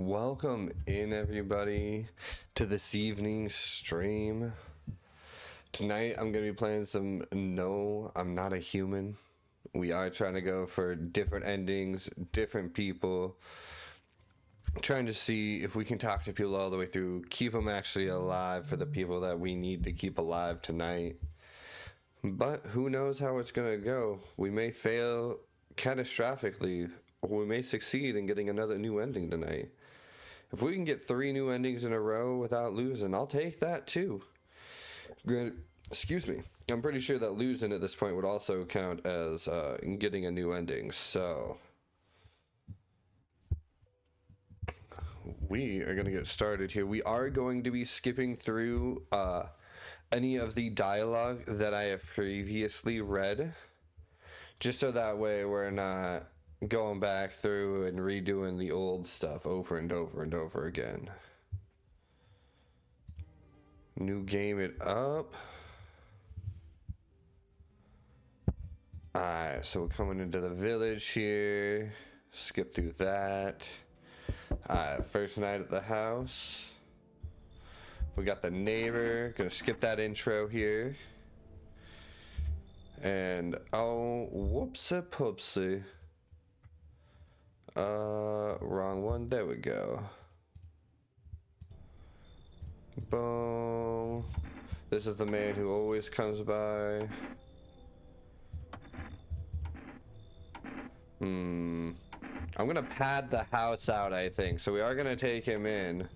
Welcome in, everybody, to this evening's stream. Tonight, I'm going to be playing some No, I'm Not a Human. We are trying to go for different endings, different people. Trying to see if we can talk to people all the way through, keep them actually alive for the people that we need to keep alive tonight. But who knows how it's going to go. We may fail catastrophically, or we may succeed in getting another new ending tonight. If we can get 3 new endings in a row without losing, I'll take that too. Excuse me. I'm pretty sure that losing at this point would also count as getting a new ending. So we are going to get started here. We are going to be skipping through any of the dialogue that I have previously read, just so that way we're not going back through and redoing the old stuff over and over and over again. New game it up. Alright, so we're coming into the village here. Skip through that. Alright, first night at the house. We got the neighbor. Gonna skip that intro here. And oh, whoopsie poopsie. Wrong one. There we go. Boom. This is the man who always comes by. I'm gonna pad the house out, I think. So we are gonna take him in,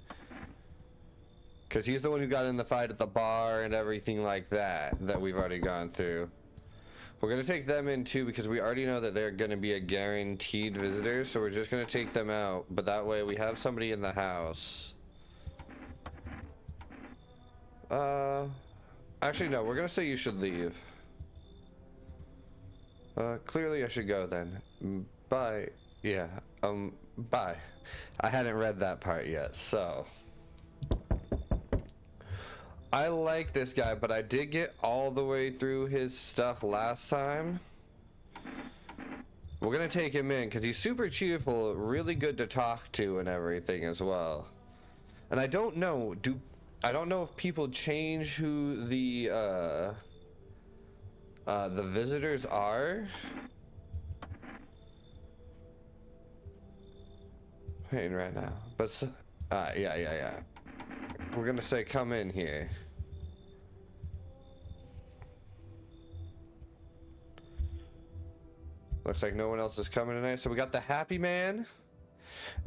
because he's the one who got in the fight at the bar and everything like that we've already gone through. We're going to take them in too, because we already know that they're going to be a guaranteed visitor, so we're just going to take them out, but that way we have somebody in the house. Actually no, we're going to say you should leave. Clearly I should go then. Bye. Yeah, bye. I hadn't read that part yet, so I like this guy, but I did get all the way through his stuff last time. We're gonna take him in because he's super cheerful, really good to talk to and everything as well. And I don't know if people change who the visitors are. Waiting right now, but yeah. We're gonna say come in here. Looks like no one else is coming tonight. So we got the happy man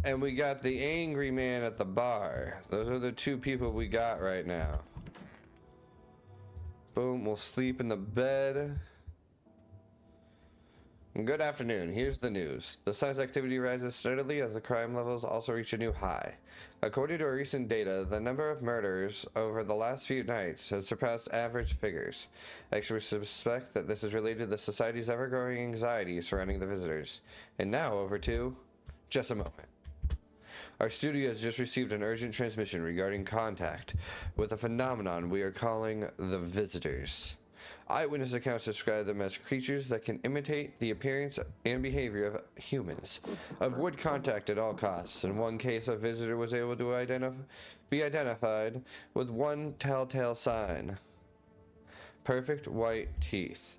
and we got the angry man at the bar. Those are the 2 people we got right now. Boom, we'll sleep in the bed. Good afternoon. Here's the news. The size activity rises steadily as the crime levels also reach a new high. According to recent data, the number of murders over the last few nights has surpassed average figures. Experts suspect that this is related to the society's ever-growing anxiety surrounding the visitors. And now over to just a moment. Our studio has just received an urgent transmission regarding contact with a phenomenon we are calling the visitors. Eyewitness accounts describe them as creatures that can imitate the appearance and behavior of humans, avoid contact at all costs. In one case, a visitor was able to be identified with one telltale sign: perfect white teeth.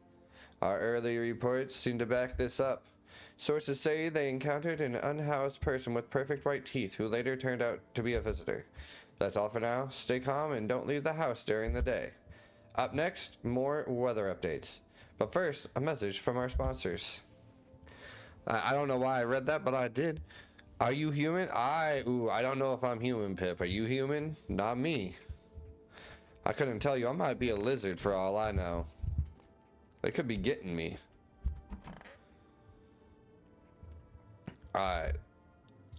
Our early reports seem to back this up. Sources say they encountered an unhoused person with perfect white teeth who later turned out to be a visitor. That's all for now. Stay calm and don't leave the house during the day. Up next, more weather updates. But first, a message from our sponsors. I don't know why I read that, but I did. Are you human? I don't know if I'm human, Pip. Are you human? Not me. I couldn't tell you. I might be a lizard for all I know. They could be getting me. Alright.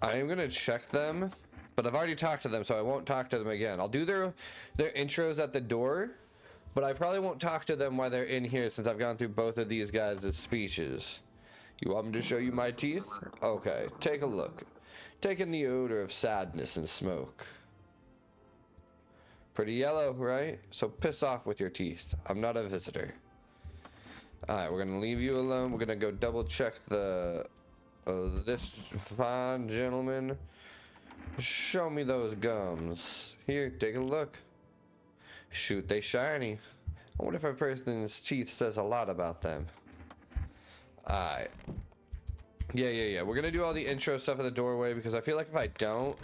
I am going to check them, but I've already talked to them, so I won't talk to them again. I'll do their intros at the door, but I probably won't talk to them while they're in here since I've gone through both of these guys' speeches. You want me to show you my teeth? Okay, take a look. Take in the odor of sadness and smoke. Pretty yellow, right? So piss off with your teeth. I'm not a visitor. Alright, we're gonna leave you alone. We're gonna go double check the this fine gentleman Show me those gums. Here, take a look. Shoot, they shiny. I wonder if a person's teeth says a lot about them. Alright. Yeah. We're gonna do all the intro stuff in the doorway because I feel like if I don't,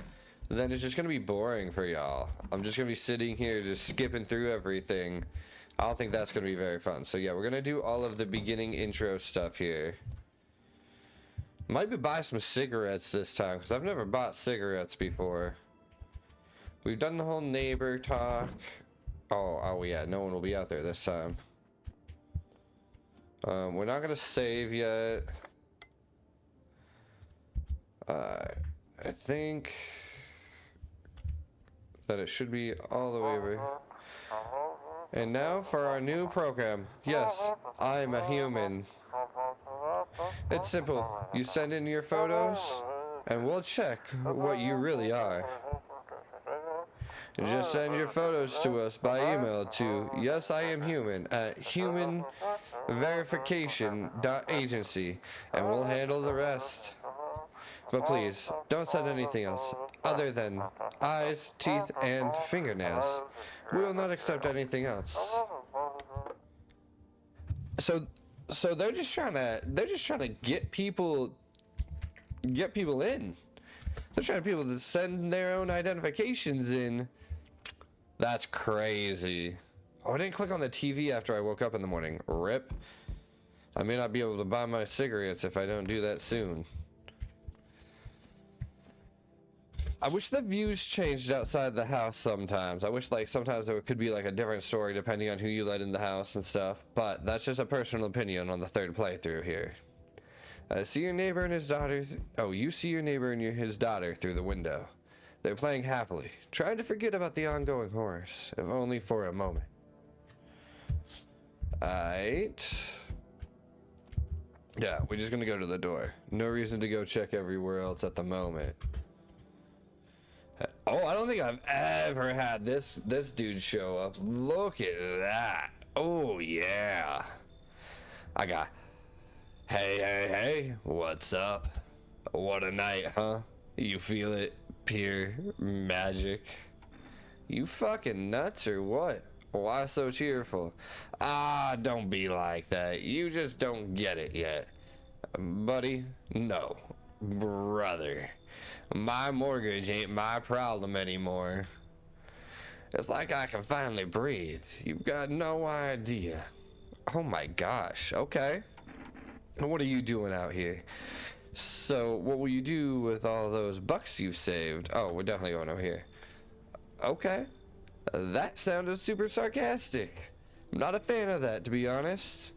then it's just gonna be boring for y'all. I'm just gonna be sitting here just skipping through everything. I don't think that's gonna be very fun. So yeah, we're gonna do all of the beginning intro stuff here. Might be buy some cigarettes this time because I've never bought cigarettes before. We've done the whole neighbor talk. Oh yeah, no one will be out there this time. We're not gonna save yet. I think that it should be all the way over. And now for our new program. Yes, I'm a human. It's simple. You send in your photos, and we'll check what you really are. Just send your photos to us by email to yesiamhuman@humanverification.agency, and we'll handle the rest. But please, don't send anything else other than eyes, teeth, and fingernails. We will not accept anything else. So they're just trying to get people in. They're trying to people to send their own identifications in. That's crazy. Oh, I didn't click on the TV after I woke up in the morning. RIP. I may not be able to buy my cigarettes if I don't do that soon. I wish the views changed outside the house sometimes. I wish like sometimes there could be like a different story depending on who you let in the house and stuff. But that's just a personal opinion on the third playthrough here. See your neighbor and his daughter. You see your neighbor and his daughter through the window. They're playing happily, trying to forget about the ongoing horrors, if only for a moment. Alright. Yeah, we're just gonna go to the door. No reason to go check everywhere else at the moment. Oh, I don't think I've ever had this dude show up. Look at that. Oh, yeah. I got... Hey, what's up? What a night, huh? You feel it? Pure magic. You fucking nuts or what? Why so cheerful? Ah, don't be like that. You just don't get it yet. Buddy, no. Brother. My mortgage ain't my problem anymore. It's like I can finally breathe. You've got no idea. Oh my gosh, okay. What are you doing out here? So, what will you do with all those bucks you've saved? Oh, we're definitely going over here. Okay. That sounded super sarcastic. I'm not a fan of that, to be honest.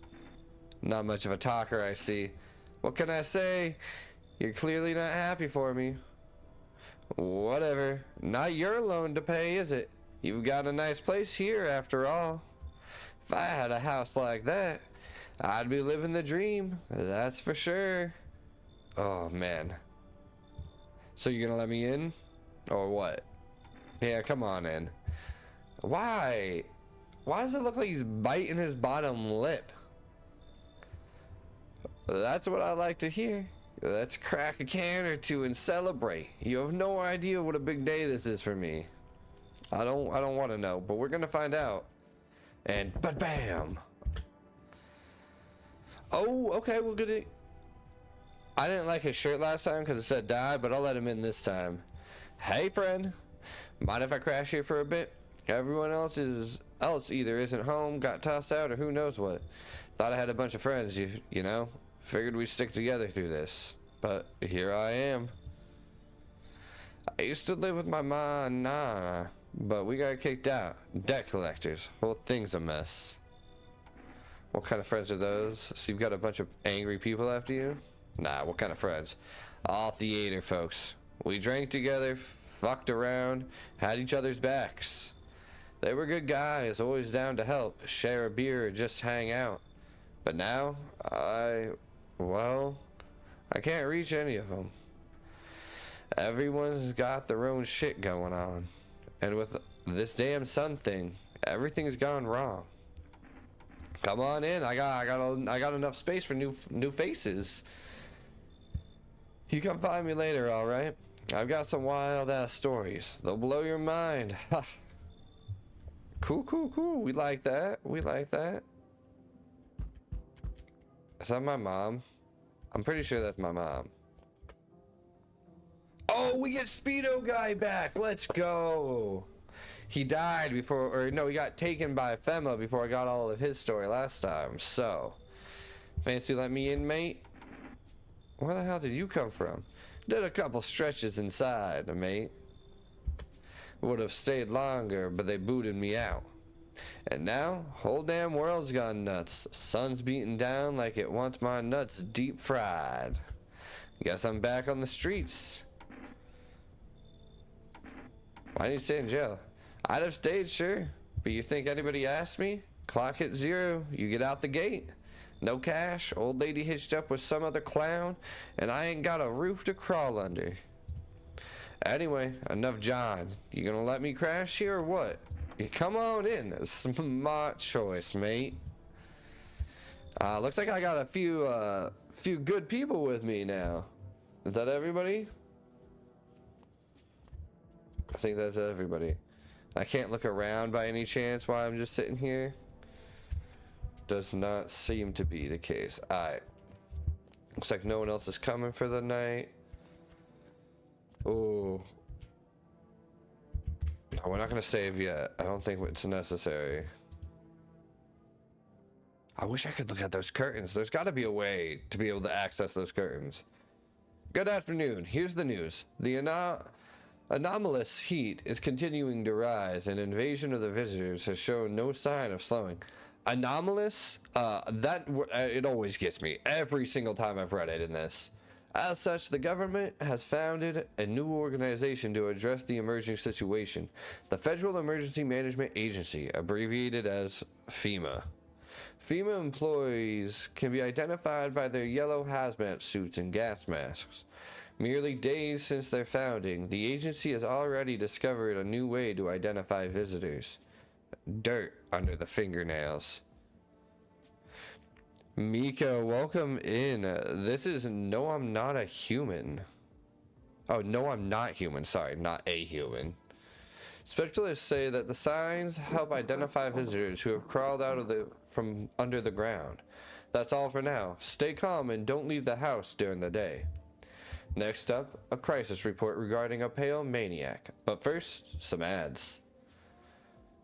Not much of a talker, I see. What can I say? You're clearly not happy for me. Whatever. Not your loan to pay, is it? You've got a nice place here, after all. If I had a house like that, I'd be living the dream. That's for sure. Oh, man. So you're gonna let me in? Or what? Yeah, come on in. Why? Why does it look like he's biting his bottom lip? That's what I like to hear. Let's crack a can or two and celebrate. You have no idea what a big day this is for me. I don't want to know, but we're gonna find out. And but bam. Oh, okay, we're gonna. I didn't like his shirt last time because it said die, but I'll let him in this time. Hey, friend. Mind if I crash here for a bit? Everyone else either isn't home, got tossed out, or who knows what. Thought I had a bunch of friends, you know. Figured we'd stick together through this. But here I am. I used to live with my ma and Nana, but we got kicked out. Debt collectors. Whole thing's a mess. What kind of friends are those? So you've got a bunch of angry people after you? Nah, what kind of friends? All theater folks. We drank together, fucked around, had each other's backs. They were good guys, always down to help, share a beer or just hang out. But now, I can't reach any of them. Everyone's got their own shit going on. And with this damn sun thing, everything's gone wrong. Come on in. I got enough space for new faces. You come find me later, all right? I've got some wild ass stories. They'll blow your mind. Cool, cool, cool. We like that. We like that. Is that my mom? I'm pretty sure that's my mom. Oh, we get Speedo Guy back. Let's go. He died before, or no, he got taken by FEMA before I got all of his story last time. So, fancy let me in, mate? Where the hell did you come from? Did a couple stretches inside, mate. Would have stayed longer, but they booted me out. And now, whole damn world's gone nuts. Sun's beating down like it wants my nuts deep fried. Guess I'm back on the streets. Why did you stay in jail? I'd have stayed, sure. But you think anybody asked me? Clock at 0, you get out the gate. No cash, old lady hitched up with some other clown, and I ain't got a roof to crawl under. Anyway, enough John. You gonna let me crash here or what? You come on in. Smart choice, mate. Looks like I got a few good people with me now. Is that everybody? I think that's everybody. I can't look around by any chance while I'm just sitting here. Does not seem to be the case. Alright. Looks like no one else is coming for the night. Oh. No, we're not gonna save yet. I don't think it's necessary. I wish I could look at those curtains. There's gotta be a way to be able to access those curtains. Good afternoon. Here's the news. The anomalous heat is continuing to rise, and invasion of the visitors has shown no sign of slowing. Anomalous? It always gets me every single time I've read it in this. As such, the government has founded a new organization to address the emerging situation, the Federal Emergency Management Agency, abbreviated as FEMA. FEMA employees can be identified by their yellow hazmat suits and gas masks. Merely days since their founding, the agency has already discovered a new way to identify visitors. Dirt under the fingernails. Mika, welcome in. This is No, I'm Not a Human. Oh, No, I'm Not Human. Sorry, not a human. Specialists say that the signs help identify visitors who have crawled out from under the ground. That's all for now. Stay calm and don't leave the house during the day. Next up, a crisis report regarding a pale maniac. But first, some ads.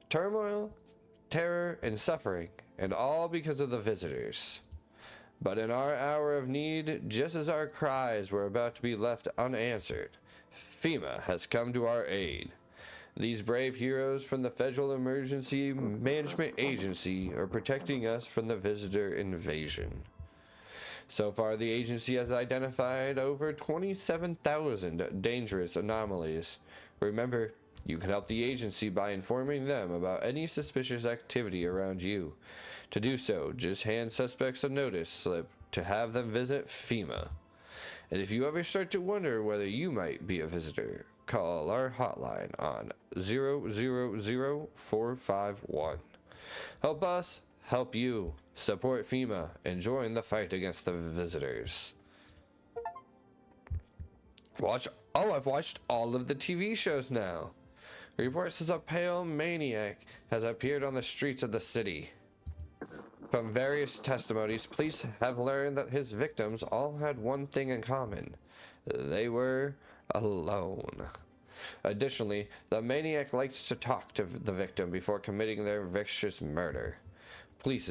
Turmoil, terror, and suffering, and all because of the visitors. But in our hour of need, just as our cries were about to be left unanswered, FEMA has come to our aid. These brave heroes from the Federal Emergency Management Agency are protecting us from the visitor invasion. So far, the agency has identified over 27,000 dangerous anomalies. Remember, you can help the agency by informing them about any suspicious activity around you. To do so, just hand suspects a notice slip to have them visit FEMA. And if you ever start to wonder whether you might be a visitor, call our hotline on 000-451. Help us, help you. Support FEMA and join the fight against the visitors. I've watched all of the TV shows now. Reports says a pale maniac has appeared on the streets of the city. From various testimonies, police have learned that his victims all had one thing in common. They were alone. Additionally, the maniac likes to talk to the victim before committing their vicious murder. Police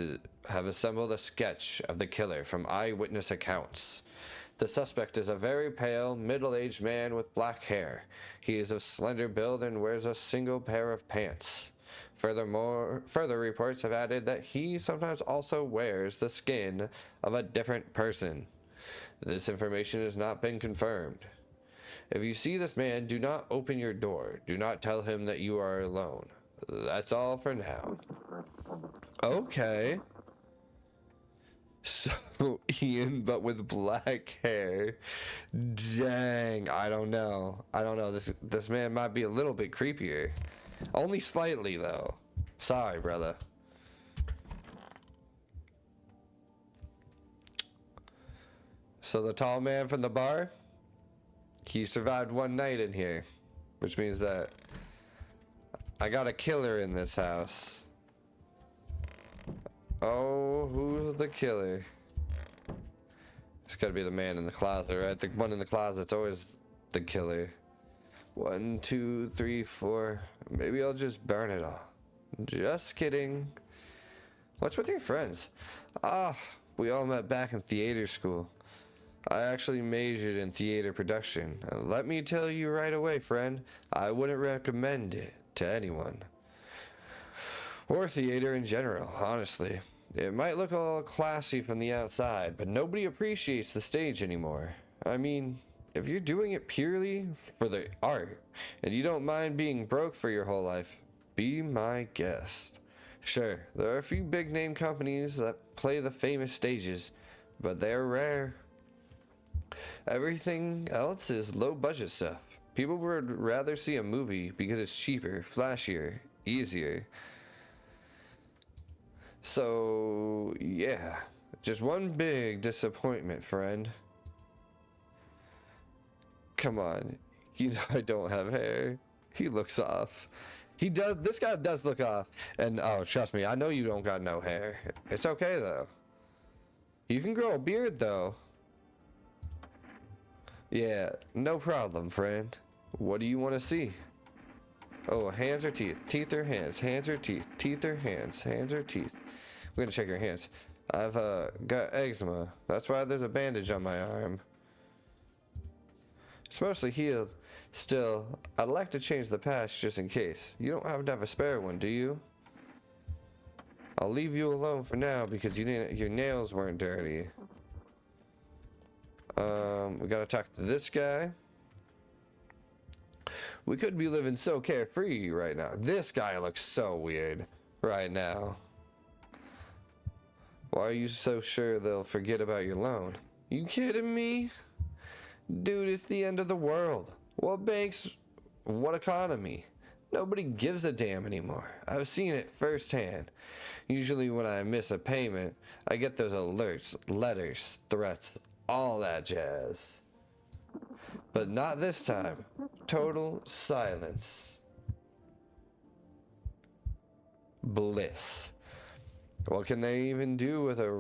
have assembled a sketch of the killer from eyewitness accounts. The suspect is a very pale, middle-aged man with black hair. He is of slender build and wears a single pair of pants. Furthermore, further reports have added that he sometimes also wears the skin of a different person. This information has not been confirmed. If you see this man, do not open your door. Do not tell him that you are alone. That's all for now. Okay. So, Ian, but with black hair. Dang, I don't know. This man might be a little bit creepier. Only slightly, though. Sorry, brother. So the tall man from the bar, He survived one night in here, which means that I got a killer in this house. Oh, who's the killer? It's gotta be the man in the closet, right? The one in the closet's always the killer. 1, 2, 3, 4. Maybe I'll just burn it all. Just kidding. What's with your friends? Ah, we all met back in theater school. I actually majored in theater production. And let me tell you right away, friend, I wouldn't recommend it to anyone. Or theater in general, honestly. It might look all classy from the outside, but nobody appreciates the stage anymore. I mean, if you're doing it purely for the art, and you don't mind being broke for your whole life, be my guest. Sure, there are a few big name companies that play the famous stages, but they're rare. Everything else is low budget stuff. People would rather see a movie because it's cheaper, flashier, easier. So, yeah, just one big disappointment, friend. Come on, you know I don't have hair. He looks off. He does, this guy does look off. And, oh, trust me, I know you don't got no hair. It's okay, though. You can grow a beard, though. Yeah, no problem, friend. What do you want to see? Oh, hands or teeth? Teeth or hands? Hands or teeth? Teeth or hands? Hands or teeth? We're gonna check your hands. I've got eczema. That's why there's a bandage on my arm. It's mostly healed. Still, I'd like to change the patch just in case. You don't happen to have a spare one, do you? I'll leave you alone for now because you didn't, your nails weren't dirty. We gotta talk to this guy. We could be living so carefree right now. This guy looks so weird right now. Why are you so sure they'll forget about your loan? You kidding me? Dude, it's the end of the world. What banks? What economy? Nobody gives a damn anymore. I've seen it firsthand. Usually when I miss a payment, I get those alerts, letters, threats, all that jazz. But not this time. Total silence. Bliss. What can they even do with a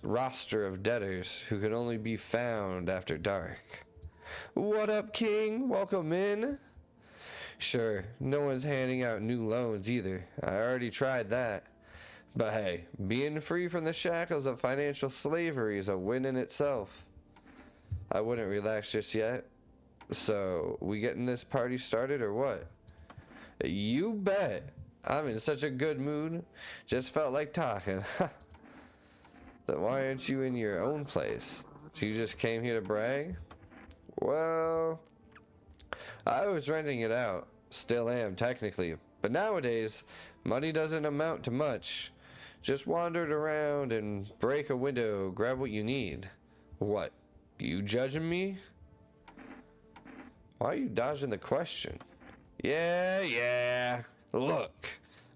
roster of debtors who can only be found after dark? What up, King? Welcome in. Sure, no one's handing out new loans either. I already tried that. But hey, being free from the shackles of financial slavery is a win in itself. I wouldn't relax just yet. So, we getting this party started or what? You bet. I'm in such a good mood. Just felt like talking. Then why aren't you in your own place? So you just came here to brag? Well, I was renting it out. Still am, technically. But nowadays, money doesn't amount to much. Just wandered around and break a window, grab what you need. What? You judging me? Why are you dodging the question? Yeah. Look,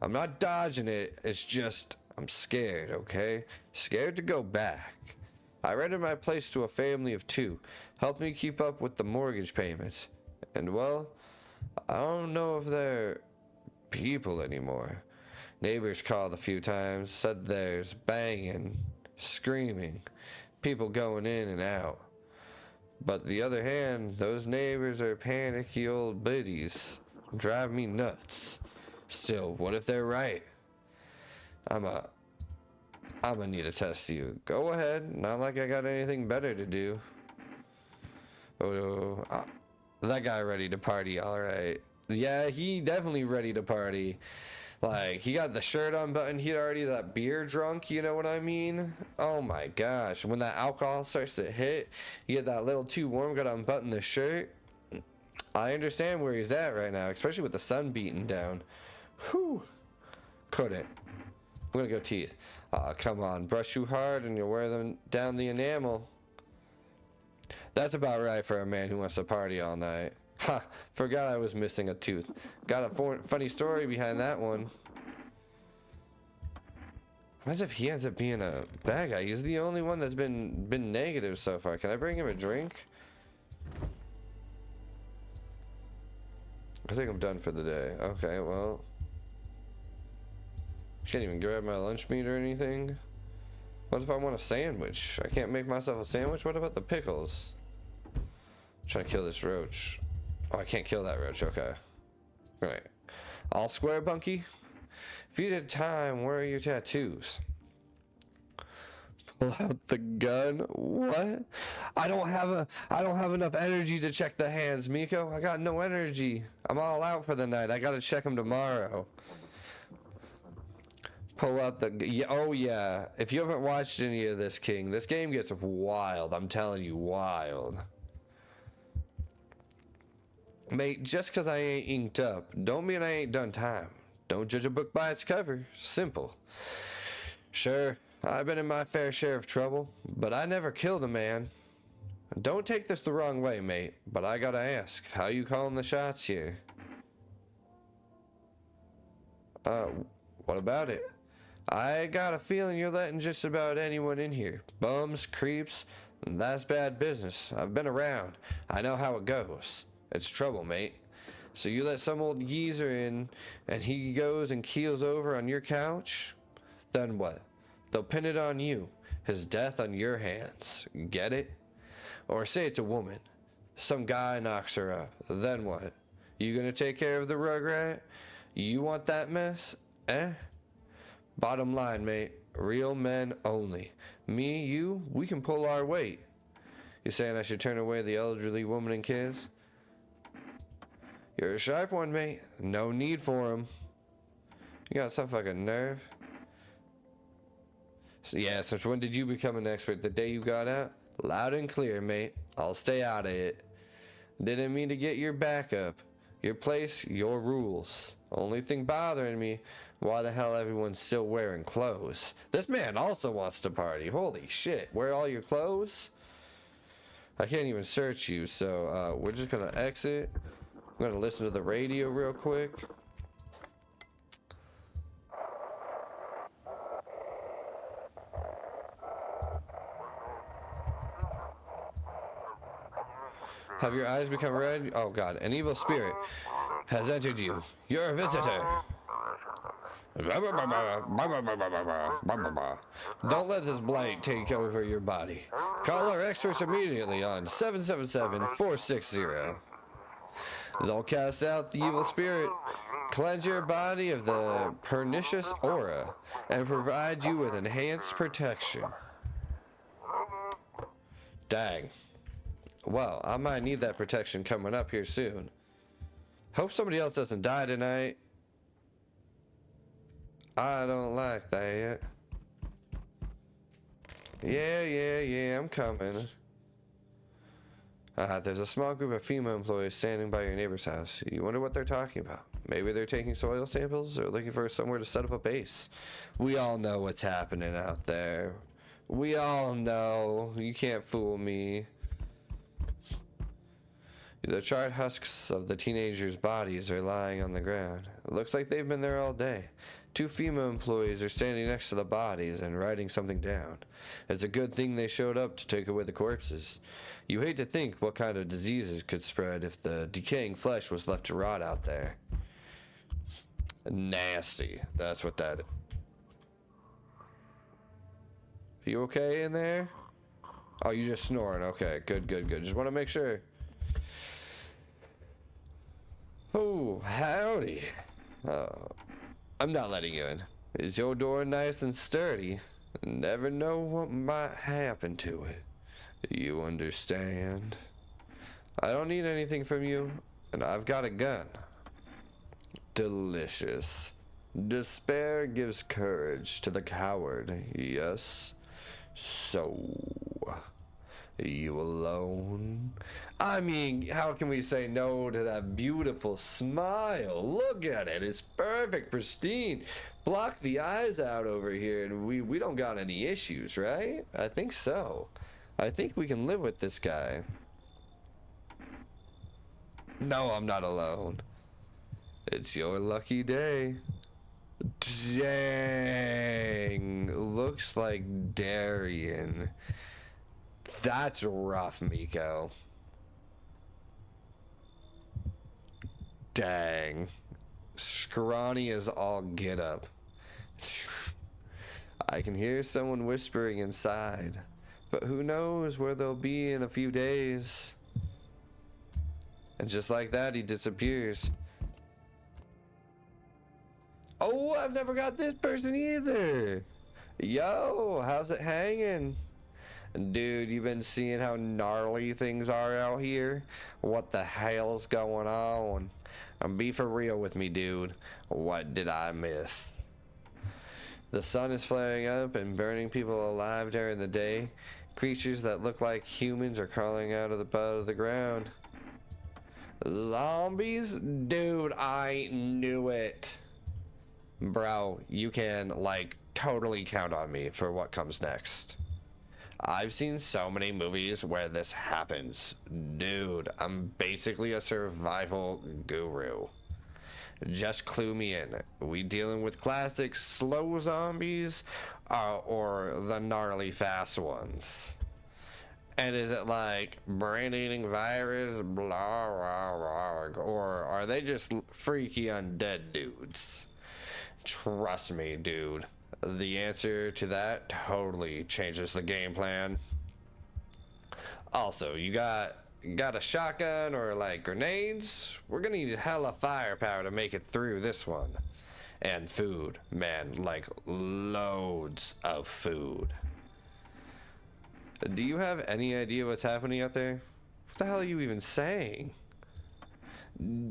I'm not dodging it. It's just, I'm scared, okay? Scared to go back. I rented my place to a family of 2. Helped me keep up with the mortgage payments. And well, I don't know if they're people anymore. Neighbors called a few times, said there's banging, screaming, people going in and out. But the other hand, those neighbors are panicky old biddies. Drive me nuts. Still, what if they're right? I'ma need to test you. Go ahead. Not like I got anything better to do. Oh, that guy ready to party, alright. Yeah, he definitely ready to party. Like, he got the shirt unbuttoned. He'd already that beer drunk, you know what I mean? Oh my gosh. When that alcohol starts to hit, you get that little too warm, gotta unbutton the shirt. I understand where he's at right now, especially with the sun beating down. Whew. Couldn't. I'm gonna go teeth. Aw, come on. Brush you hard and you'll wear them down the enamel. That's about right for a man who wants to party all night. Ha! Forgot I was missing a tooth. Got a funny story behind that one. Imagine if he ends up being a bad guy. He's the only one that's been negative so far. Can I bring him a drink? I think I'm done for the day. Okay, well. Can't even grab my lunch meat or anything. What if I want a sandwich? I can't make myself a sandwich? What about the pickles? I'm trying to kill this roach. Oh, I can't kill that roach. Okay. Alright. All square, Bunky? If you did time, where are your tattoos? Pull out the gun? What? I don't have enough energy to check the hands, Miko. I got no energy. I'm all out for the night. I gotta check them tomorrow. Pull out the... Yeah, oh, yeah. If you haven't watched any of this, King, this game gets wild. I'm telling you, wild. Mate, just because I ain't inked up, don't mean I ain't done time. Don't judge a book by its cover. Simple. Sure, I've been in my fair share of trouble, but I never killed a man. Don't take this the wrong way, mate, but I gotta ask, how you calling the shots here? What about it? I got a feeling you're letting just about anyone in here. Bums, creeps, that's bad business. I've been around. I know how it goes. It's trouble, mate. So you let some old geezer in, and he goes and keels over on your couch? Then what? They'll pin it on you. His death on your hands. Get it? Or say it's a woman. Some guy knocks her up. Then what? You gonna take care of the rugrat? You want that mess? Eh? Bottom line, mate. Real men only. Me, you, we can pull our weight. You saying I should turn away the elderly woman and kids? You're a sharp one, mate. No need for him. You got some fucking nerve. So yeah, since when did you become an expert? The day you got out? Loud and clear, mate. I'll stay out of it. Didn't mean to get your back up. Your place, your rules. Only thing bothering me, why the hell everyone's still wearing clothes? This man also wants to party. Holy shit. Wear all your clothes? I can't even search you, so we're just gonna exit. I'm gonna listen to the radio real quick. Have your eyes become red? Oh god, an evil spirit has entered you. You're a visitor. Don't let this blight take over your body. Call our experts immediately on 777-460. They'll cast out the evil spirit, cleanse your body of the pernicious aura, and provide you with enhanced protection. Dang. Well, I might need that protection coming up here soon. Hope somebody else doesn't die tonight. I don't like that. Yeah, I'm coming. There's a small group of female employees standing by your neighbor's house. You wonder what they're talking about. Maybe they're taking soil samples or looking for somewhere to set up a base. We all know what's happening out there. We all know. You can't fool me. The charred husks of the teenagers' bodies are lying on the ground. It looks like they've been there all day. 2 female employees are standing next to the bodies and writing something down. It's a good thing they showed up to take away the corpses. You hate to think what kind of diseases could spread if the decaying flesh was left to rot out there. Nasty. That's what that is. You okay in there? Oh, you just snoring. Okay, good. Just want to make sure. Oh, howdy. I'm not letting you in. Is your door nice and sturdy? Never know what might happen to it. You understand? I don't need anything from you, and I've got a gun. Delicious. Despair gives courage to the coward, yes? So, you alone? I mean, how can we say no to that beautiful smile? Look at it. It's perfect, pristine. Block the eyes out over here, and we don't got any issues, right? I think so. I think we can live with this guy. No, I'm not alone. It's your lucky day. Dang. Looks like Darian. That's rough, Miko. Dang. Scrawny as all get up. I can hear someone whispering inside, but who knows where they'll be in a few days. And just like that, he disappears. Oh, I've never got this person either. Yo, how's it hanging? Dude, you've been seeing how gnarly things are out here? What the hell's going on? Be for real with me, dude. What did I miss? The sun is flaring up and burning people alive during the day. Creatures that look like humans are crawling out of the butt of the ground. Zombies? Dude, I knew it. Bro, you can, like, totally count on me for what comes next. I've seen so many movies where this happens. Dude, I'm basically a survival guru. Just clue me in. We dealing with classic slow zombies or the gnarly fast ones? And is it like brain-eating virus, blah, blah, blah, or are they just freaky undead dudes? Trust me, dude. The answer to that totally changes the game plan. Also, you got a shotgun or like grenades? We're gonna need hella firepower to make it through this one. And food, man, like loads of food. Do you have any idea what's happening out there? What the hell are you even saying?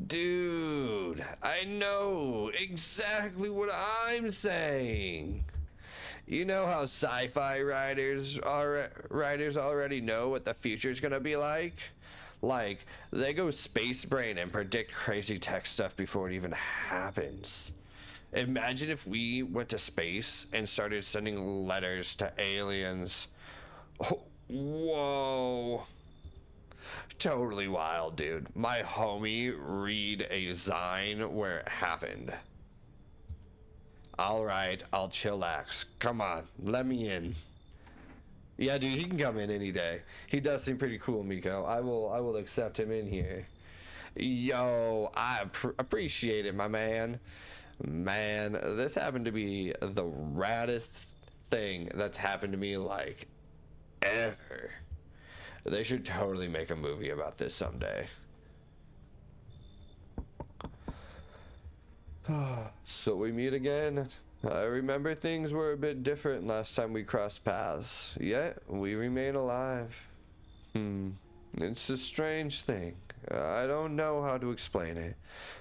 Dude, I know exactly what I'm saying. You know how sci-fi writers already know what the future's gonna be like? Like, they go space brain and predict crazy tech stuff before it even happens. Imagine if we went to space and started sending letters to aliens. Oh, whoa. Totally wild, dude. My homie read a Zine where it happened. Alright, I'll chillax. Come on, let me in. Yeah, dude, he can come in any day. He does seem pretty cool, Miko. I will accept him in here. Yo, I appreciate it, my man. Man, this happened to be the raddest thing that's happened to me, like, ever. They should totally make a movie about this someday. So we meet again. I remember things were a bit different last time we crossed paths, yet we remain alive. It's a strange thing. I don't know how to explain it.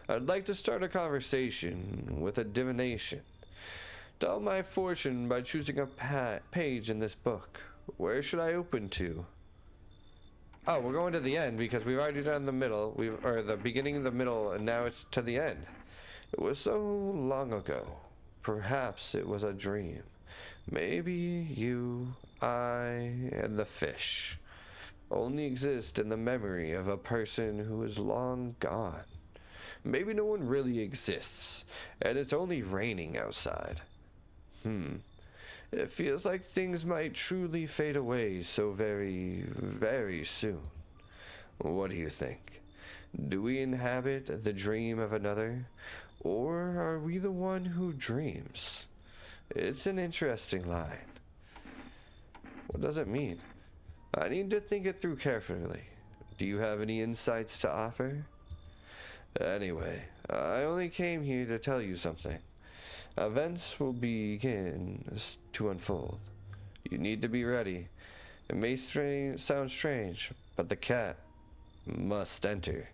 I'd like to start a conversation with a divination. Tell my fortune by choosing a page in this book. Where should I open to? Oh, we're going to the end because we've already done the middle, or the beginning, the middle, and now it's to the end. It was so long ago. Perhaps it was a dream. Maybe you, I, and the fish only exist in the memory of a person who is long gone. Maybe no one really exists, and it's only raining outside. It feels like things might truly fade away so very, very soon. What do you think? Do we inhabit the dream of another, or are we the one who dreams? It's an interesting line. What does it mean? I need to think it through carefully. Do you have any insights to offer? Anyway, I only came here to tell you something. Events will begin to unfold. You need to be ready. It may sound strange, but the cat must enter.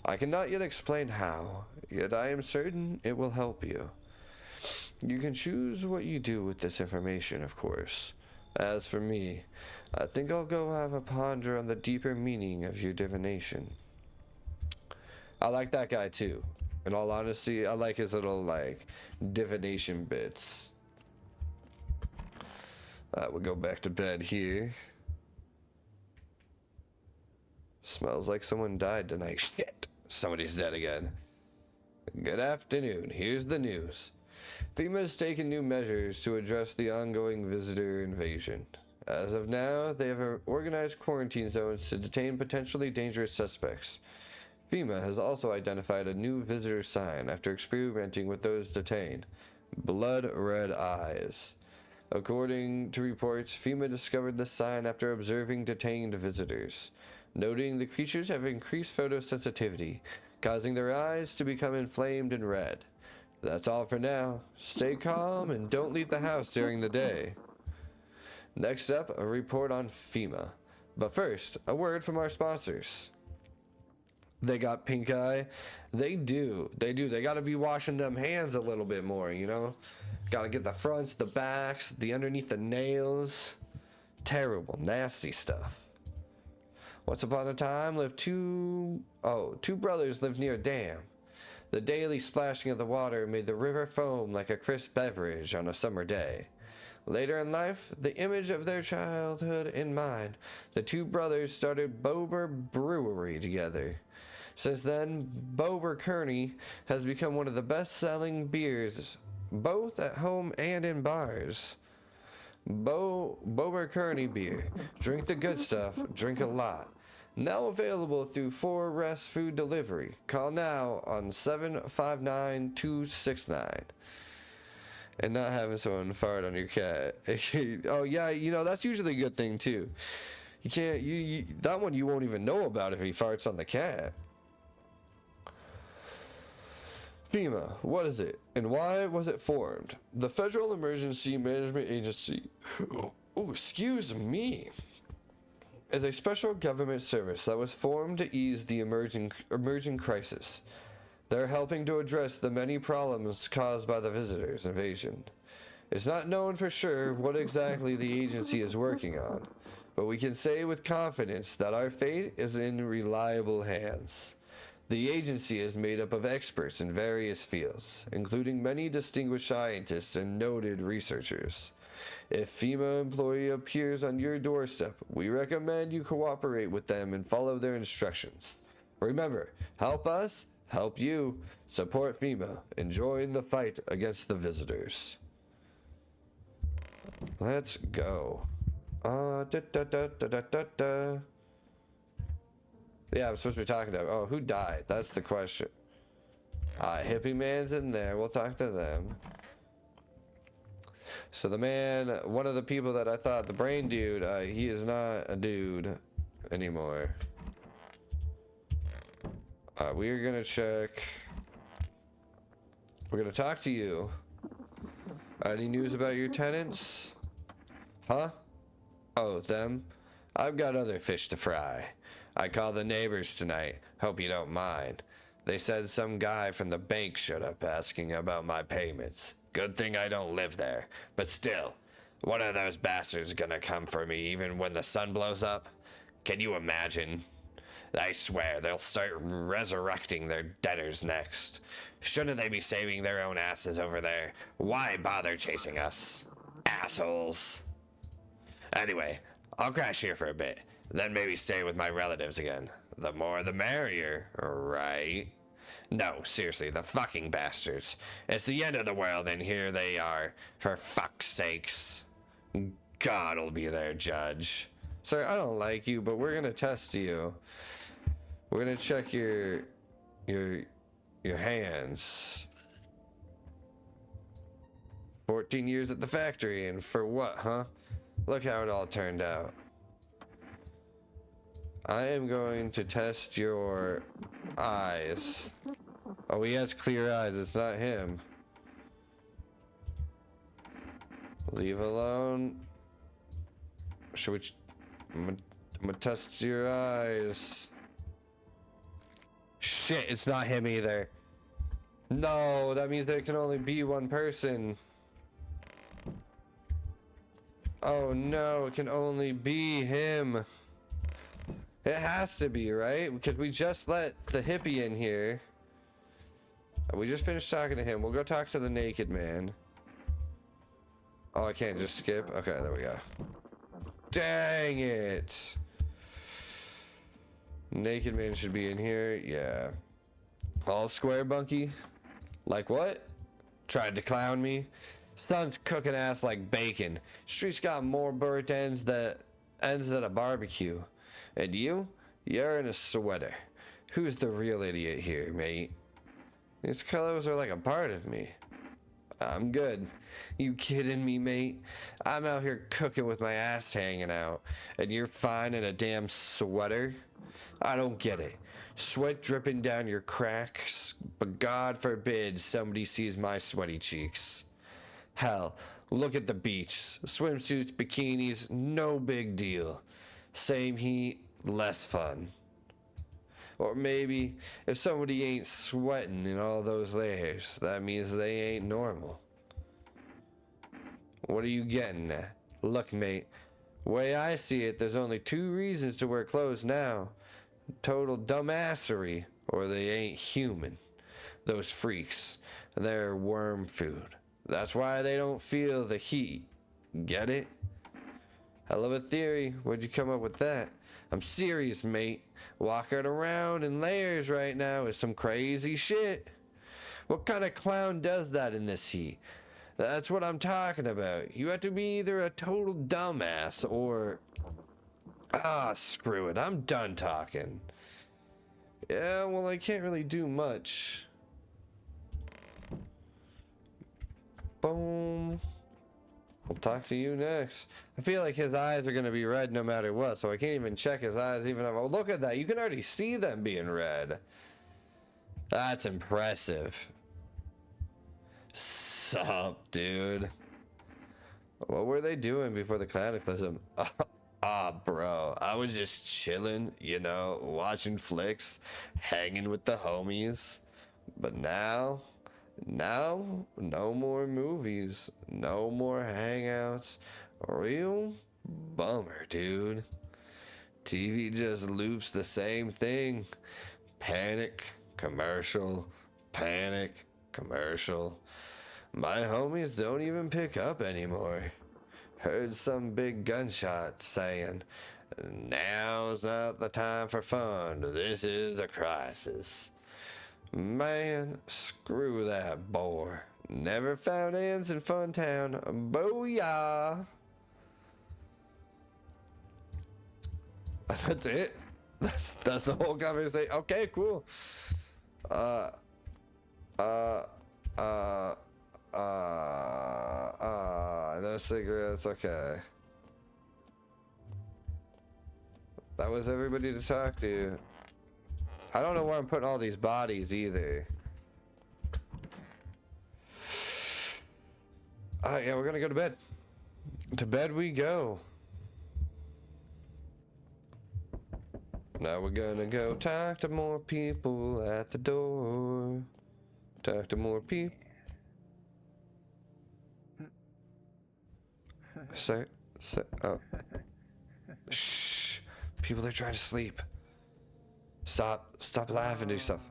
I cannot yet explain how, yet I am certain it will help you. You can choose what you do with this information, of course. As for me, I think I'll go have a ponder on the deeper meaning of your divination. I like that guy too. In all honesty, I like his little, like, divination bits. We'll go back to bed here. Smells like someone died tonight. Shit! Somebody's dead again. Good afternoon. Here's the news. FEMA has taken new measures to address the ongoing visitor invasion. As of now, they have organized quarantine zones to detain potentially dangerous suspects. FEMA has also identified a new visitor sign after experimenting with those detained. Blood red eyes. According to reports, FEMA discovered the sign after observing detained visitors, noting the creatures have increased photosensitivity, causing their eyes to become inflamed and red. That's all for now. Stay calm and don't leave the house during the day. Next up, a report on FEMA. But first, a word from our sponsors. They got pink eye. They do. They gotta be washing them hands a little bit more, you know? Gotta get the fronts, the backs, the underneath the nails. Terrible, nasty stuff. Once upon a time lived two brothers lived near a dam. The daily splashing of the water made the river foam like a crisp beverage on a summer day. Later in life, the image of their childhood in mind, the two brothers started Bober Brewery together. Since then, Bober Kearney has become one of the best-selling beers, both at home and in bars. Bober Kearney beer. Drink the good stuff, drink a lot. Now available through 4 Rest Food Delivery. Call now on 759-269. And not having someone fart on your cat. Oh yeah, you know, that's usually a good thing too. You can't, that one you won't even know about if he farts on the cat. FEMA, what is it, and why was it formed? The Federal Emergency Management Agency, excuse me, is a special government service that was formed to ease the emerging crisis. They're helping to address the many problems caused by the visitors' invasion. It's not known for sure what exactly the agency is working on, but we can say with confidence that our fate is in reliable hands. The agency is made up of experts in various fields, including many distinguished scientists and noted researchers. If FEMA employee appears on your doorstep, we recommend you cooperate with them and follow their instructions. Remember, help us, help you. Support FEMA and join the fight against the visitors. Let's go. Yeah, I'm supposed to be talking to him. Oh, who died? That's the question. Hippie man's in there. We'll talk to them. So the man, one of the people that I thought, the brain dude, he is not a dude anymore. We are gonna check. We're gonna talk to you. Any news about your tenants? Huh? Oh, them? I've got other fish to fry. I called the neighbors tonight. Hope you don't mind. They said some guy from the bank showed up asking about my payments. Good thing I don't live there. But still, one of those bastards gonna come for me even when the sun blows up? Can you imagine? I swear they'll start resurrecting their debtors next. Shouldn't they be saving their own asses over there? Why bother chasing us? Assholes. Anyway, I'll crash here for a bit, then maybe stay with my relatives again. The more the merrier, right? No, seriously, the fucking bastards. It's the end of the world and here they are, for fuck's sakes. God'll be their judge. Sir, I don't like you, but we're gonna test you. We're gonna check your hands. 14 years at the factory, and for what, huh? Look how it all turned out. I am going to test your eyes. Oh, he has clear eyes. It's not him. Leave alone. Should we... I'm gonna test your eyes. Shit, it's not him either. No, that means there can only be one person. Oh no, it can only be him. It has to be, right? Because we just let the hippie in here. We just finished talking to him. We'll go talk to the naked man. Oh, I can't just skip? Okay, there we go. Dang it. Naked man should be in here. Yeah. All square, Bunky? Like what? Tried to clown me? Sun's cooking ass like bacon. Street's got more burnt ends than a barbecue. And you? You're in a sweater. Who's the real idiot here, mate? These colors are like a part of me. I'm good. You kidding me, mate? I'm out here cooking with my ass hanging out, and you're fine in a damn sweater? I don't get it. Sweat dripping down your cracks, but God forbid somebody sees my sweaty cheeks. Hell, look at the beach. Swimsuits, bikinis, no big deal. Same heat, less fun. Or maybe if somebody ain't sweating in all those layers, that means they ain't normal. What are you getting at? Look, mate, way I see it, there's only 2 reasons to wear clothes now. Total dumbassery, or they ain't human. Those freaks, they're worm food. That's why they don't feel the heat. Get it? Hell of a theory. Where'd you come up with that? I'm serious, mate. Walking around in layers right now is some crazy shit. What kind of clown does that in this heat? That's what I'm talking about. You have to be either a total dumbass or... Ah, screw it. I'm done talking. Yeah, well, I can't really do much. Boom. I'll talk to you next. I feel like his eyes are going to be red no matter what, so I can't even check his eyes even if... Oh, look at that. You can already see them being red. That's impressive. Sup, dude? What were they doing before the cataclysm? Bro, I was just chilling, you know, watching flicks, hanging with the homies. But now, no more movies, no more hangouts. Real bummer, dude. TV just loops the same thing. Panic, commercial, panic, commercial. My homies don't even pick up anymore. Heard some big gunshot saying, "Now's not the time for fun. This is a crisis." Man, screw that bore. Never found ends in Funtown. Booyah! That's it. That's the whole conversation. Okay, cool. No cigarettes, okay. That was everybody to talk to. I don't know where I'm putting all these bodies either. Yeah, we're gonna go to bed. To bed we go. Now we're gonna go talk to more people at the door. Talk to more people. Oh. Shh. People are trying to sleep. Stop laughing to yourself.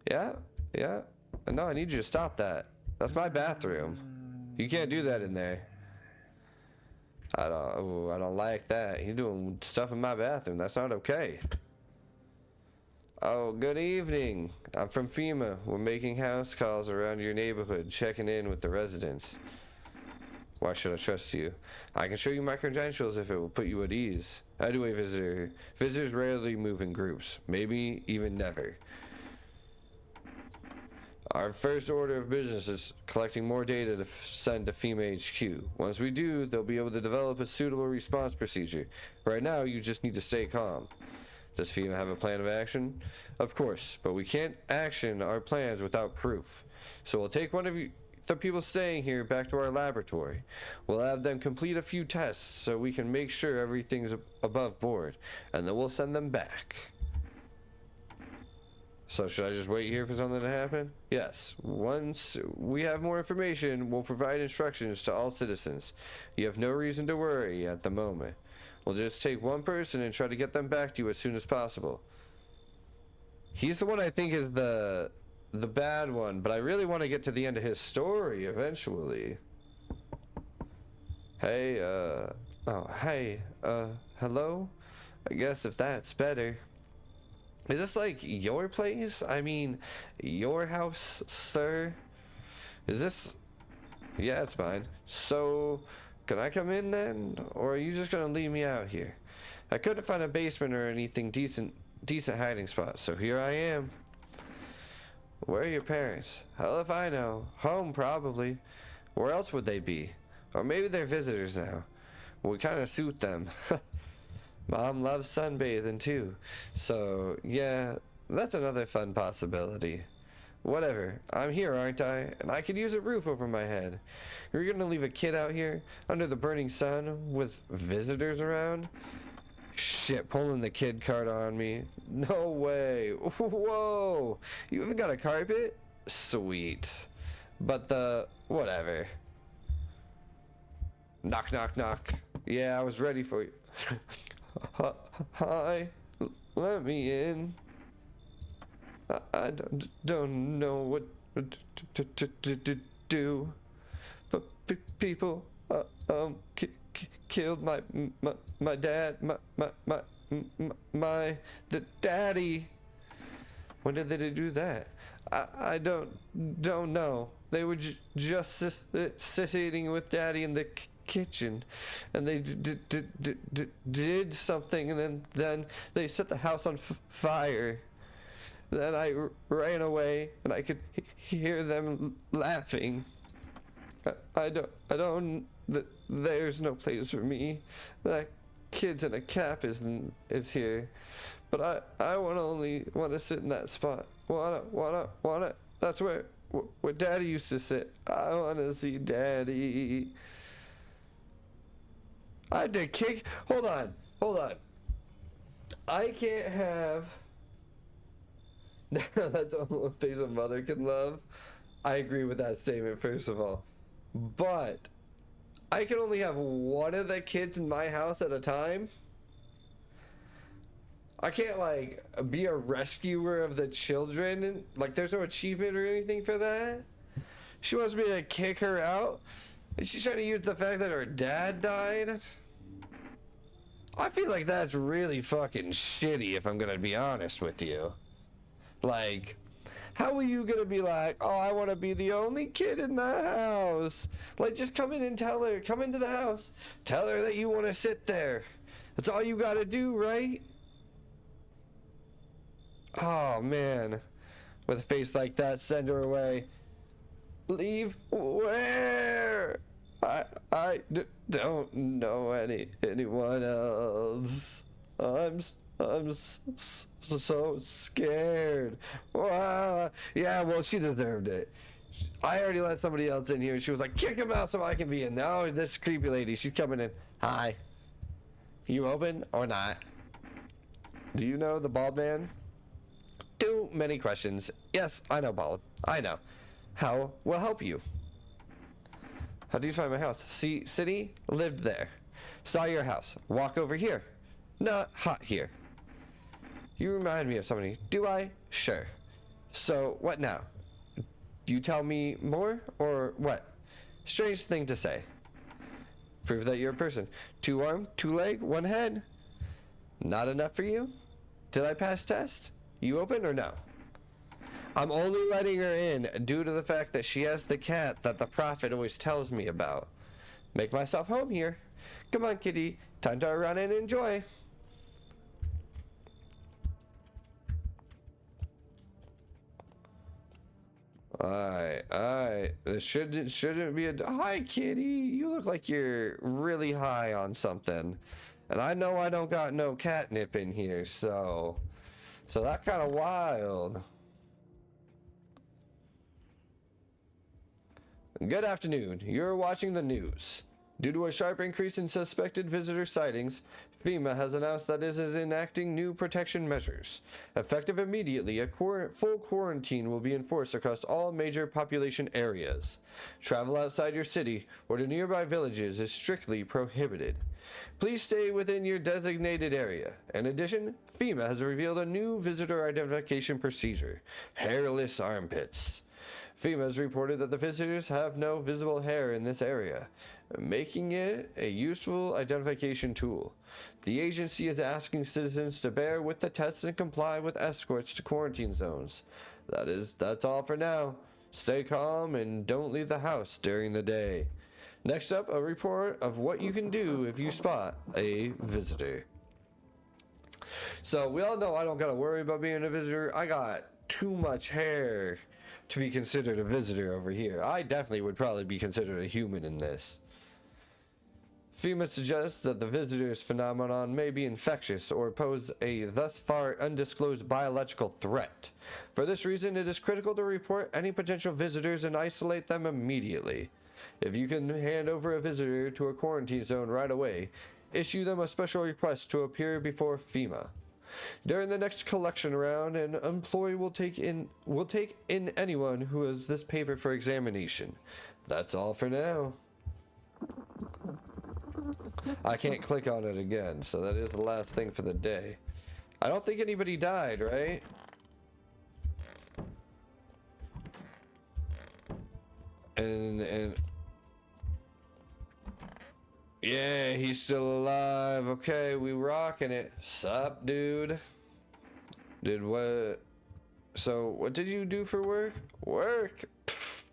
Yeah? No, I need you to stop that. That's my bathroom. You can't do that in there. I don't like that. You're doing stuff in my bathroom. That's not okay. Oh, good evening. I'm from FEMA. We're making house calls around your neighborhood, checking in with the residents. Why should I trust you? I can show you my credentials if it will put you at ease. Anyway, visitor. Visitors rarely move in groups. Maybe even never. Our first order of business is collecting more data to send to FEMA HQ. Once we do, they'll be able to develop a suitable response procedure. Right now, you just need to stay calm. Does FEMA have a plan of action? Of course, but we can't action our plans without proof. So we'll take one of the people staying here back to our laboratory. We'll have them complete a few tests so we can make sure everything's above board, and then we'll send them back. So should I just wait here for something to happen? Yes. Once we have more information, we'll provide instructions to all citizens. You have no reason to worry at the moment. We'll just take one person and try to get them back to you as soon as possible. He's the one I think is the bad one, but I really want to get to the end of his story eventually. Hey, hello? I guess if that's better. Is this like your place? I mean, your house, sir? Is this... Yeah, it's mine. So, can I come in then? Or are you just gonna leave me out here? I couldn't find a basement or anything decent decent hiding spot, so here I am. Where are your parents? Hell if I know. Home, probably. Where else would they be? Or maybe they're visitors now. We kind of suit them. Mom loves sunbathing too. So, yeah, that's another fun possibility. Whatever. I'm here, aren't I? And I could use a roof over my head. You're gonna leave a kid out here under the burning sun with visitors around? Shit, pulling the kid cart on me. No way. Whoa. You even got a carpet? Sweet. But whatever. Knock, knock, knock. Yeah, I was ready for you. Hi. Let me in. I don't know what to do. But people killed my dad, my daddy. When did they do that? I don't know. They were just sitting with daddy in the kitchen, and they did something, and then they set the house on fire. Then I ran away, and I could hear them laughing. I don't. There's no place for me. That kid's in a cap is here, but I only want to sit in that spot. Wanna. That's where Daddy used to sit. I want to see Daddy. I had to kick. Hold on. I can't have. That's all a face a mother can love. I agree with that statement, first of all. But I can only have one of the kids in my house at a time. I can't, like, be a rescuer of the children. Like, there's no achievement or anything for that. She wants me to kick her out. Is she trying to use the fact that her dad died? I feel like that's really fucking shitty, if I'm gonna be honest with you. Like, how are you gonna be like, oh, I want to be the only kid in the house? Like, just come in and tell her, come into the house, tell her that you want to sit there. That's all you gotta do, right? Oh, man. With a face like that, send her away. Leave where? I don't know anyone else. I'm so scared. Yeah, well, she deserved it. I already let somebody else in here. She was like, kick him out so I can be in. Now this creepy lady, she's coming in. Hi. You open or not? Do you know the bald man? Too many questions. Yes, I know bald. I know. How will help you? How do you find my house? See, city, lived there. Saw your house. Walk over here. Not hot here. You remind me of somebody. Do I? Sure. So, what now? You tell me more, or what? Strange thing to say. Prove that you're a person. 2 arm, 2 leg, 1 head. Not enough for you? Did I pass test? You open or no? I'm only letting her in due to the fact that she has the cat that the prophet always tells me about. Make myself home here. Come on, kitty. Time to run and enjoy. Alright. This shouldn't be a... Hi, kitty. You look like you're really high on something. And I know I don't got no catnip in here, so that kind of wild. Good afternoon. You're watching the news. Due to a sharp increase in suspected visitor sightings, FEMA has announced that it is enacting new protection measures. Effective immediately, a full quarantine will be enforced across all major population areas. Travel outside your city or to nearby villages is strictly prohibited. Please stay within your designated area. In addition, FEMA has revealed a new visitor identification procedure: hairless armpits. FEMA has reported that the visitors have no visible hair in this area, making it a useful identification tool. The agency is asking citizens to bear with the tests and comply with escorts to quarantine zones. That's all for now. Stay calm and don't leave the house during the day. Next up, a report of what you can do if you spot a visitor. So we all know I don't gotta worry about being a visitor. I got too much hair to be considered a visitor over here. I definitely would probably be considered a human in this. FEMA suggests that the visitor's phenomenon may be infectious or pose a thus far undisclosed biological threat. For this reason, it is critical to report any potential visitors and isolate them immediately. If you can hand over a visitor to a quarantine zone right away, issue them a special request to appear before FEMA. During the next collection round, an employee will take in anyone who has this paper for examination. That's all for now. I can't click on it again, so that is the last thing for the day. I don't think anybody died, right? And yeah, he's still alive. Okay, we rocking it. Sup, dude? Did what? So, what did you do for work? Work? Pfft.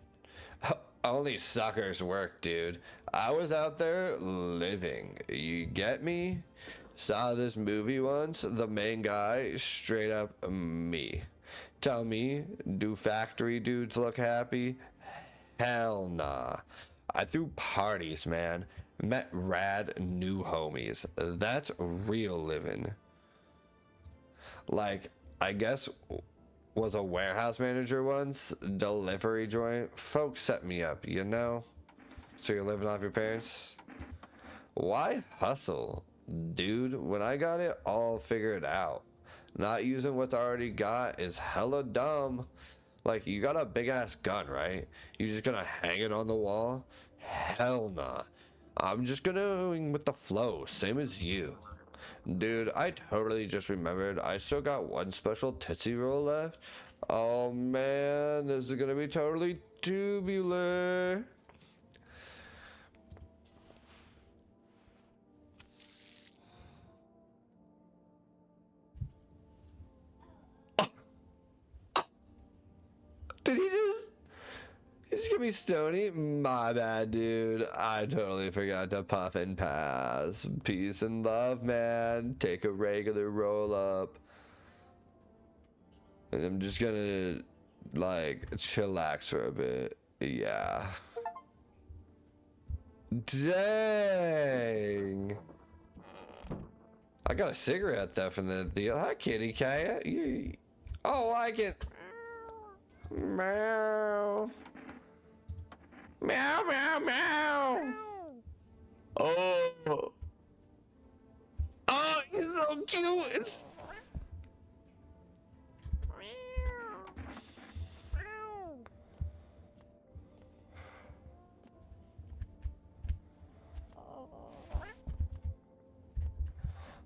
Only suckers work, dude. I was out there living. You get me? Saw this movie once. The main guy, straight up me. Tell me, do factory dudes look happy? Hell nah. I threw parties, man. Met rad new homies. That's real living. Like, I guess was a warehouse manager once, delivery joint. Folks set me up, you know? So you're living off your parents? Why hustle? Dude, when I got it all figured out, not using what's already got is hella dumb. Like, you got a big ass gun, right? You just gonna hang it on the wall? Hell nah. I'm just going with the flow, same as you. Dude, I totally just remembered I still got one special Tootsie Roll left. Oh man, this is gonna be totally tubular. Did he just give me Stony? My bad, dude. I totally forgot to puff and pass. Peace and love, man. Take a regular roll up. And I'm just gonna, like, chillax for a bit. Yeah. Dang. I got a cigarette though from the deal. Hi, kitty cat. Oh, I can. Meow. Meow, meow, meow. Oh. Oh, he's so cute.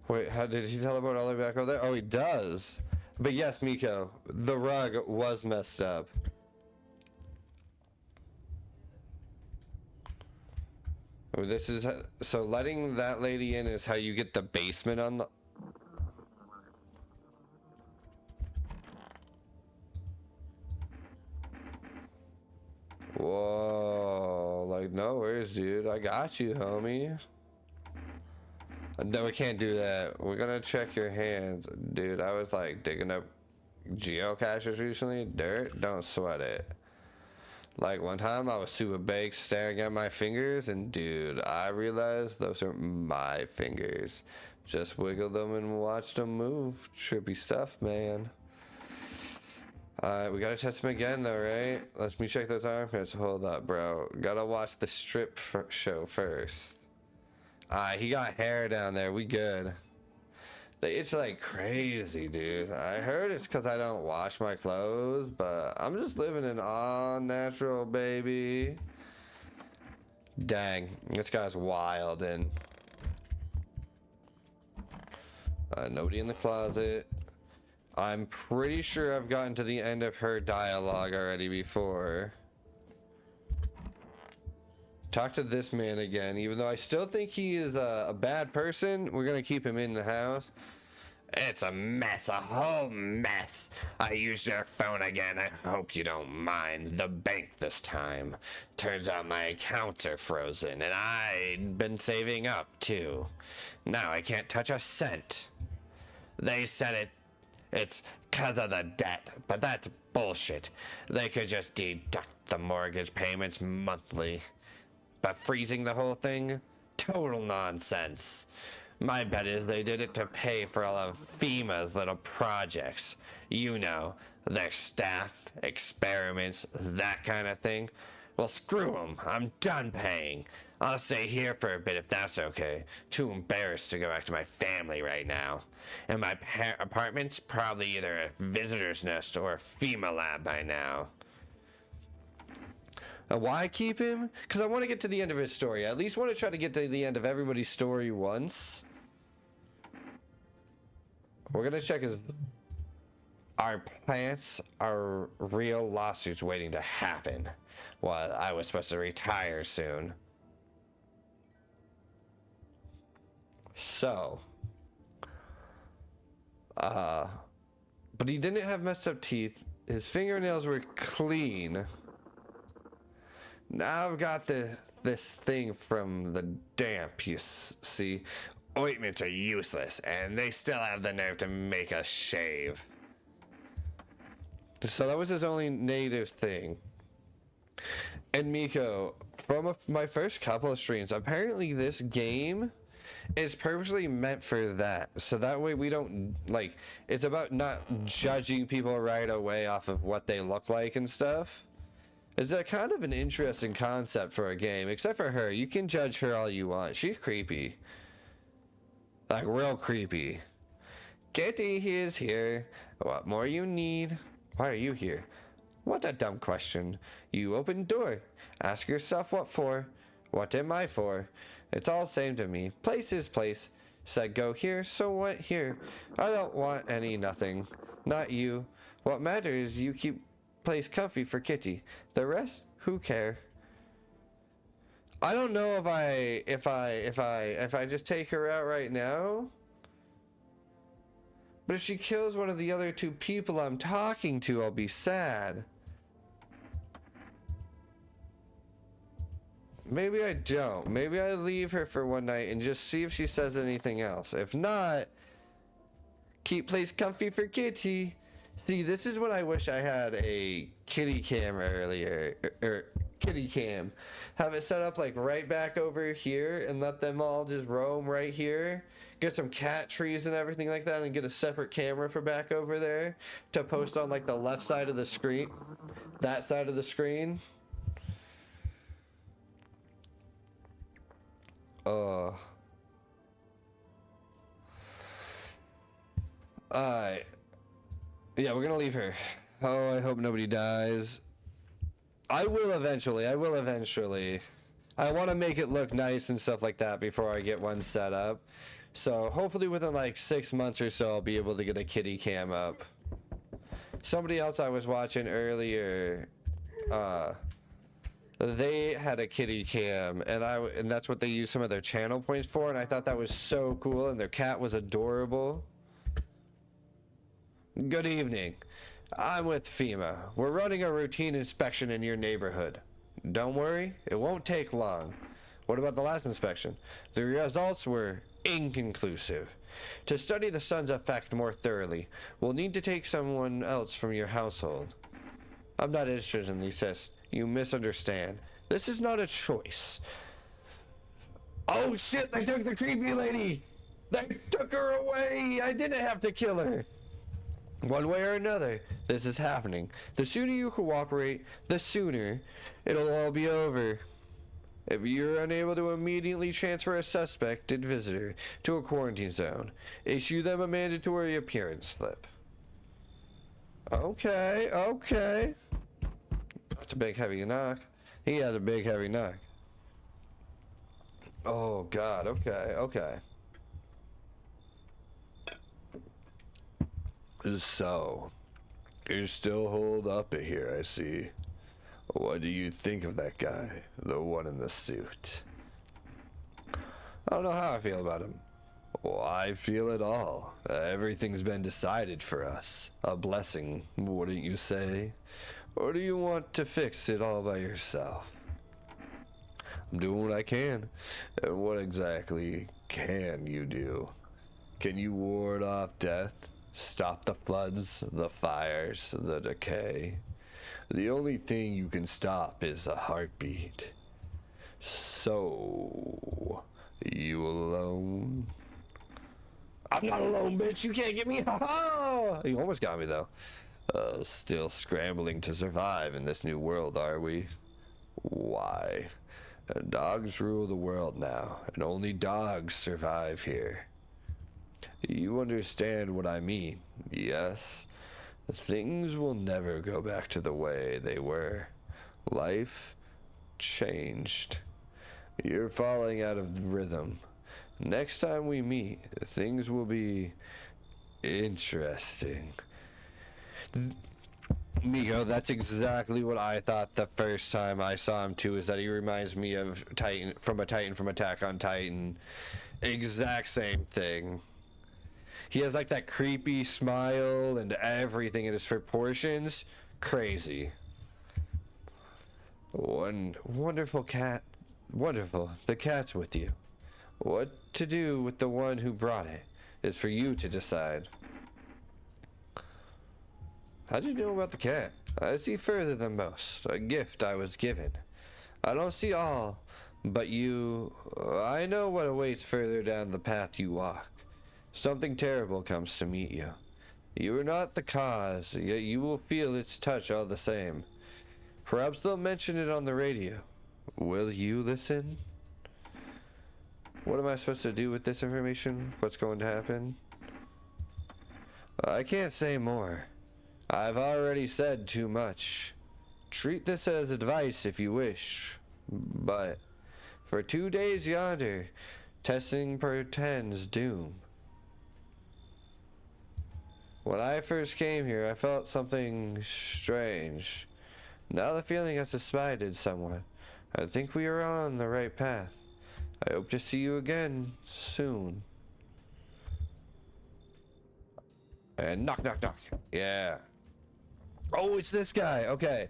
Wait, how did he teleport all the way back over there? Oh, he does. But yes, Miko, the rug was messed up. Oh, this is so letting that lady in is how you get the basement on the. Whoa, like no worries, dude. I got you, homie. No, we can't do that. We're gonna check your hands. Dude, I was like digging up geocaches recently. Dirt, don't sweat it. Like one time I was super baked staring at my fingers and dude, I realized those are my fingers. Just wiggled them and watched them move. Trippy stuff, man. We gotta test him again though, right? Let me check those armpits. Hold up, bro. Gotta watch the strip show first. He got hair down there. We good. They itch like crazy, dude. I heard it's because I don't wash my clothes, but I'm just living an all natural, baby. Dang, this guy's wild. And nobody in the closet. I'm pretty sure I've gotten to the end of her dialogue already before. Talk to this man again. Even though I still think he is a bad person, we're gonna keep him in the house. It's a mess, a whole mess. I used your phone again. I hope you don't mind. The bank this time. Turns out my accounts are frozen, and I'd been saving up too. Now I can't touch a cent. They said it's 'cause of the debt, but that's bullshit. They could just deduct the mortgage payments monthly. But freezing the whole thing? Total nonsense. My bet is they did it to pay for all of FEMA's little projects. You know, their staff, experiments, that kind of thing. Well, screw them. I'm done paying. I'll stay here for a bit if that's okay. Too embarrassed to go back to my family right now. And my apartment's probably either a visitor's nest or a FEMA lab by now. Why keep him? Because I want to get to the end of his story. I at least want to try to get to the end of everybody's story once. We're going to check our plants are real lawsuits waiting to happen. Well, I was supposed to retire soon. So. But he didn't have messed up teeth. His fingernails were clean. Now I've got this thing from the damp, you see. Ointments are useless, and they still have the nerve to make us shave. So that was his only negative thing. And Miko, from my first couple of streams, apparently this game is purposely meant for that. So that way we don't, like, it's about not judging people right away off of what they look like and stuff. It's a kind of an interesting concept for a game, except for her. You can judge her all you want. She's creepy. Like, real creepy. Kitty, he is here. What more you need? Why are you here? What a dumb question. You open door. Ask yourself what for. What am I for? It's all same to me. Place is place. Said go here, so what here? I don't want any nothing. Not you. What matters you keep place comfy for Kitty. The rest, who care? I don't know if I just take her out right now. But if she kills one of the other two people I'm talking to, I'll be sad. Maybe I don't. Maybe I leave her for one night and just see if she says anything else. If not, keep place comfy for Kitty. See, this is when I wish I had a kitty cam earlier. Kitty cam. Have it set up like right back over here and let them all just roam right here. Get some cat trees and everything like that and get a separate camera for back over there to post on like the left side of the screen. That side of the screen. Alright. Yeah, we're gonna leave her. Oh, I hope nobody dies. I will eventually. I want to make it look nice and stuff like that before I get one set up. So hopefully within like 6 months or so, I'll be able to get a kitty cam up. Somebody else I was watching earlier, they had a kitty cam, and that's what they used some of their channel points for, and I thought that was so cool, and their cat was adorable. Good evening. I'm with FEMA. We're running a routine inspection in your neighborhood. Don't worry, it won't take long. What about the last inspection? The results were inconclusive. To study the sun's effect more thoroughly, we'll need to take someone else from your household. I'm not interested in these tests. You misunderstand. This is not a choice. Oh shit, they took the creepy lady! They took her away! I didn't have to kill her! One way or another, this is happening. The sooner you cooperate, the sooner it'll all be over. If you're unable to immediately transfer a suspected visitor to a quarantine zone, issue them a mandatory appearance slip. Okay. That's a big heavy knock. He has a big heavy knock. Oh god, okay. So, you're still holed up here, I see. What do you think of that guy? The one in the suit? I don't know how I feel about him. Well, I feel it all. Everything's been decided for us. A blessing, wouldn't you say? Or do you want to fix it all by yourself? I'm doing what I can. And what exactly can you do? Can you ward off death? Stop the floods, the fires, the decay? The only thing you can stop is a heartbeat. So, you alone? I'm not alone, bitch. You can't get me. You almost got me, though. Still scrambling to survive in this new world, are we? Why? Dogs rule the world now, and only dogs survive here. You understand what I mean, yes? Things will never go back to the way they were. Life changed. You're falling out of rhythm. Next time we meet, things will be interesting. Miko, that's exactly what I thought the first time I saw him too, is that he reminds me of Titan from Attack on Titan. Exact same thing. He has like that creepy smile and everything in his proportions. Crazy. Wonderful cat. Wonderful. The cat's with you. What to do with the one who brought it is for you to decide. How'd you know about the cat? I see further than most. A gift I was given. I don't see all, but I know what awaits further down the path you walk. Something terrible comes to meet you. You are not the cause, yet you will feel its touch all the same. Perhaps they'll mention it on the radio. Will you listen? What am I supposed to do with this information? What's going to happen? I can't say more. I've already said too much. Treat this as advice if you wish. But for 2 days yonder, testing portends doom. When I first came here, I felt something strange. Now the feeling has subsided somewhat. I think we are on the right path. I hope to see you again soon. And knock, knock, knock. Yeah. Oh, it's this guy. Okay.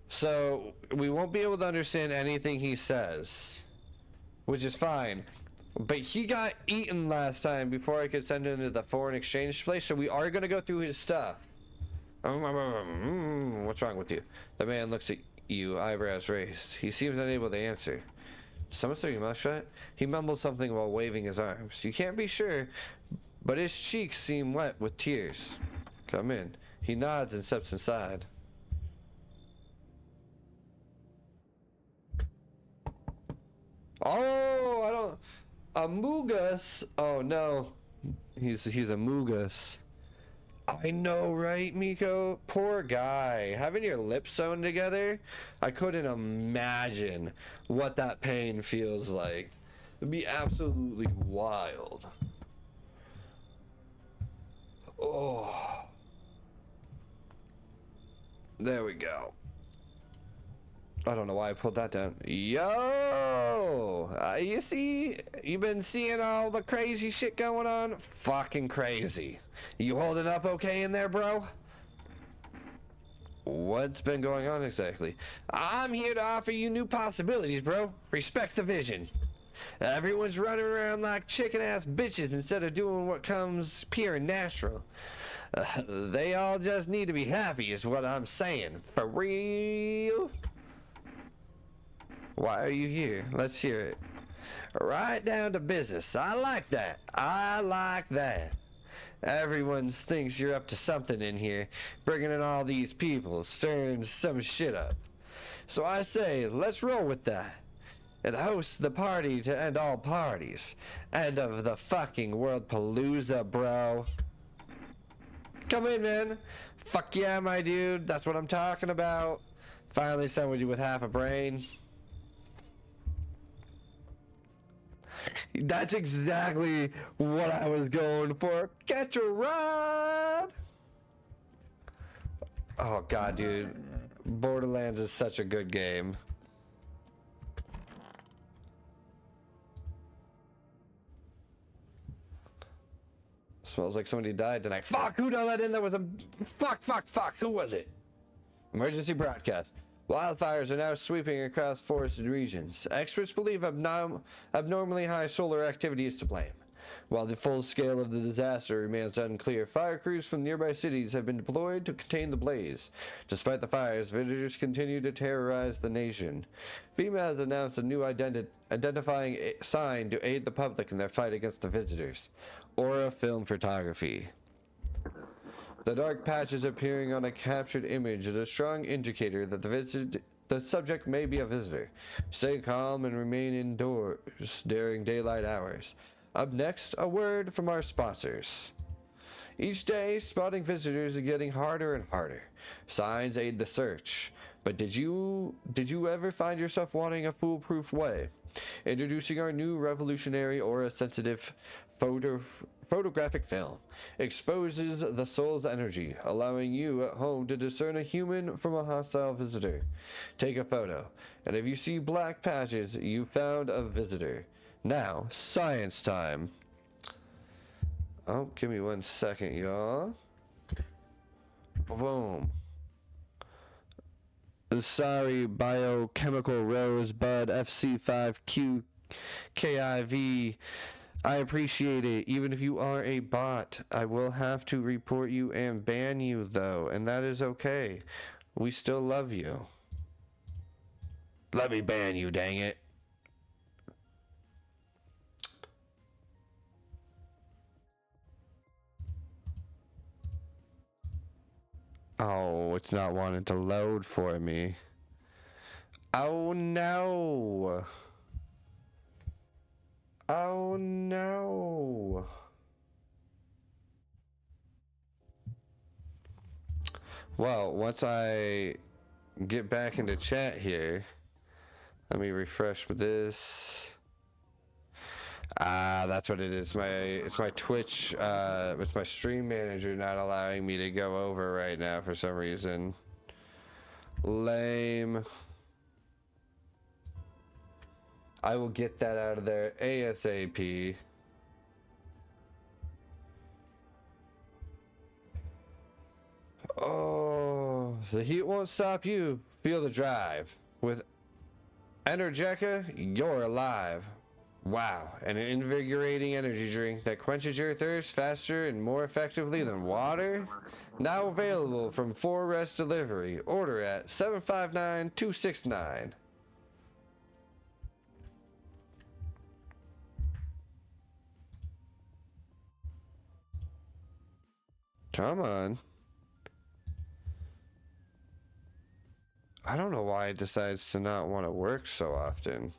So, we won't be able to understand anything he says, which is fine. But he got eaten last time before I could send him to the foreign exchange place, so we are going to go through his stuff. What's wrong with you? The man looks at you, eyebrows raised. He seems unable to answer. Someone's throwing your mouth shut? He mumbles something while waving his arms. You can't be sure, but his cheeks seem wet with tears. Come in. He nods and steps inside. Oh, I don't... Amogus? Oh no. He's a Mugus. I know, right, Miko? Poor guy. Having your lips sewn together, I couldn't imagine what that pain feels like. It'd be absolutely wild. Oh. There we go. I don't know why I pulled that down. Yo! You see? You been seeing all the crazy shit going on? Fucking crazy. You holding up okay in there, bro? What's been going on exactly? I'm here to offer you new possibilities, bro. Respect the vision. Everyone's running around like chicken-ass bitches instead of doing what comes pure and natural. They all just need to be happy is what I'm saying. For real? Why are you here? Let's hear it. Right down to business. I like that. I like that. Everyone thinks you're up to something in here, bringing in all these people, stirring some shit up. So I say, let's roll with that. And host the party to end all parties. End of the fucking world palooza, bro. Come in, man. Fuck yeah, my dude. That's what I'm talking about. Finally somebody with half a brain. That's exactly what I was going for. Catch a ride! Oh god, dude. Borderlands is such a good game. Smells like somebody died tonight. Fuck, who done that in? There was a... Fuck. Who was it? Emergency broadcast. Wildfires are now sweeping across forested regions. Experts believe abnormally high solar activity is to blame. While the full scale of the disaster remains unclear, fire crews from nearby cities have been deployed to contain the blaze. Despite the fires, visitors continue to terrorize the nation. FEMA has announced a new identifying sign to aid the public in their fight against the visitors. Aura Film Photography. The dark patches appearing on a captured image is a strong indicator that the subject may be a visitor. Stay calm and remain indoors during daylight hours. Up next, a word from our sponsors. Each day, spotting visitors is getting harder and harder. Signs aid the search. But did you ever find yourself wanting a foolproof way? Introducing our new revolutionary aura-sensitive photographic film. Exposes the soul's energy, allowing you at home to discern a human from a hostile visitor. Take a photo, and if you see black patches, you found a visitor. Now, science time. Oh, give me 1 second, y'all. Boom. Sorry, biochemical rosebud FC5Q KIV. I appreciate it. Even if you are a bot, I will have to report you and ban you, though, and that is okay. We still love you. Let me ban you, dang it. Oh, it's not wanting to load for me. Oh no. Oh no. Well, once I get back into chat here, let me refresh with this. That's what it is. It's my Twitch, it's my stream manager not allowing me to go over right now for some reason. Lame. I will get that out of there ASAP. Oh, the heat won't stop you. Feel the drive. With Energetica, you're alive. Wow, an invigorating energy drink that quenches your thirst faster and more effectively than water? Now available from 4Rest Delivery. Order at 759-269. Come on. I don't know why it decides to not want to work so often.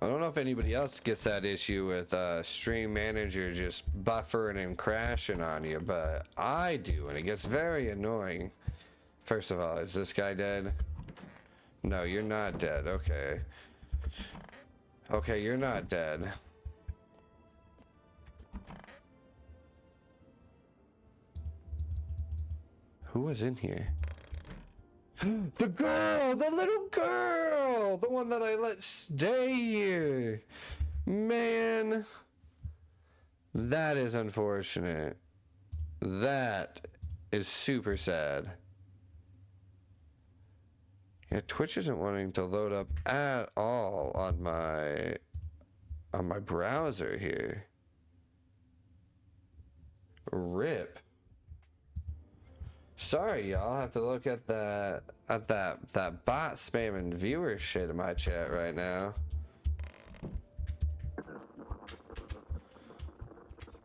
I don't know if anybody else gets that issue with Stream Manager just buffering and crashing on you, but I do, and it gets very annoying. First of all, is this guy dead? No, you're not dead. Okay. Okay, you're not dead. Who was in here? The girl! The little girl! The one that I let stay here! Man. That is unfortunate. That is super sad. Yeah, Twitch isn't wanting to load up at all on my browser here. RIP. Sorry, y'all. I have to look at that bot spamming viewer shit in my chat right now.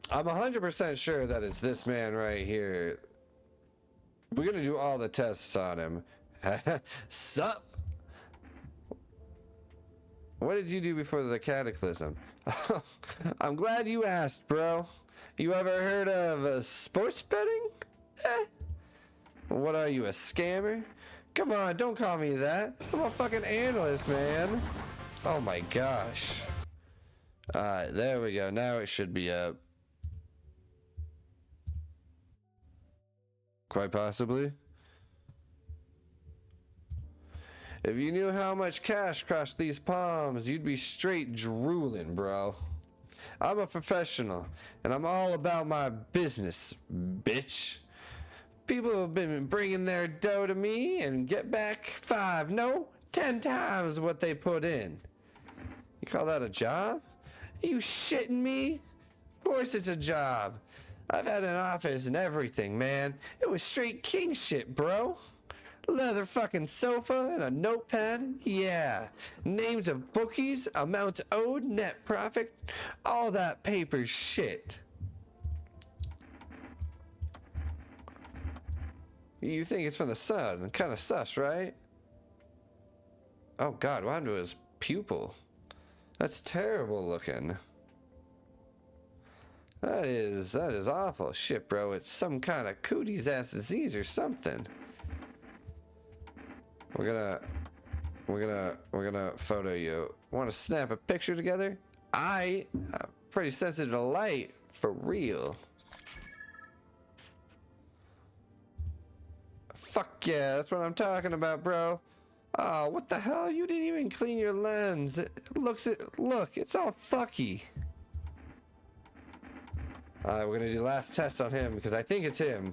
I'm 100% sure that it's this man right here. We're gonna do all the tests on him. Sup? What did you do before the cataclysm? I'm glad you asked, bro. You ever heard of sports betting? What are you, a scammer? Come on, don't call me that. I'm a fucking analyst, man. Oh my gosh. Alright, there we go. Now it should be up. Quite possibly. If you knew how much cash crossed these palms, you'd be straight drooling, bro. I'm a professional, and I'm all about my business, bitch. People have been bringing their dough to me and get back 5, no, 10 times what they put in. You call that a job? Are you shitting me? Of course it's a job. I've had an office and everything, man. It was straight king shit, bro. Leather fucking sofa and a notepad? Yeah. Names of bookies, amounts owed, net profit, all that paper shit. You think it's from the sun? Kinda sus, right? Oh god, what happened to his pupil? That's terrible looking. That is awful shit, bro. It's some kind of cooties ass disease or something. We're gonna photo you. Want to snap a picture together? Pretty sensitive to light, for real. Fuck yeah, that's what I'm talking about, bro. Oh, what the hell? You didn't even clean your lens. Look, it's all fucky. Alright, we're gonna do the last test on him because I think it's him.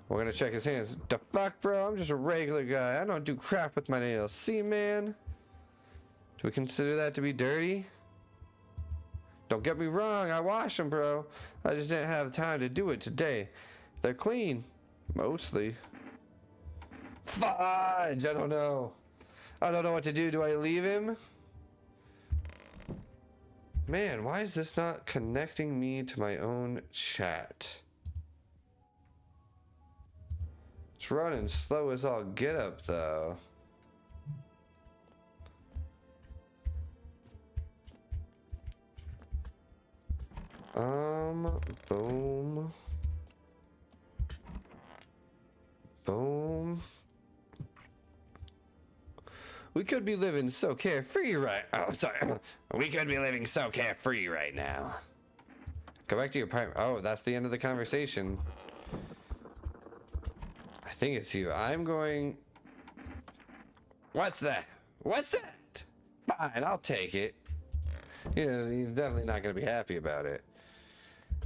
We're gonna check his hands. The fuck, bro? I'm just a regular guy. I don't do crap with my nails. See, man? Do we consider that to be dirty? Don't get me wrong, I wash them, bro. I just didn't have time to do it today. They're clean. Mostly. Fudge! I don't know. I don't know what to do. Do I leave him? Man, why is this not connecting me to my own chat? It's running slow as all get up, though. Boom. Boom. We could be living so carefree right... Oh, sorry. We could be living so carefree right now. Go back to your apartment. Oh, that's the end of the conversation. I think it's you. I'm going... What's that? What's that? Fine, I'll take it. Yeah, you're definitely not going to be happy about it.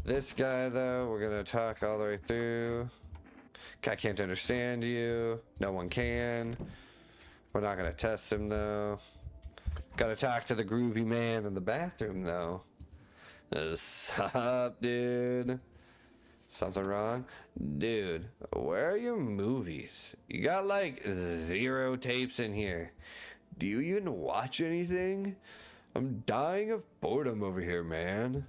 This guy, though, we're going to talk all the way through. I can't understand you. No one can. We're not going to test him, though. Gotta talk to the groovy man in the bathroom, though. What's up, dude? Something wrong? Dude, where are your movies? You got like 0 tapes in here. Do you even watch anything? I'm dying of boredom over here, man.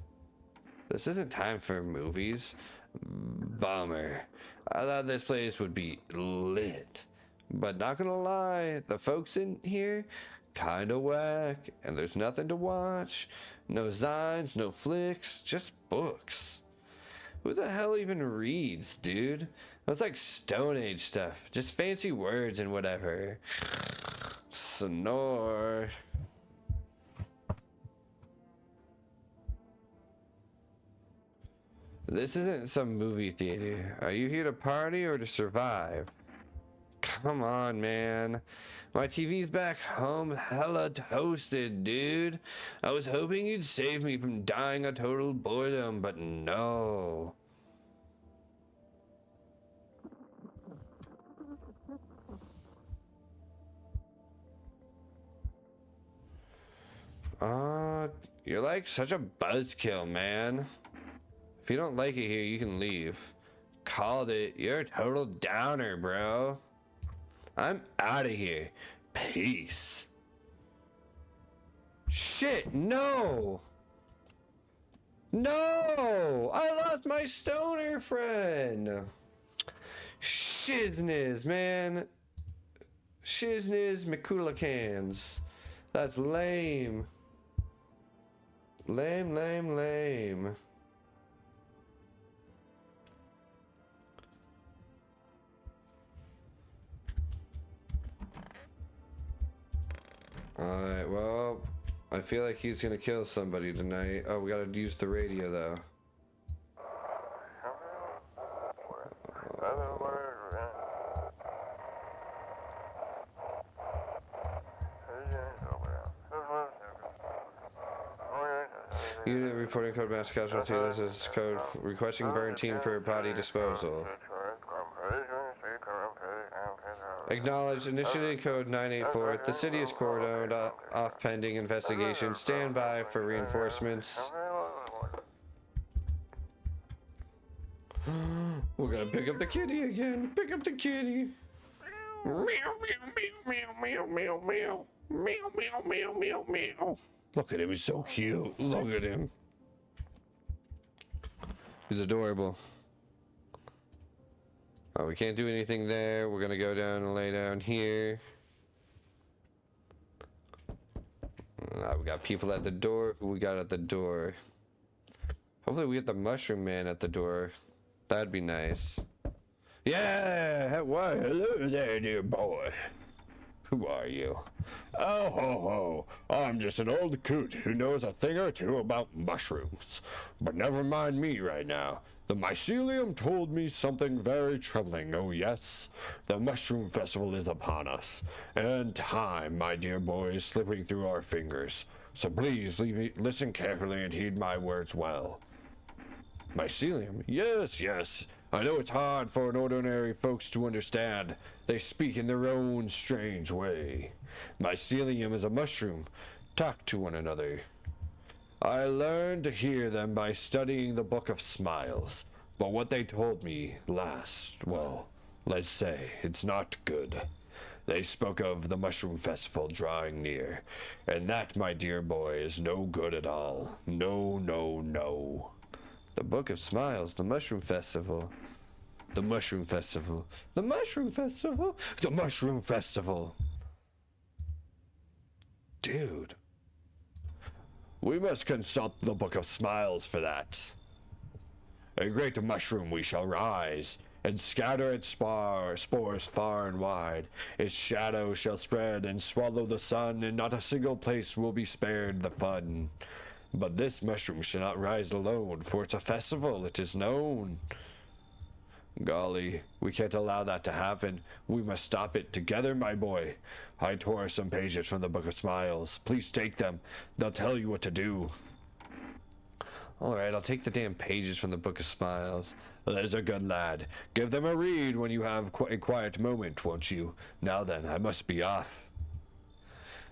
This isn't time for movies. Bummer. I thought this place would be lit. But not gonna lie, the folks in here kinda whack, and there's nothing to watch. No zines, no flicks, just books. Who the hell even reads, dude? That's like Stone Age stuff. Just fancy words and whatever. Snore. This isn't some movie theater. Are you here to party or to survive? Come on, man. My TV's back home hella toasted, dude. I was hoping you'd save me from dying of total boredom, but no. You're like such a buzzkill, man. If you don't like it here, you can leave. Called it. You're a total downer, bro. I'm out of here. Peace. Shit, no. No! I lost my stoner friend. Shizniz, man. Shizniz McCoolacans. That's lame. Lame, lame, lame. Alright, well, I feel like he's gonna kill somebody tonight. Oh, we gotta use the radio, though. Unit reporting code mass casualty. This is code requesting burn team for body disposal. Acknowledged. Initiating code 984. The city is cordoned off pending investigation. Stand by for reinforcements. We're gonna pick up the kitty again. Pick up the kitty. Meow, meow, meow, meow, meow, meow, meow. Meow, meow, meow, meow, meow. Look at him, he's so cute. Look at him. He's adorable. Oh, we can't do anything there. We're gonna go down and lay down here. We got people at the door. Who we got at the door? Hopefully we get the mushroom man at the door. That'd be nice. Yeah, why, hello there, dear boy. Who are you? Oh, ho, ho. I'm just an old coot who knows a thing or two about mushrooms. But never mind me right now. The mycelium told me something very troubling, oh yes. The Mushroom Festival is upon us. And time, my dear boy, is slipping through our fingers. So please listen carefully and heed my words well. Mycelium? Yes, yes. I know it's hard for an ordinary folks to understand. They speak in their own strange way. Mycelium is a mushroom. Talk to one another. I learned to hear them by studying the Book of Smiles. But what they told me last, well, let's say, it's not good. They spoke of the Mushroom Festival drawing near. And that, my dear boy, is no good at all. No, no, no. The Book of Smiles, the Mushroom Festival. The Mushroom Festival. The Mushroom Festival. The Mushroom Festival. Dude. We must consult the Book of Smiles for that. A great mushroom we shall rise, and scatter its spores far and wide. Its shadow shall spread and swallow the sun, and not a single place will be spared the fun. But this mushroom shall not rise alone, for it's a festival, it is known. Golly, we can't allow that to happen. We must stop it together, my boy. I tore some pages from the Book of Smiles. Please take them. They'll tell you what to do. Alright, I'll take the damn pages from the Book of Smiles. There's a good lad. Give them a read when you have a quiet moment, won't you? Now then, I must be off.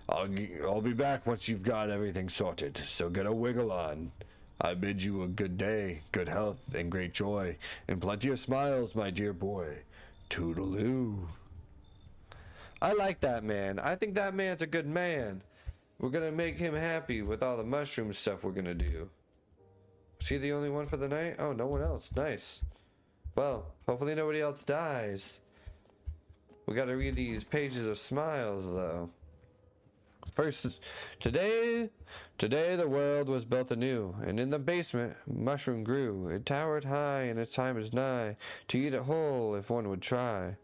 I'll be back once you've got everything sorted, so get a wiggle on. I bid you a good day, good health, and great joy, and plenty of smiles, my dear boy. Toodaloo. I like that man. I think that man's a good man. We're gonna make him happy with all the mushroom stuff we're gonna do. Is he the only one for the night? Oh, no one else. Nice. Well, hopefully nobody else dies. We gotta read these pages of smiles, though. First, today the world was built anew, and in the basement mushroom grew. It towered high, and its time is nigh, to eat it whole if one would try.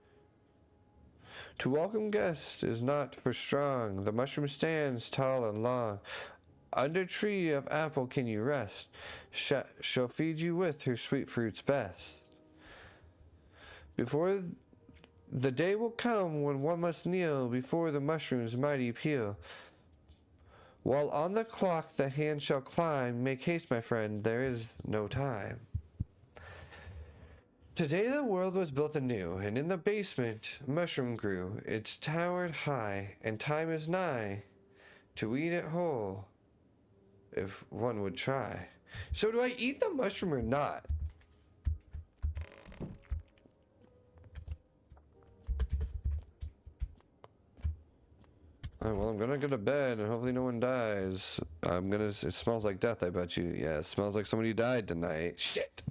To welcome guests is not for strong. The mushroom stands tall and long. Under tree of apple can you rest. She'll feed you with her sweet fruits best. Before the day will come when one must kneel before the mushroom's mighty peel. While on the clock the hand shall climb, make haste, my friend, there is no time. Today the world was built anew, and in the basement mushroom grew. It's towered high, and time is nigh to eat it whole, if one would try. So do I eat the mushroom or not? Alright, well, I'm gonna go to bed and hopefully no one dies. It smells like death, I bet you. Yeah, it smells like somebody died tonight. Shit!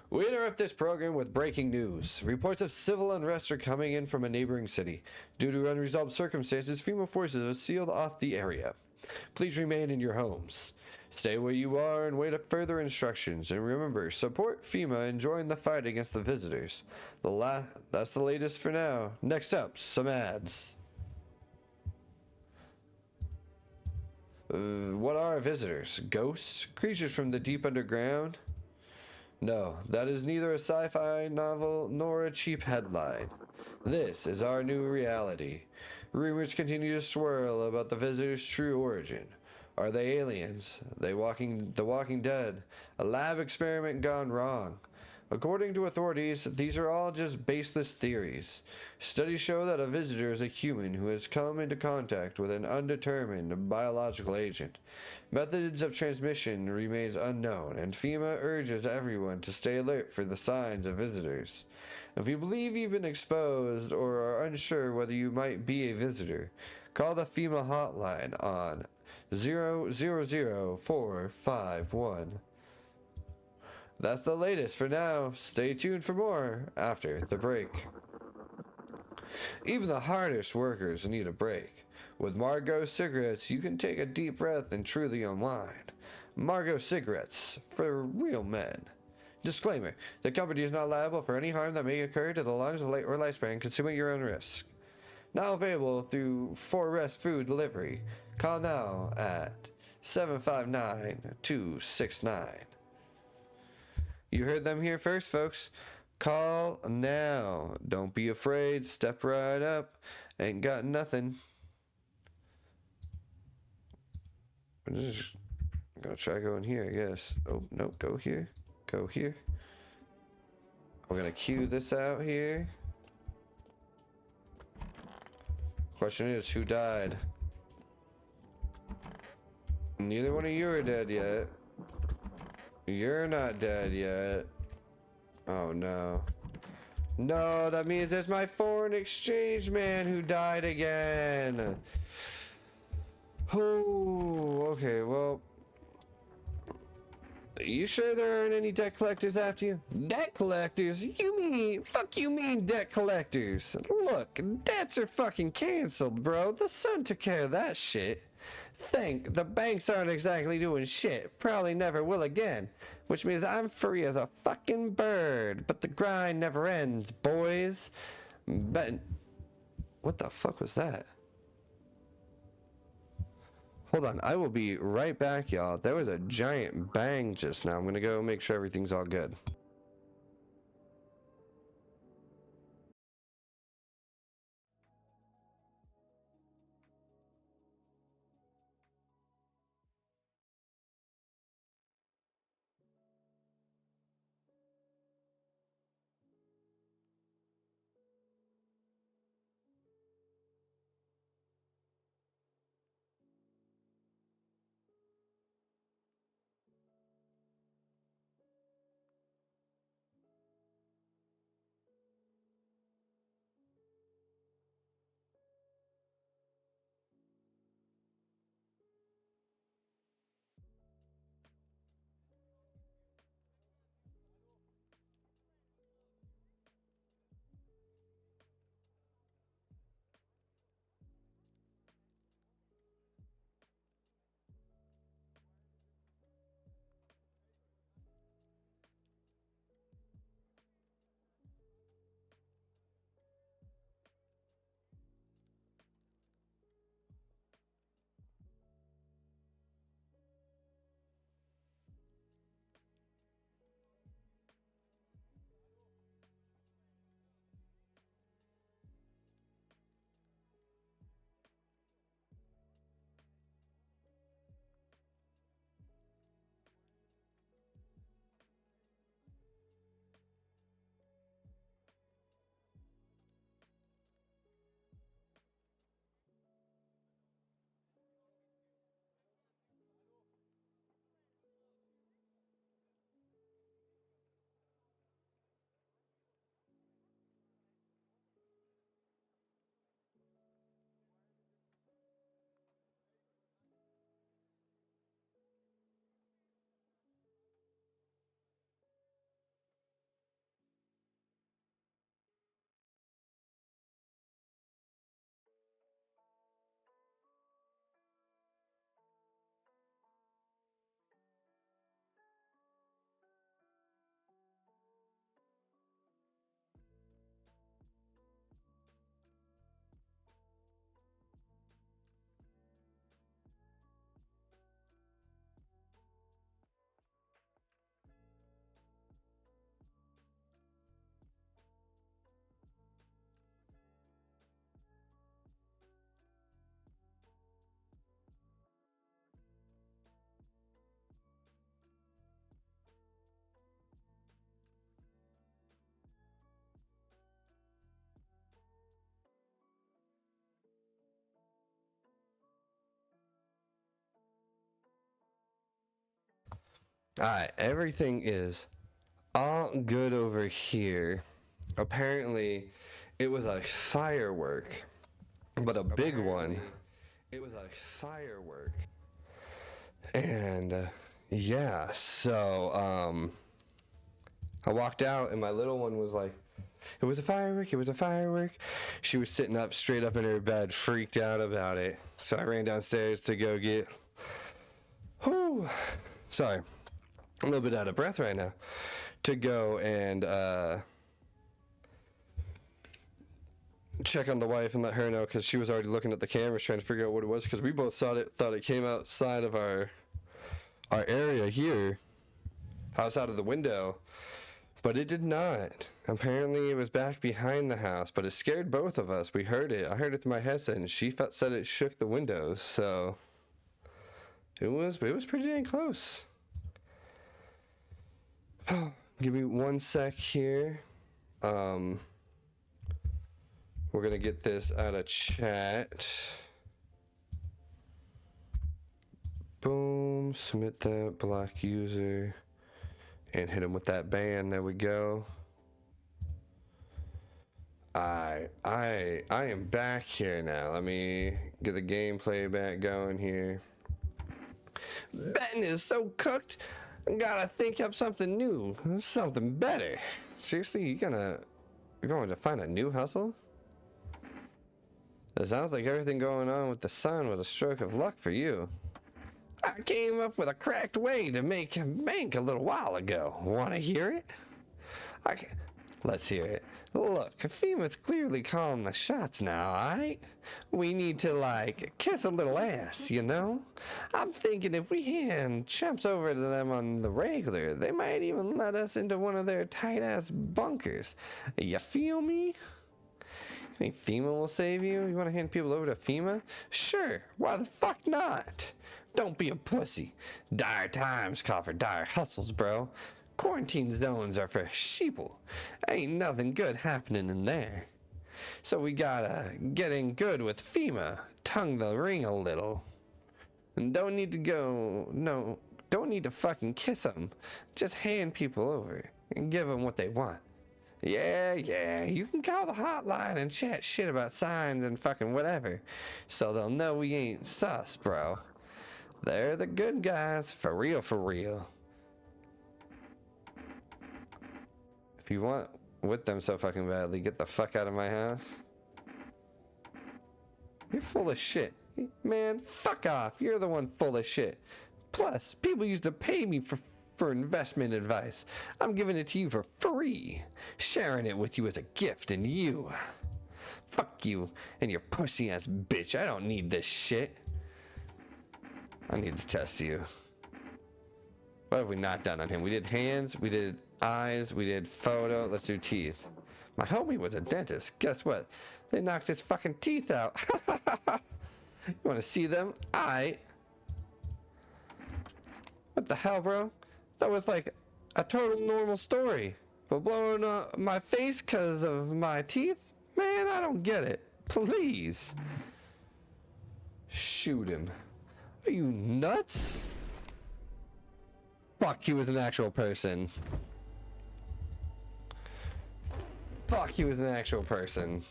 We interrupt this program with breaking news. Reports of civil unrest are coming in from a neighboring city. Due to unresolved circumstances, FEMA forces have sealed off the area. Please remain in your homes. Stay where you are and wait up further instructions. And remember, support FEMA and join the fight against the visitors. That's the latest for now. Next up, some ads. What are visitors? Ghosts? Creatures from the deep underground? No, that is neither a sci-fi novel nor a cheap headline. This is our new reality. Rumors continue to swirl about the visitors' true origin. Are they aliens? The Walking Dead? A lab experiment gone wrong? According to authorities, these are all just baseless theories. Studies show that a visitor is a human who has come into contact with an undetermined biological agent. Methods of transmission remains unknown, and FEMA urges everyone to stay alert for the signs of visitors. If you believe you've been exposed or are unsure whether you might be a visitor, call the FEMA hotline on 000451. That's the latest for now. Stay tuned for more after the break. Even the hardest workers need a break. With Margot cigarettes, you can take a deep breath and truly unwind. Margot cigarettes for real men. Disclaimer: the company is not liable for any harm that may occur to the lungs or lifespan. Consume at your own risk. Now available through 4Rest Food Delivery. Call now at 759-269. You heard them here first, folks. Call now. Don't be afraid. Step right up. Ain't got nothing. I'm just gonna try going here, I guess. Oh, no, go here. Go here. I'm gonna cue this out here. Question is, who died? Neither one of you are dead yet. You're not dead yet. Oh no. No, that means it's my foreign exchange man who died again. Oh, okay, well. You sure there aren't any debt collectors after you? Debt collectors? Fuck you mean debt collectors? Look, debts are fucking canceled, bro. The sun took care of that shit. The banks aren't exactly doing shit. Probably never will again. Which means I'm free as a fucking bird. But the grind never ends, boys. What the fuck was that? Hold on, I will be right back, y'all. There was a giant bang just now. I'm gonna go make sure everything's all good. Alright, everything is all good over here. Apparently, it was a firework, but a big one. It was a firework. And, yeah, so, I walked out and my little one was like, it was a firework, it was a firework. She was sitting up straight up in her bed, freaked out about it. So I ran downstairs to go get, whew, sorry, a little bit out of breath right now, to go and check on the wife and let her know, because she was already looking at the cameras trying to figure out what it was, because we both thought it came outside of our area here, outside of the window. But it did not. Apparently it was back behind the house, but it scared both of us. We heard it. I heard it through my headset, and she said it shook the windows, so it was pretty dang close. Give me one sec here. We're gonna get this out of chat. Boom, submit that, block user. And hit him with that ban. There we go. I am back here now. Let me get the gameplay back going here. Betting is so cooked. I gotta think up something new, something better. Seriously, you're going to find a new hustle? It sounds like everything going on with the sun was a stroke of luck for you. I came up with a cracked way to make bank a little while ago. Want to hear it? Let's hear it. Look, FEMA's clearly calling the shots now, alright? We need to, kiss a little ass, you know? I'm thinking if we hand chumps over to them on the regular, they might even let us into one of their tight-ass bunkers. You feel me? You think FEMA will save you? You want to hand people over to FEMA? Sure, why the fuck not? Don't be a pussy. Dire times call for dire hustles, bro. Quarantine zones are for sheeple. Ain't nothing good happening in there. So we gotta get in good with FEMA, tongue the ring a little. And don't need to fucking kiss them. Just hand people over and give them what they want. Yeah, you can call the hotline and chat shit about signs and fucking whatever. So they'll know we ain't sus, bro. They're the good guys, for real, for real. If you want with them so fucking badly, get the fuck out of my house. You're full of shit. Man, fuck off. You're the one full of shit. Plus, people used to pay me for investment advice. I'm giving it to you for free. Sharing it with you as a gift, and you. Fuck you and your pussy ass bitch. I don't need this shit. I need to test you. What have we not done on him? We did hands, we did eyes, we did photo. Let's do teeth. My homie was a dentist. Guess what? They knocked his fucking teeth out. You want to see them? What the hell, bro? That was like a total normal story. But blowing up my face because of my teeth? Man, I don't get it. Please. Shoot him. Are you nuts? Fuck, he was an actual person. Fuck, he was an actual person.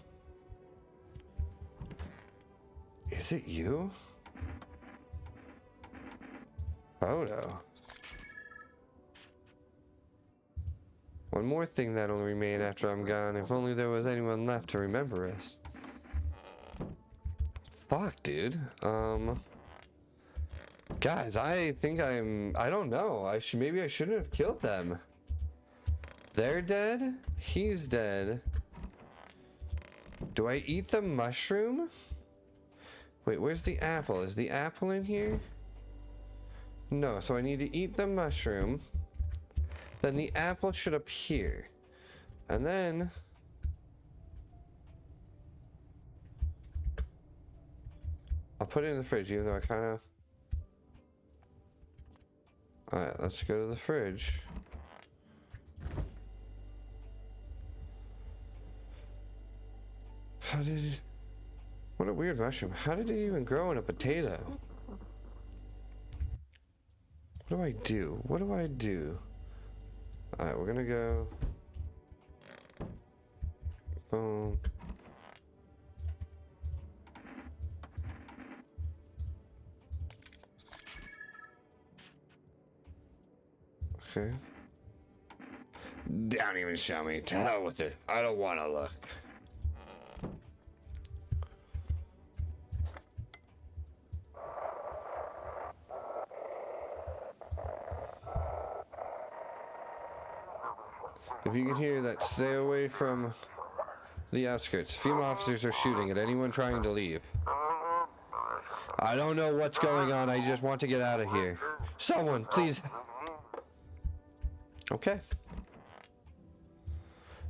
Is it you? Photo. One more thing that'll remain after I'm gone. If only there was anyone left to remember us. Fuck, dude. Guys, I think I don't know. Maybe I shouldn't have killed them. They're dead. He's dead. Do I eat the mushroom? Wait, where's the apple? Is the apple in here? No, so I need to eat the mushroom. Then the apple should appear. And then... I'll put it in the fridge, even though I kind of... Alright, let's go to the fridge. What a weird mushroom. How did it even grow in a potato? What do I do? What do I do? Alright, we're gonna go. Boom. Okay. Don't even show me. To hell with it. I don't want to look. If you can hear that, stay away from the outskirts. Female officers are shooting at anyone trying to leave. I don't know what's going on. I just want to get out of here. Someone, please. Okay.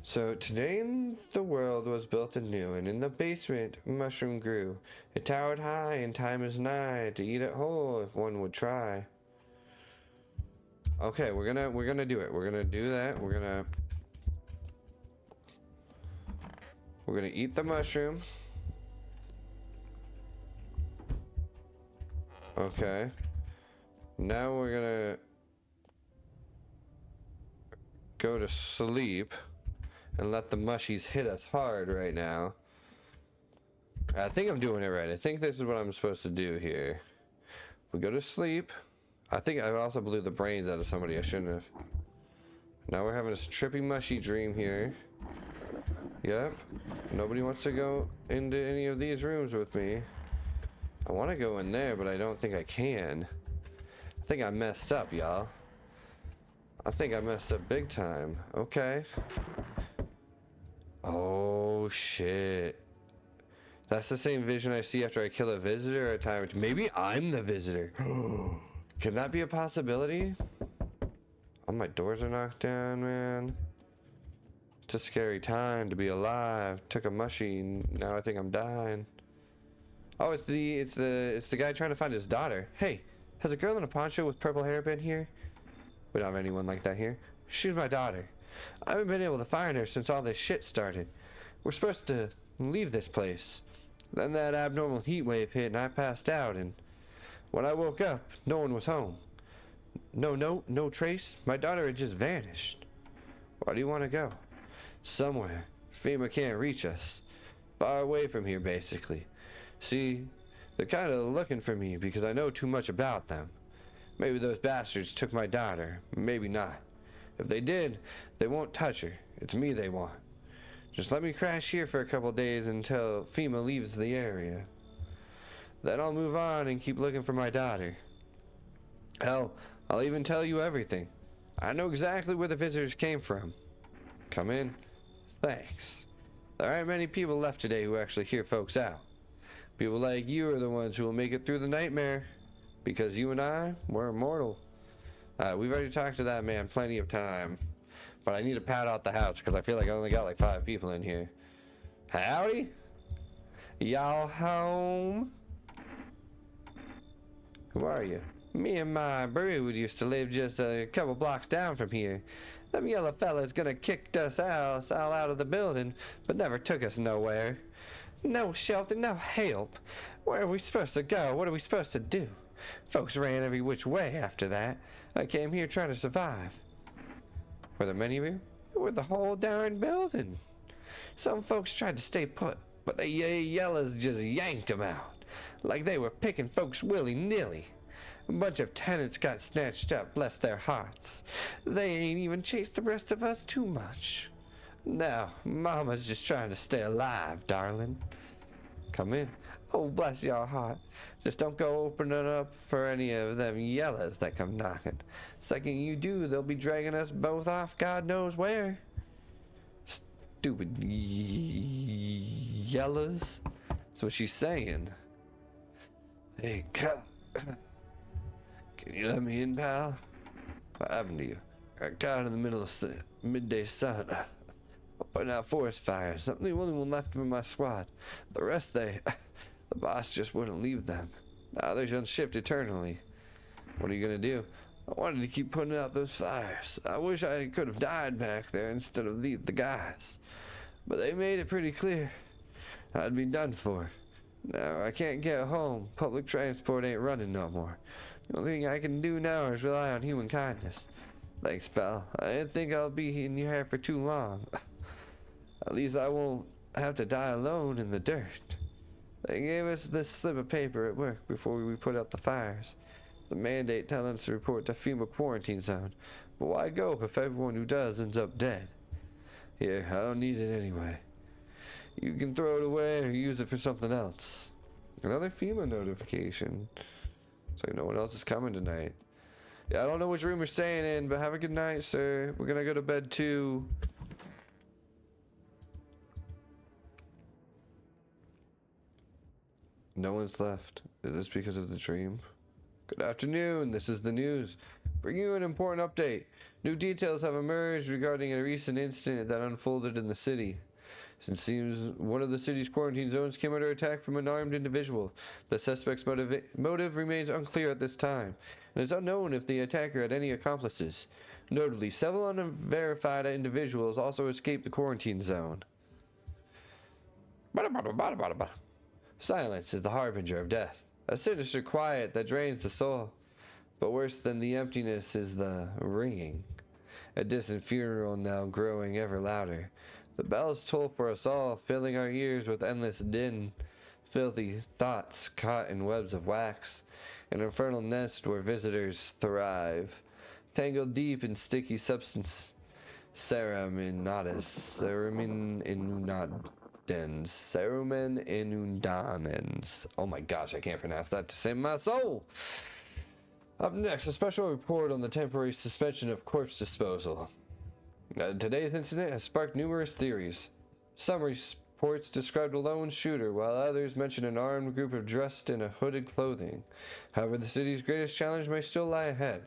So today the world was built anew, and in the basement mushroom grew. It towered high, and time is nigh to eat it whole if one would try. Okay, we're gonna do it. We're gonna do that. We're gonna eat the mushroom. Okay. Now we're gonna go to sleep and let the mushies hit us hard right now. I think I'm doing it right. I think this is what I'm supposed to do here. We go to sleep. I think I also blew the brains out of somebody. I shouldn't have. Now we're having this trippy mushy dream here. Yep. Nobody wants to go into any of these rooms with me. I want to go in there, but I don't think I can. I think I messed up, y'all. I think I messed up big time. Okay. Oh, shit. That's the same vision I see after I kill a visitor at a time. Maybe I'm the visitor. Can that be a possibility? All my doors are knocked down, man. It's a scary time to be alive. Took a mushy, now I think I'm dying. Oh, it's the guy trying to find his daughter. Hey, has a girl in a poncho with purple hair been here? We don't have anyone like that here. She's my daughter. I haven't been able to find her since all this shit started. We're supposed to leave this place. Then that abnormal heat wave hit and I passed out, and when I woke up, no one was home. No note, no trace. My daughter had just vanished. Where do you want to go? Somewhere. FEMA can't reach us. Far away from here, basically. See, they're kind of looking for me because I know too much about them. Maybe those bastards took my daughter. Maybe not. If they did, they won't touch her. It's me they want. Just let me crash here for a couple days until FEMA leaves the area. Then I'll move on and keep looking for my daughter. Hell, I'll even tell you everything. I know exactly where the visitors came from. Come in. Thanks. There aren't many people left today who actually hear folks out. People like you are the ones who will make it through the nightmare. Because you and I, we're immortal. We've already talked to that man plenty of time. But I need to pad out the house because I feel like I only got like 5 people in here. Howdy? Y'all home? Who are you? Me and my brood used to live just a couple blocks down from here. Them yellow fellas gonna kicked us all out of the building, but never took us nowhere. No shelter, no help. Where are we supposed to go? What are we supposed to do? Folks ran every which way after that. I came here trying to survive. Were there many of you? Were the whole darn building. Some folks tried to stay put, but the yellows just yanked them out. Like they were picking folks willy-nilly. A bunch of tenants got snatched up, bless their hearts. They ain't even chased the rest of us too much. Now, Mama's just trying to stay alive, darling. Come in. Oh, bless your heart. Just don't go opening up for any of them yellows that come knocking. Second you do, they'll be dragging us both off God knows where. Stupid yellows. That's what she's saying. Hey, come. Can you let me in, pal? What happened to you? I got in the middle of the midday sun. Putting out forest fires. I'm the only one left of my squad. The rest the boss just wouldn't leave them. Now they're on shift eternally. What are you gonna do? I wanted to keep putting out those fires. I wish I could have died back there instead of the guys. But they made it pretty clear I'd be done for. Now I can't get home. Public transport ain't running no more. The only thing I can do now is rely on human kindness. Thanks, pal. I didn't think I'll be in your hair for too long. At least I won't have to die alone in the dirt. They gave us this slip of paper at work before we put out the fires. The mandate telling us to report to FEMA quarantine zone. But why go if everyone who does ends up dead? Here, I don't need it anyway. You can throw it away or use it for something else. Another FEMA notification. It's like no one else is coming tonight. Yeah, I don't know which room you're staying in, but have a good night, sir. We're gonna go to bed too. No one's left. Is this because of the dream? Good afternoon, this is the news. Bring you an important update. New details have emerged regarding a recent incident that unfolded in the city. Since it seems one of the city's quarantine zones came under attack from an armed individual, the suspect's motive remains unclear at this time, and it's unknown if the attacker had any accomplices. Notably, several unverified individuals also escaped the quarantine zone. Silence is the harbinger of death, a sinister quiet that drains the soul. But worse than the emptiness is the ringing, a distant funeral now growing ever louder. The bells toll for us all, filling our ears with endless din, filthy thoughts caught in webs of wax, an infernal nest where visitors thrive, tangled deep in sticky substance. Cerumen inundanens. Oh my gosh, I can't pronounce that to save my soul. Up next, a special report on the temporary suspension of corpse disposal. Today's incident has sparked numerous theories. Some reports described a lone shooter, while others mention an armed group dressed in a hooded clothing. However, the city's greatest challenge may still lie ahead.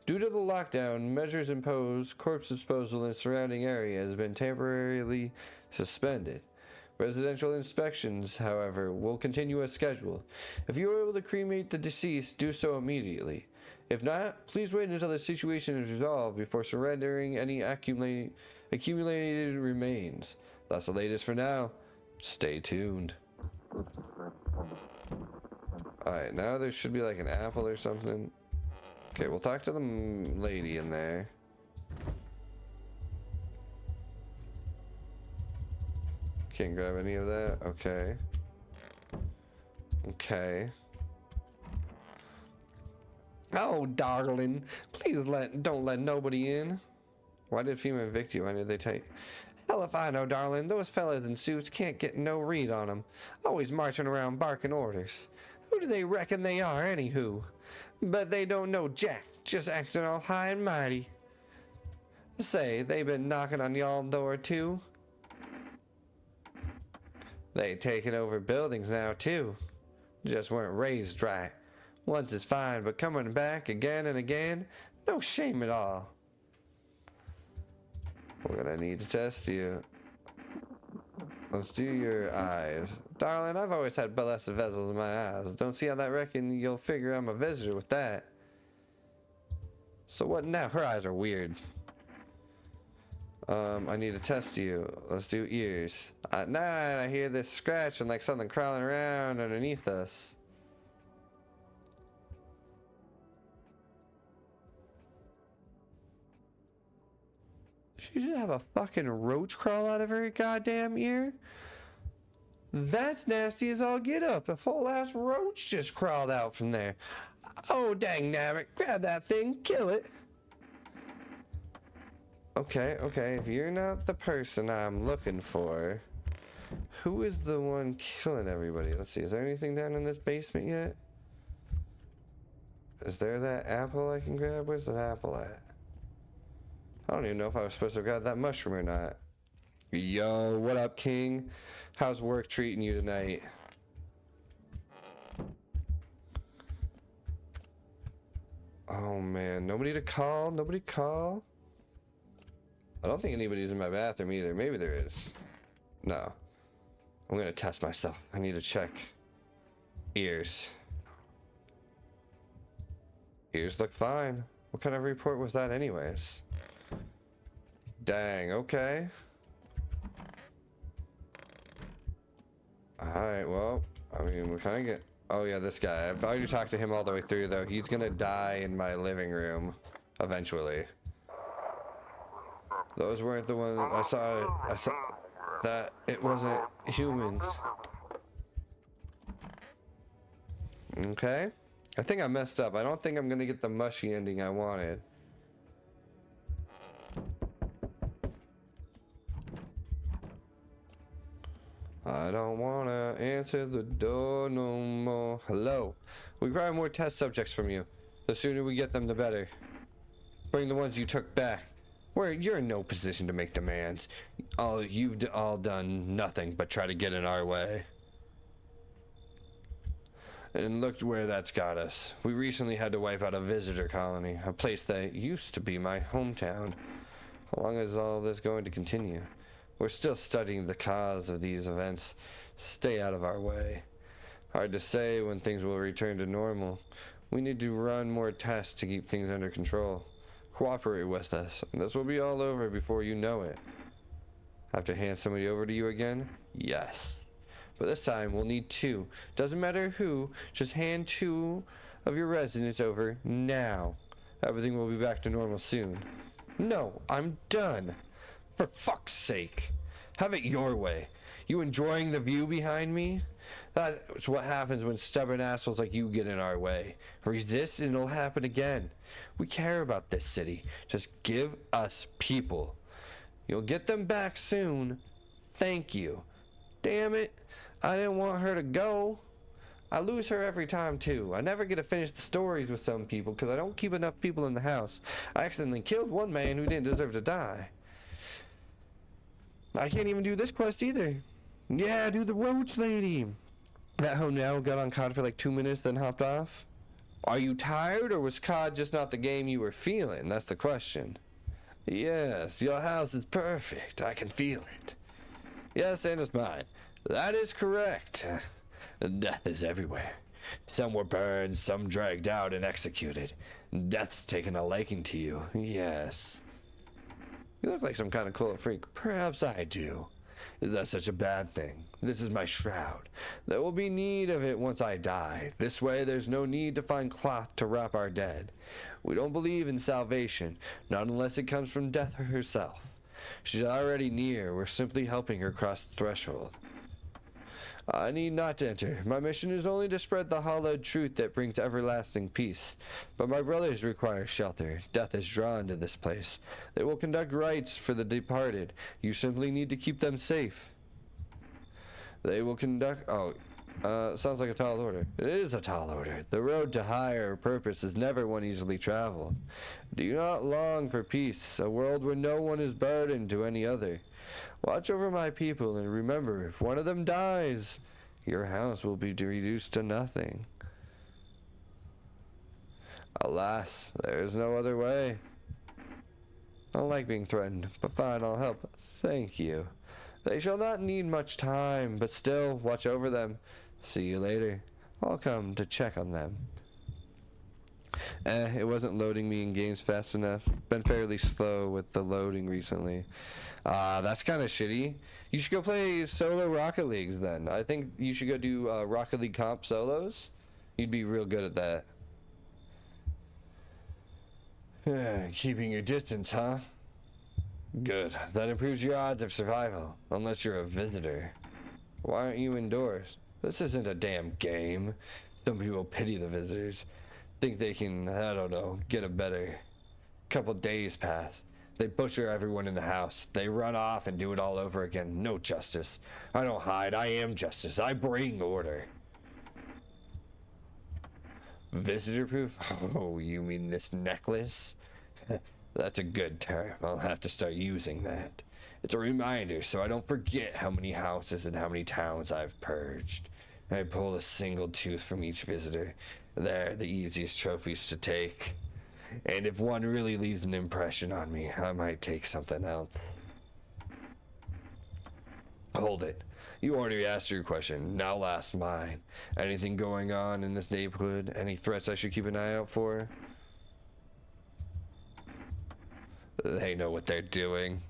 Due to the lockdown, measures imposed, corpse disposal in surrounding area has been temporarily suspended. Residential inspections, however, will continue as scheduled. If you are able to cremate the deceased, do so immediately. If not, please wait until the situation is resolved before surrendering any accumulated remains. That's the latest for now. Stay tuned. Alright, now there should be like an apple or something. Okay, we'll talk to the lady in there. Can't grab any of that? Okay. Okay. Oh, darling. Please don't let nobody in. Why did FEMA evict you? Why did they take... Hell if I know, darling. Those fellas in suits can't get no read on them. Always marching around barking orders. Who do they reckon they are, anywho? But they don't know jack. Just acting all high and mighty. Say, they been knocking on y'all door too? They taking over buildings now too. Just weren't raised right. Once is fine, but coming back again and again, no shame at all. We're gonna need to test you. Let's do your eyes. Darling, I've always had blessed vessels in my eyes. Don't see how that reckon you'll figure I'm a visitor with that. So what now? Her eyes are weird. I need to test you. Let's do ears. At night, I hear this scratching like something crawling around underneath us. She should have a fucking roach crawl out of her goddamn ear. That's nasty as all get up. A whole ass roach just crawled out from there. Oh, dang nabbit. Grab that thing. Kill it. Okay. If you're not the person I'm looking for, who is the one killing everybody? Let's see. Is there anything down in this basement yet? Is there that apple I can grab? Where's that apple at? I don't even know if I was supposed to grab that mushroom or not. Yo, what up, King? How's work treating you tonight? Oh, man. Nobody to call? Nobody call? I don't think anybody's in my bathroom either. Maybe there is. No. I'm gonna test myself. I need to check. Ears. Ears look fine. What kind of report was that anyways? Dang, okay. Alright, well, I mean, we kind of get Oh yeah, this guy. I've already talked to him all the way through, though. He's gonna die in my living room eventually. Those weren't the ones I saw. I saw that it wasn't humans. Okay. I think I messed up. I don't think I'm gonna get the mushy ending I wanted. I don't wanna answer the door no more. Hello. We require more test subjects from you. The sooner we get them, the better. Bring the ones you took back. You're in no position to make demands. You've all done nothing but try to get in our way. And look where that's got us. We recently had to wipe out a visitor colony, a place that used to be my hometown. How long is all this going to continue? We're still studying the cause of these events. Stay out of our way. Hard to say when things will return to normal. We need to run more tests to keep things under control. Cooperate with us, and this will be all over before you know it. Have to hand somebody over to you again? Yes. But this time we'll need 2. Doesn't matter who, just hand 2 of your residents over now. Everything will be back to normal soon. No, I'm done. For fuck's sake. Have it your way. You enjoying the view behind me? That's what happens when stubborn assholes like you get in our way. Resist and it'll happen again. We care about this city. Just give us people. You'll get them back soon. Thank you. Damn it. I didn't want her to go. I lose her every time too. I never get to finish the stories with some people because I don't keep enough people in the house. I accidentally killed one man who didn't deserve to die. I can't even do this quest either. Yeah, do the roach lady. That hoe now got on COD for like 2 minutes, then hopped off. Are you tired, or was COD just not the game you were feeling? That's the question. Yes, your house is perfect. I can feel it. Yes, and it's mine. That is correct. Death is everywhere. Some were burned, some dragged out and executed. Death's taken a liking to you. Yes. You look like some kind of cult freak. Perhaps I do. Is that such a bad thing? This is my shroud. There will be need of it once I die. This way there's no need to find cloth to wrap our dead. We don't believe in salvation, not unless it comes from death herself. She's already near. We're simply helping her cross the threshold. I need not to enter. My mission is only to spread the hallowed truth that brings everlasting peace. But my brothers require shelter. Death is drawn to this place. They will conduct rites for the departed. You simply need to keep them safe. They will conduct... sounds like a tall order. It is a tall order. The road to higher purpose is never one easily traveled. Do you not long for peace, a world where no one is burdened to any other? Watch over my people, and remember, if one of them dies, your house will be reduced to nothing. Alas, there is no other way. I don't like being threatened, but fine, I'll help. Thank you. They shall not need much time, but still, watch over them. See you later. I'll come to check on them. It wasn't loading me in games fast enough. Been fairly slow with the loading recently. That's kind of shitty. You should go play solo Rocket League then. I think you should go do Rocket League comp solos. You'd be real good at that. Keeping your distance, huh? Good. That improves your odds of survival, unless you're a visitor. Why aren't you indoors? This isn't a damn game. Some people pity the visitors. Think they can, I don't know, get a better. Couple days pass. They butcher everyone in the house. They run off and do it all over again. No justice. I don't hide. I am justice. I bring order. Visitor proof? Oh, you mean this necklace? That's a good term. I'll have to start using that. It's a reminder so I don't forget how many houses and how many towns I've purged. I pull a single tooth from each visitor. They're the easiest trophies to take. And if one really leaves an impression on me, I might take something else. Hold it. You already asked your question. Now last mine. Anything going on in this neighborhood? Any threats I should keep an eye out for? They know what they're doing.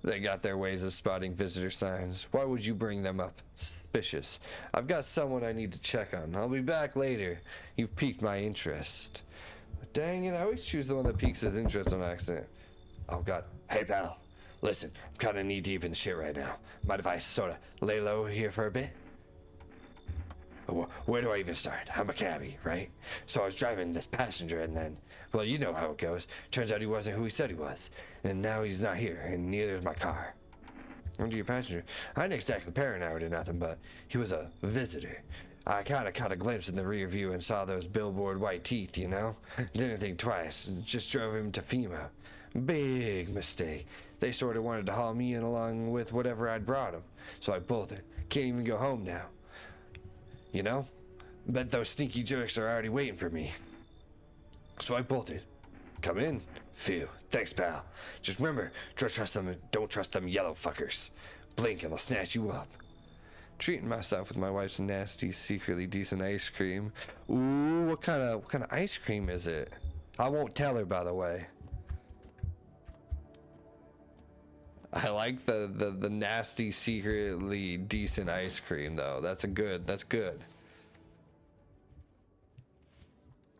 They got their ways of spotting visitor signs. Why would you bring them up? Suspicious. I've got someone I need to check on. I'll be back later. You've piqued my interest. Dang it, I always choose the one that piques his interest on accident. Oh god. Hey pal, listen, I'm kinda knee deep in shit right now. Mind if I sorta lay low here for a bit? Where do I even start? I'm a cabbie, right? So I was driving this passenger and then, well, you know how it goes. Turns out he wasn't who he said he was. And now he's not here, and neither is my car. Under your passenger. I didn't exactly paranoid or nothing, but he was a visitor. I kinda caught a glimpse in the rear view and saw those billboard white teeth, you know? Didn't think twice, just drove him to FEMA. Big mistake. They sorta wanted to haul me in along with whatever I'd brought him. So I bolted. Can't even go home now. You know? Bet those stinky jerks are already waiting for me. So I bolted. Come in. Phew. Thanks, pal. Just remember, don't trust them yellow fuckers. Blink and they'll snatch you up. Treating myself with my wife's nasty, secretly decent ice cream. Ooh, what kind of ice cream is it? I won't tell her, by the way. I like the nasty, secretly decent ice cream, though. That's good.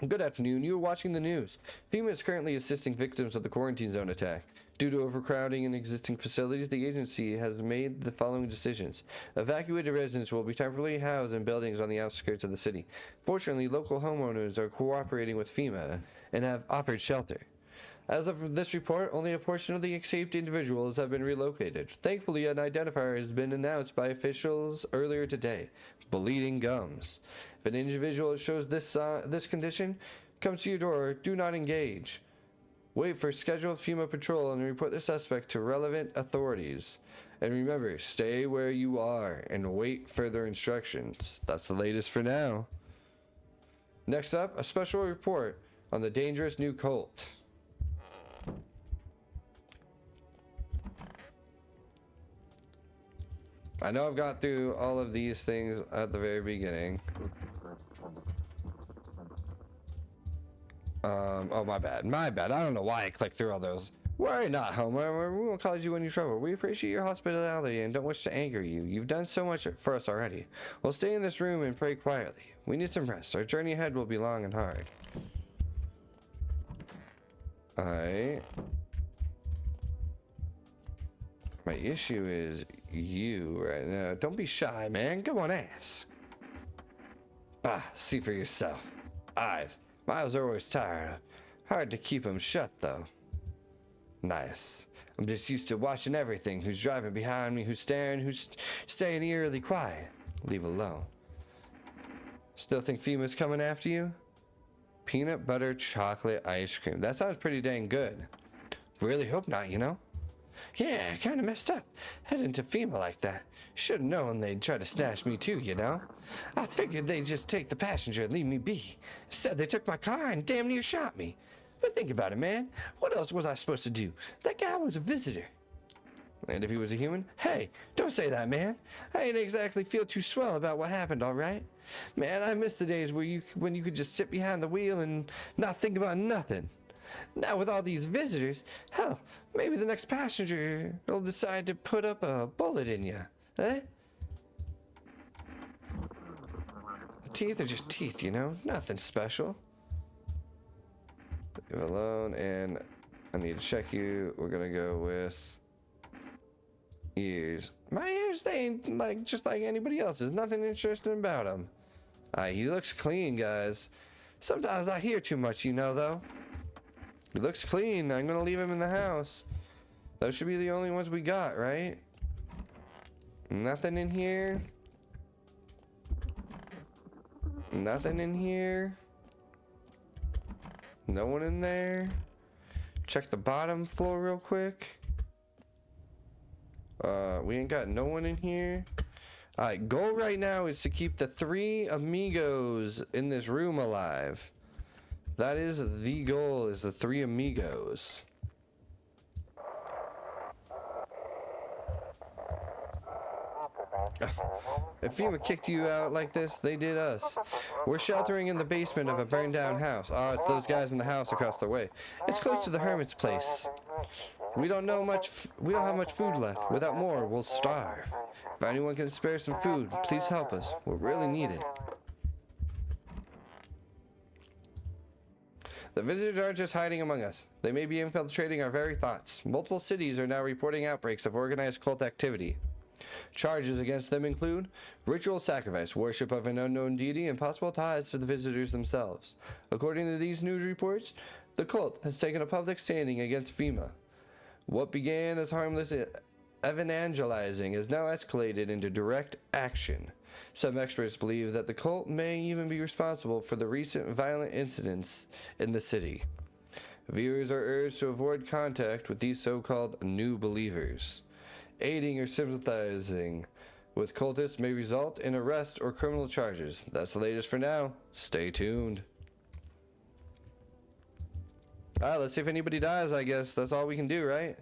Good afternoon. You are watching the news. FEMA is currently assisting victims of the quarantine zone attack. Due to overcrowding in existing facilities, the agency has made the following decisions. Evacuated residents will be temporarily housed in buildings on the outskirts of the city. Fortunately, local homeowners are cooperating with FEMA and have offered shelter. As of this report, only a portion of the escaped individuals have been relocated. Thankfully, an identifier has been announced by officials earlier today. Bleeding gums. If an individual shows this condition, comes to your door, do not engage. Wait for scheduled FEMA patrol and report the suspect to relevant authorities. And remember, stay where you are and wait further instructions. That's the latest for now. Next up, a special report on the dangerous new cult. I know I've got through all of these things at the very beginning. Oh, my bad. I don't know why I clicked through all those. Worry not, Homer. We won't cause you any trouble. We appreciate your hospitality and don't wish to anger you. You've done so much for us already. We'll stay in this room and pray quietly. We need some rest. Our journey ahead will be long and hard. Alright. My issue is you right now. Don't be shy, man. Go on, ask. Bah, see for yourself. Eyes. My eyes are always tired. Hard to keep them shut, though. Nice. I'm just used to watching everything. Who's driving behind me, who's staring, who's staying eerily quiet. Leave alone. Still think FEMA's coming after you? Peanut butter chocolate ice cream. That sounds pretty dang good. Really hope not, you know? Yeah, kind of messed up. Heading to FEMA like that. Should have known they'd try to snatch me too, you know? I figured they'd just take the passenger and leave me be. Instead, they took my car and damn near shot me. But think about it, man. What else was I supposed to do? That guy was a visitor. And if he was a human? Hey, don't say that, man. I ain't exactly feel too swell about what happened, all right? Man, I miss the days when you could just sit behind the wheel and not think about nothing. Now with all these visitors, hell, maybe the next passenger will decide to put up a bullet in you, eh? The teeth are just teeth, you know? Nothing special. Leave it alone, and I need to check you. We're gonna go with ears. My ears, they ain't just like anybody else's. Nothing interesting about them. He looks clean, guys. Sometimes I hear too much, you know, though. He looks clean. I'm gonna leave him in the house. Those should be the only ones we got, right? Nothing in here. Nothing in here. No one in there. Check the bottom floor real quick. We ain't got no one in here. Alright, goal right now is to keep the 3 amigos in this room alive. That is the goal, is the 3 amigos. If FEMA kicked you out like this, they did us. We're sheltering in the basement of a burned down house. Oh, it's those guys in the house across the way. It's close to the hermit's place. We don't have much food left. Without more, we'll starve. If anyone can spare some food, please help us. We'll really need it. The visitors aren't just hiding among us. They may be infiltrating our very thoughts. Multiple cities are now reporting outbreaks of organized cult activity. Charges against them include ritual sacrifice, worship of an unknown deity, and possible ties to the visitors themselves. According to these news reports, the cult has taken a public standing against FEMA. What began as harmless evangelizing has now escalated into direct action. Some experts believe that the cult may even be responsible for the recent violent incidents in the city. Viewers are urged to avoid contact with these so-called new believers. Aiding or sympathizing with cultists may result in arrest or criminal charges. That's the latest for now. Stay tuned. Alright, let's see if anybody dies, I guess. That's all we can do, right?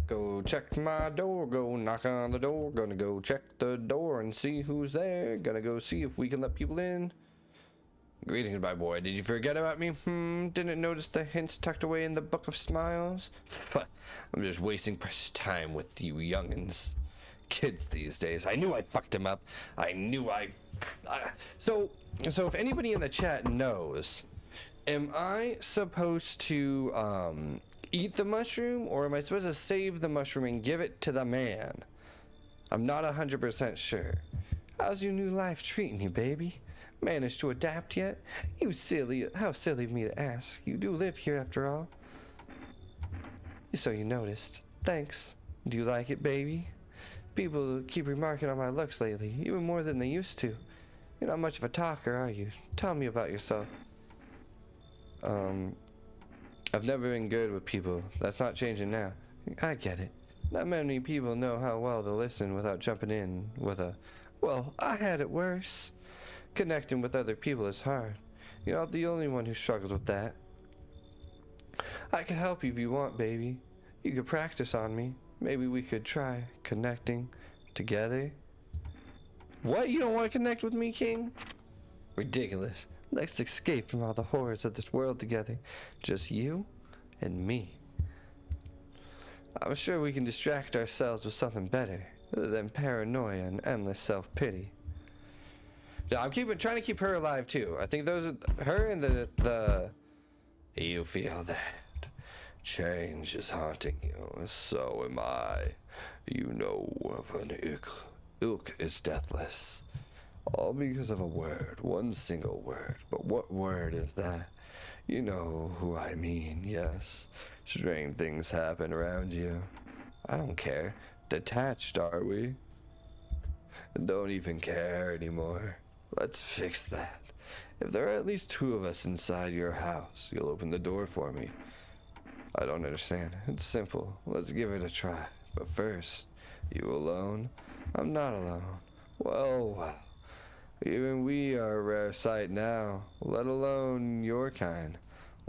Go check my door, go knock on the door. Gonna go check the door and see who's there. Gonna go see if we can let people in. Greetings, my boy. Did you forget about me? Didn't notice the hints tucked away in the Book of Smiles? I'm just wasting precious time with you youngins. Kids these days. I knew I fucked him up. I knew So if anybody in the chat knows, am I supposed to, eat the mushroom, or am I supposed to save the mushroom and give it to the man? I'm not 100% sure. How's your new life treating you, baby? Managed to adapt yet? You silly, how silly of me to ask. You do live here after all. So you noticed. Thanks. Do you like it, baby? People keep remarking on my looks lately, even more than they used to. You're not much of a talker, are you? Tell me about yourself. I've never been good with people. That's not changing now. I get it. Not many people know how well to listen without jumping in with a, well, I had it worse. Connecting with other people is hard. You're not the only one who struggles with that. I can help you if you want, baby. You could practice on me. Maybe we could try connecting together. What? You don't want to connect with me, King? Ridiculous. Let's escape from all the horrors of this world together. Just you and me. I'm sure we can distract ourselves with something better than paranoia and endless self-pity. Yeah, I'm trying to keep her alive too. I think those are her and the you feel that change is haunting you. So am I. You know of an ilk is deathless. All because of a word, one single word. But what word is that? You know who I mean, yes. Strange things happen around you. I don't care. Detached, are we? Don't even care anymore. Let's fix that. If there are at least 2 of us inside your house, you'll open the door for me. I don't understand. It's simple. Let's give it a try. But first, you alone? I'm not alone. Well. Even we are a rare sight now, let alone your kind,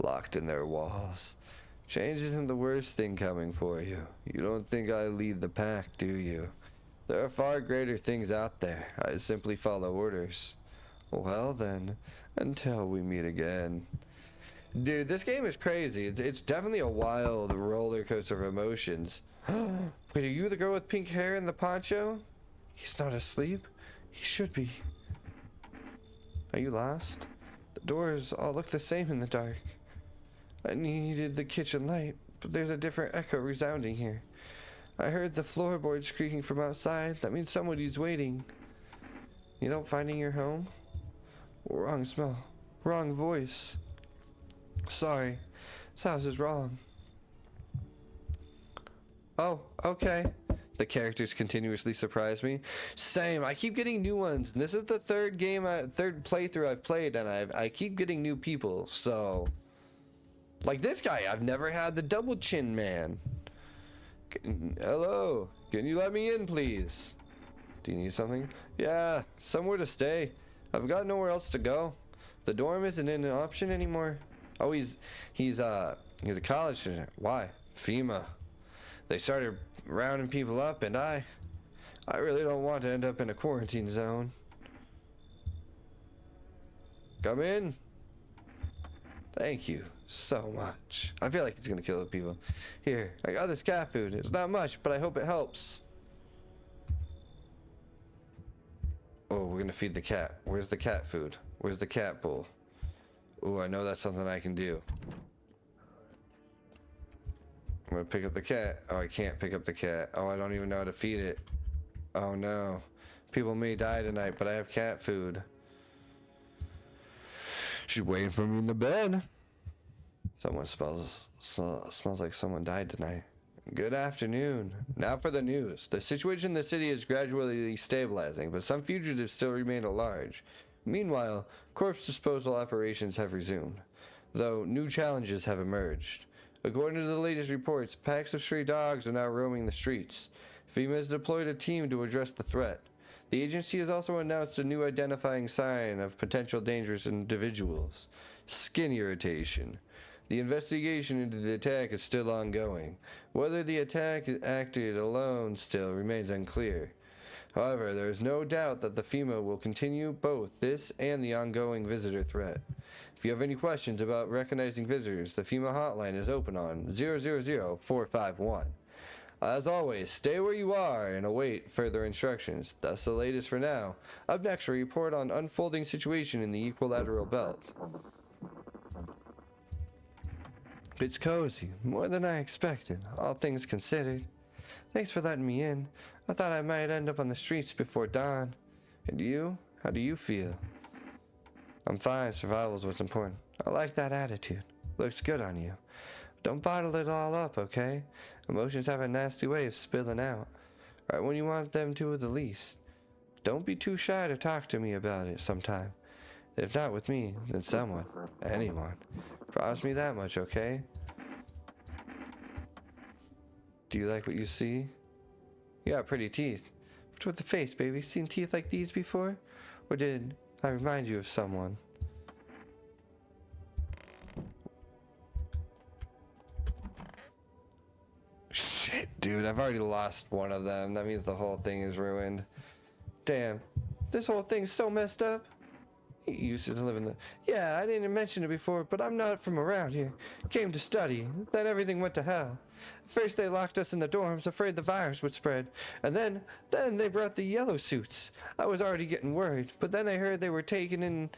locked in their walls. Change isn't the worst thing coming for you. You don't think I lead the pack, do you? There are far greater things out there. I simply follow orders. Well then, until we meet again. Dude, this game is crazy. It's definitely a wild roller coaster of emotions. Wait, are you the girl with pink hair and the poncho? He's not asleep? He should be. Are you lost? The doors all look the same in the dark. I needed the kitchen light, but there's a different echo resounding here. I heard the floorboards creaking from outside. That means somebody's waiting. You don't finding your home? Wrong smell. Wrong voice. Sorry. This house is wrong. Oh, okay. The characters continuously surprise me. Same. I keep getting new ones. And this is the third playthrough I've played, and I keep getting new people. So, like this guy, I've never had the double chin man. Hello. Can you let me in, please? Do you need something? Yeah, somewhere to stay. I've got nowhere else to go. The dorm isn't an option anymore. Oh, he's a college student. Why? FEMA. They started rounding people up, and I really don't want to end up in a quarantine zone. Come in. Thank you. so much. I feel like it's gonna kill the people. Here, I got this cat food. It's not much, but I hope it helps. Oh, we're gonna feed the cat. Where's the cat food? Where's the cat bowl? Oh, I know that's something I can do. I'm gonna pick up the cat. Oh, I can't pick up the cat. Oh, I don't even know how to feed it. Oh no. People may die tonight, but I have cat food. She's waiting for me in the bed. Someone smells like someone died tonight. Good afternoon. Now for the news. The situation in the city is gradually stabilizing, but some fugitives still remain at large. Meanwhile, corpse disposal operations have resumed, though new challenges have emerged. According to the latest reports, packs of stray dogs are now roaming the streets. FEMA has deployed a team to address the threat. The agency has also announced a new identifying sign of potential dangerous individuals: skin irritation. The investigation into the attack is still ongoing. Whether the attack acted alone still remains unclear. However, there is no doubt that the FEMA will continue both this and the ongoing visitor threat. If you have any questions about recognizing visitors, the FEMA hotline is open on 000-451. As always, stay where you are and await further instructions. That's the latest for now. Up next, a report on unfolding situation in the equilateral belt. It's cozy, more than I expected, all things considered. Thanks for letting me in. I thought I might end up on the streets before dawn. And you? How do you feel? I'm fine. Survival's what's important. I like that attitude. Looks good on you. Don't bottle it all up, okay? Emotions have a nasty way of spilling out. Right when you want them to the least. Don't be too shy to talk to me about it sometime. If not with me, then someone. Anyone. Promise me that much, okay? Do you like what you see? You got pretty teeth. What's with the face, baby? Seen teeth like these before? Or did I remind you of someone? Shit, dude, I've already lost one of them. That means the whole thing is ruined. Damn, this whole thing's so messed up. He used to live in the... Yeah, I didn't mention it before, but I'm not from around here. Came to study. Then everything went to hell. First they locked us in the dorms, afraid the virus would spread. And then they brought the yellow suits. I was already getting worried, but then they heard they were taking in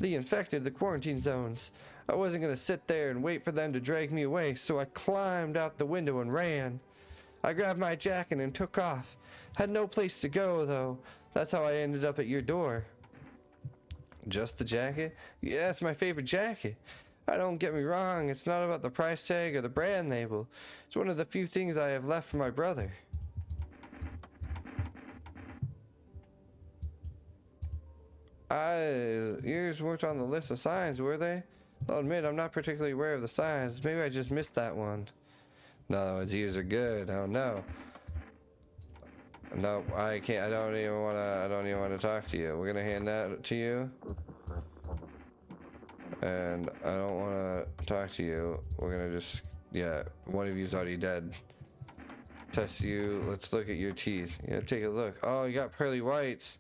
the infected, the quarantine zones. I wasn't going to sit there and wait for them to drag me away, so I climbed out the window and ran. I grabbed my jacket and took off. Had no place to go, though. That's how I ended up at your door. Just the jacket? Yeah, it's my favorite jacket. Don't get me wrong, it's not about the price tag or the brand label. It's one of the few things I have left for my brother. Yours weren't on the list of signs, were they? I'll admit, I'm not particularly aware of the signs. Maybe I just missed that one. No, his ears are good. Oh no. No, I can't. I don't even want to talk to you. We're gonna hand that to you. And I don't want to talk to you. We're gonna just... Yeah, one of you's already dead. Test you. Let's look at your teeth. Yeah, take a look. Oh, you got pearly whites.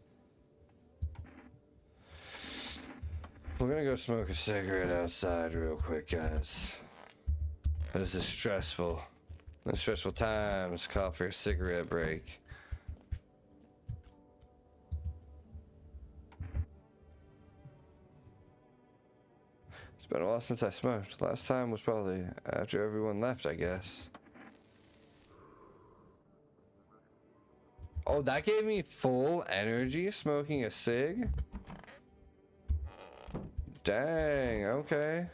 We're gonna go smoke a cigarette outside real quick, guys. This is stressful. In stressful times, call for a cigarette break. It's been a while since I smoked. Last time was probably after everyone left, I guess. Oh, that gave me full energy smoking a cig? Dang, okay.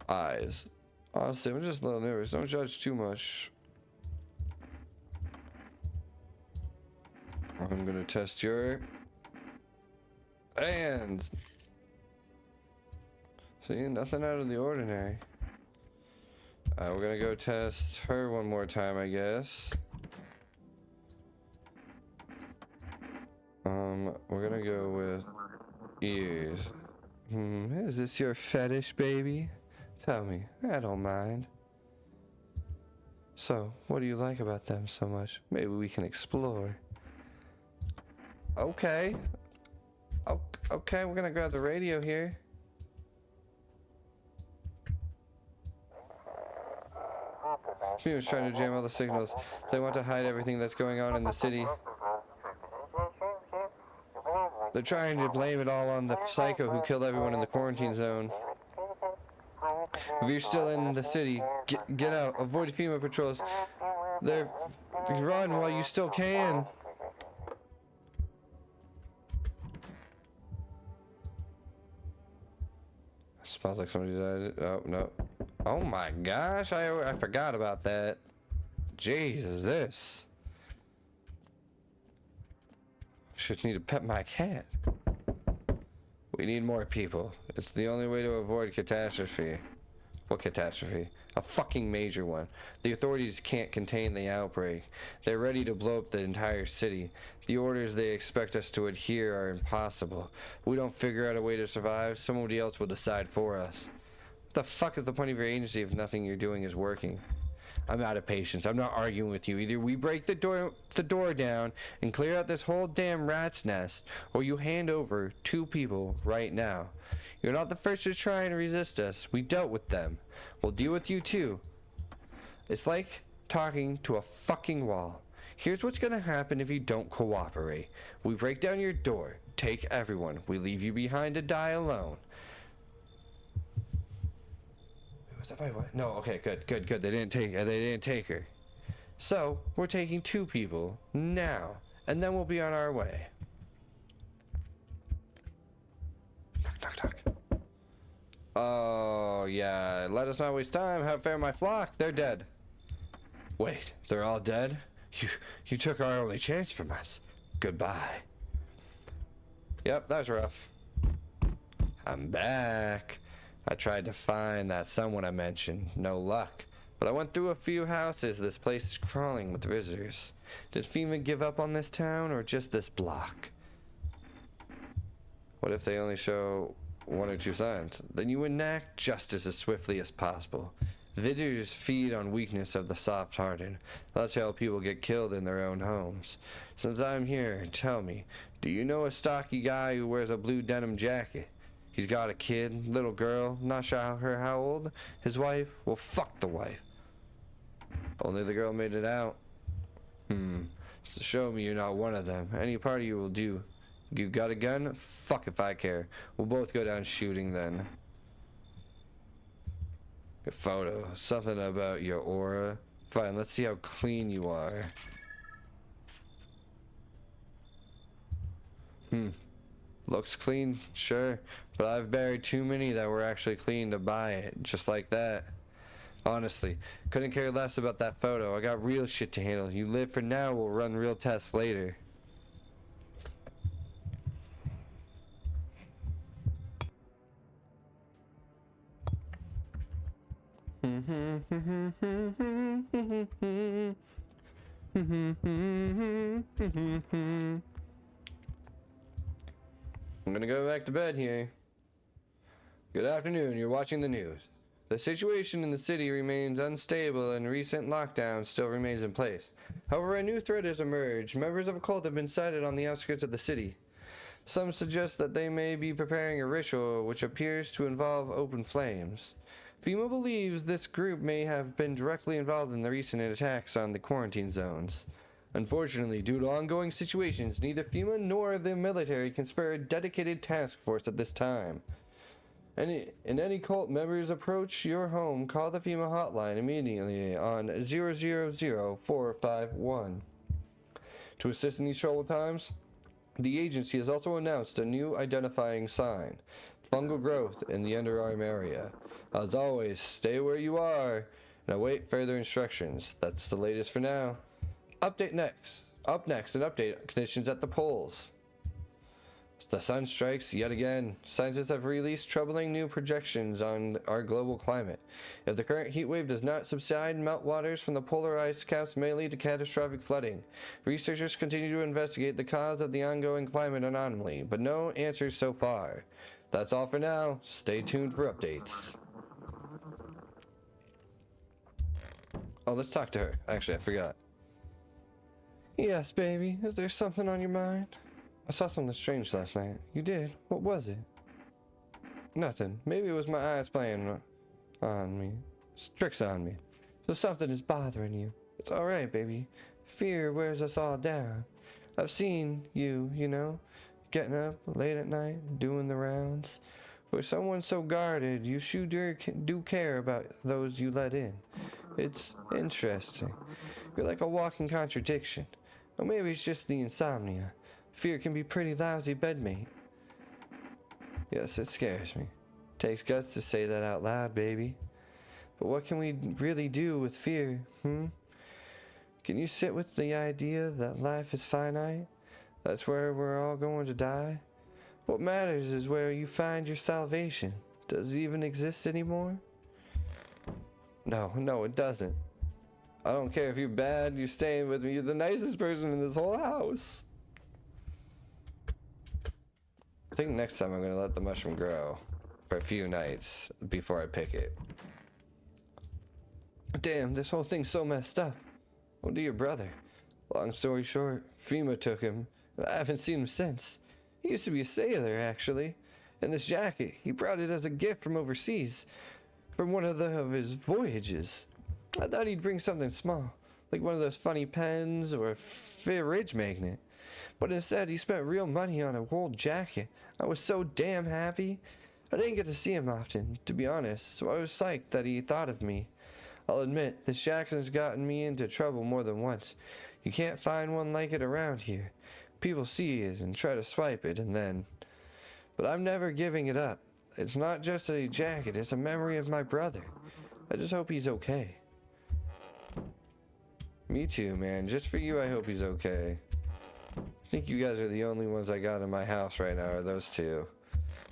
Eyes. Honestly, I'm just a little nervous. Don't judge too much. I'm gonna test your hands. See, nothing out of the ordinary. We're gonna go test her one more time, I guess. We're gonna go with ears. Is this your fetish, baby? Tell me, I don't mind. So, what do you like about them so much? Maybe we can explore. Okay. Oh, okay, we're gonna grab the radio here. FEMA's trying to jam all the signals. They want to hide everything that's going on in the city. They're trying to blame it all on the psycho who killed everyone in the quarantine zone. If you're still in the city, get out. Avoid FEMA patrols. Run while you still can. Smells like somebody died. Oh, no. Oh my gosh, I forgot about that. Jesus. Just need to pet my cat. We need more people. It's the only way to avoid catastrophe. What catastrophe? A fucking major one. The authorities can't contain the outbreak. They're ready to blow up the entire city. The orders they expect us to adhere are impossible. If we don't figure out a way to survive, somebody else will decide for us. What the fuck is the point of your agency if nothing you're doing is working? I'm out of patience. I'm not arguing with you. Either we break the door down and clear out this whole damn rat's nest, or you hand over 2 people right now. You're not the first to try and resist us. We dealt with them. We'll deal with you too. It's like talking to a fucking wall. Here's what's gonna happen if you don't cooperate. We break down your door, take everyone. We leave you behind to die alone. Was that my wife? No, okay, good. They didn't take her. So, we're taking 2 people now, and then we'll be on our way. Knock. Oh, yeah, let us not waste time. Have fair my flock. They're dead. Wait, they're all dead? You took our only chance from us. Goodbye. Yep, that was rough. I'm back. I tried to find that someone I mentioned. No luck. But I went through a few houses. This place is crawling with visitors. Did FEMA give up on this town or just this block? What if they only show 1 or 2 signs? Then you enact justice as swiftly as possible. Visitors feed on weakness of the soft-hearted. That's how people get killed in their own homes. Since I'm here, tell me, do you know a stocky guy who wears a blue denim jacket? He's got a kid, little girl, not sure how old. His wife? Well, fuck the wife. Only the girl made it out. So show me you're not one of them. Any part of you will do. You got a gun? Fuck if I care. We'll both go down shooting then. A photo. Something about your aura. Fine, let's see how clean you are. Looks clean, sure, but I've buried too many that were actually clean to buy it, just like that. Honestly, couldn't care less about that photo. I got real shit to handle. You live for now, we'll run real tests later. I'm gonna go back to bed here. Good afternoon, you're watching the news. The situation in the city remains unstable and recent lockdown still remains in place. However, a new threat has emerged. Members of a cult have been sighted on the outskirts of the city. Some suggest that they may be preparing a ritual which appears to involve open flames. FEMA believes this group may have been directly involved in the recent attacks on the quarantine zones. Unfortunately, due to ongoing situations, neither FEMA nor the military can spare a dedicated task force at this time. Any cult members approach your home, call the FEMA hotline immediately on 000-451. To assist in these troubled times, the agency has also announced a new identifying sign, fungal growth in the underarm area. As always, stay where you are and await further instructions. That's the latest for now. Up next, an update conditions at the poles. The sun strikes yet again. Scientists have released troubling new projections on our global climate. If the current heat wave does not subside, meltwaters from the polar ice caps may lead to catastrophic flooding. Researchers continue to investigate the cause of the ongoing climate anomaly, but no answers so far. That's all for now. Stay tuned for updates. Oh, let's talk to her. Actually, I forgot. Yes, baby. Is there something on your mind? I saw something strange last night. You did? What was it? Nothing. Maybe it was my eyes playing on me. Tricks on me. So something is bothering you. It's alright, baby. Fear wears us all down. I've seen you, getting up late at night, doing the rounds. For someone so guarded, you sure do care about those you let in. It's interesting. You're like a walking contradiction. Or maybe it's just the insomnia. Fear can be pretty lousy bedmate. Yes, it scares me. Takes guts to say that out loud, baby. But what can we really do with fear, Can you sit with the idea that life is finite? That's where we're all going to die? What matters is where you find your salvation. Does it even exist anymore? No, it doesn't. I don't care if you're bad, you're staying with me. You're the nicest person in this whole house. I think next time I'm going to let the mushroom grow for a few nights before I pick it. Damn, this whole thing's so messed up. What to your brother? Long story short, FEMA took him. I haven't seen him since. He used to be a sailor, actually. And this jacket, he brought it as a gift from overseas. From one of his voyages. I thought he'd bring something small. Like one of those funny pens or a fridge magnet. But instead, he spent real money on a wool jacket. I was so damn happy. I didn't get to see him often, to be honest, so I was psyched that he thought of me. I'll admit, this jacket has gotten me into trouble more than once. You can't find one like it around here. People see it and try to swipe it, and then... But I'm never giving it up. It's not just a jacket, it's a memory of my brother. I just hope he's okay. Me too, man. Just for you, I hope he's okay. I think you guys are the only ones I got in my house right now, are those two.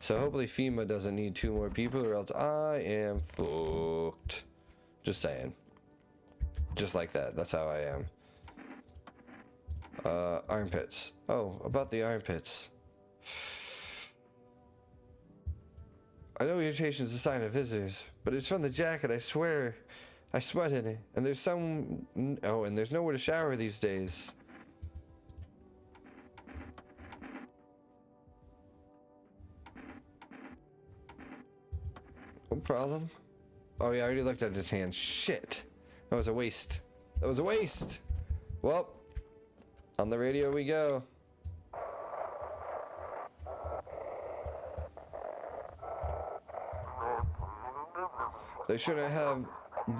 So hopefully FEMA doesn't need 2 more people, or else I am fucked. Just saying. Just like that. That's how I am. Armpits. Oh, about the armpits. I know irritation is a sign of visitors, but it's from the jacket, I swear. I sweat in it, and there's and there's nowhere to shower these days. No problem. Oh yeah, I already looked at his hands. Shit. That was a waste. That was a waste. Well, on the radio we go. They shouldn't have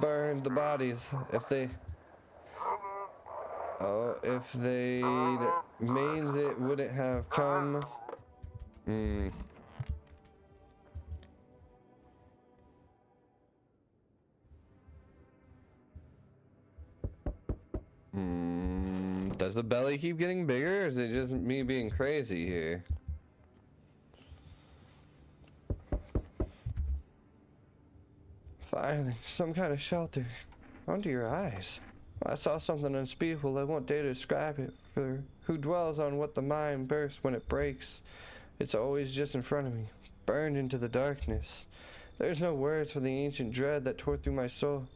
burned the bodies if they... Oh, if they means it wouldn't have come... Does the belly keep getting bigger, or is it just me being crazy here? Finally, some kind of shelter. Under your eyes. I saw something unspeakable. I won't dare to describe it. For who dwells on what the mind bursts when it breaks? It's always just in front of me, burned into the darkness. There's no words for the ancient dread that tore through my soul.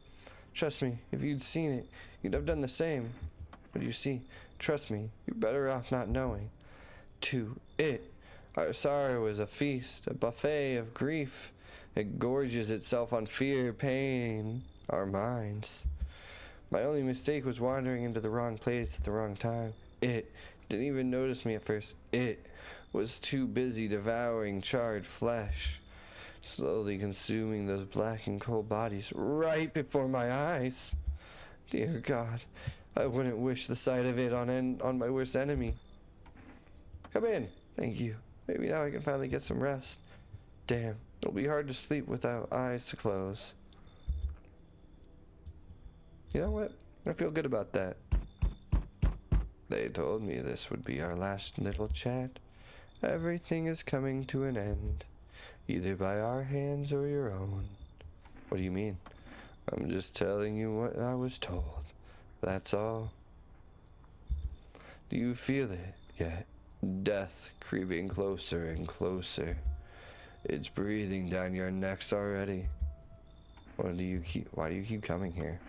Trust me, if you'd seen it, you'd have done the same. But you see, trust me, you're better off not knowing. To it, our sorrow is a feast, a buffet of grief. It gorges itself on fear, pain, our minds. My only mistake was wandering into the wrong place at the wrong time. It didn't even notice me at first. It was too busy devouring charred flesh, slowly consuming those black and cold bodies right before my eyes. Dear God, I wouldn't wish the sight of it on my worst enemy. Come in. Thank you. Maybe now I can finally get some rest. Damn, it'll be hard to sleep without eyes to close. You know what? I feel good about that. They told me this would be our last little chat. Everything is coming to an end, either by our hands or your own. What do you mean? I'm just telling you what I was told. That's all. Do you feel it yet? Death creeping closer and closer. It's breathing down your necks already. Why do you keep coming here?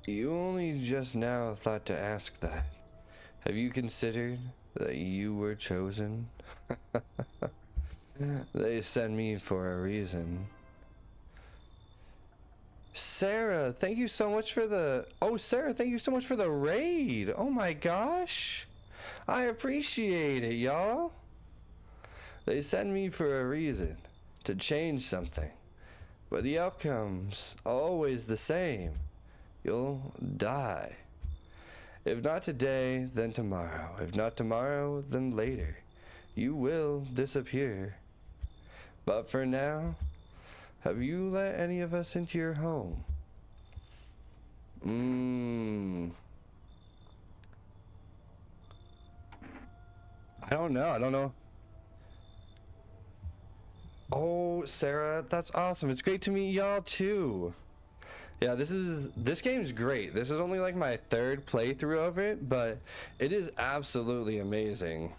You only just now thought to ask that. Have you considered that you were chosen. They sent me for a reason. Sarah, thank you so much for the... Oh, Sarah, thank you so much for the raid. Oh my gosh. I appreciate it, y'all. They send me for a reason. To change something. But the outcome's always the same. You'll die. If not today, then tomorrow. If not tomorrow, then later. You will disappear. But for now, have you let any of us into your home? I don't know. Oh, Sarah, that's awesome. It's great to meet y'all too. Yeah, this game's great. This is only like my third playthrough of it, but it is absolutely amazing.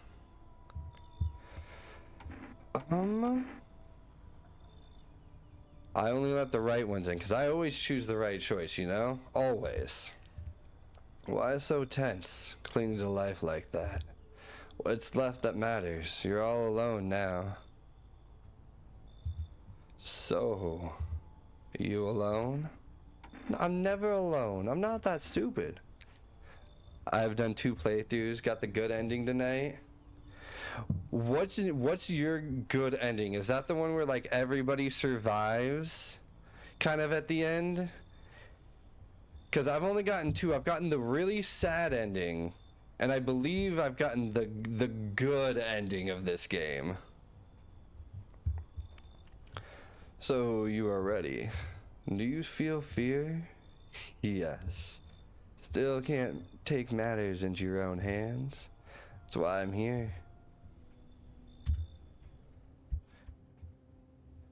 I only let the right ones in because I always choose the right choice, you know? Always. Why so tense, clinging to life like that? What's left that matters? You're all alone now. So, you alone? I'm never alone. I'm not that stupid. I've done 2 playthroughs, got the good ending tonight. What's your good ending? Is that the one where like everybody survives kind of at the end? Because I've only gotten 2. I've gotten the really sad ending, and I believe I've gotten the good ending of this game. So you are ready. Do you feel fear? Yes. Still can't take matters into your own hands. That's why I'm here.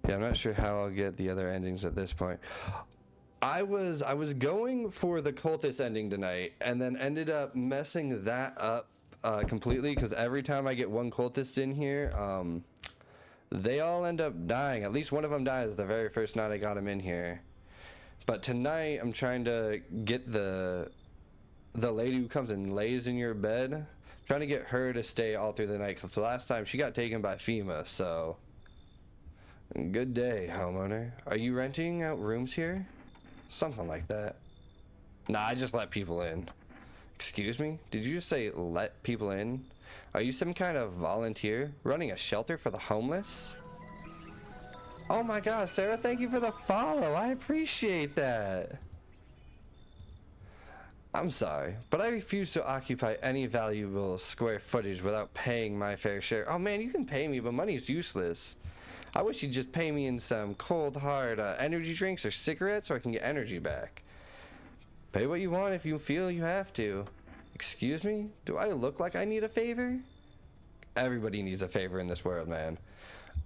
Yeah, I'm not sure how I'll get the other endings at this point. I was going for the cultist ending tonight, and then ended up messing that up completely, because every time I get one cultist in here, they all end up dying. At least one of them dies the very first night I got him in here. But tonight I'm trying to get the lady who comes and lays in your bed, trying to get her to stay all through the night, because the last time she got taken by FEMA. So good day, homeowner. Are you renting out rooms here? Something like that. Nah, I just let people in. Excuse me? Did you just say let people in? Are you some kind of volunteer running a shelter for the homeless? Oh my gosh, Sarah, thank you for the follow. I appreciate that. I'm sorry, but I refuse to occupy any valuable square footage without paying my fair share. Oh man, you can pay me, but money's useless. I wish you'd just pay me in some cold, hard energy drinks or cigarettes so I can get energy back. Pay what you want if you feel you have to. Excuse me? Do I look like I need a favor? Everybody needs a favor in this world, man.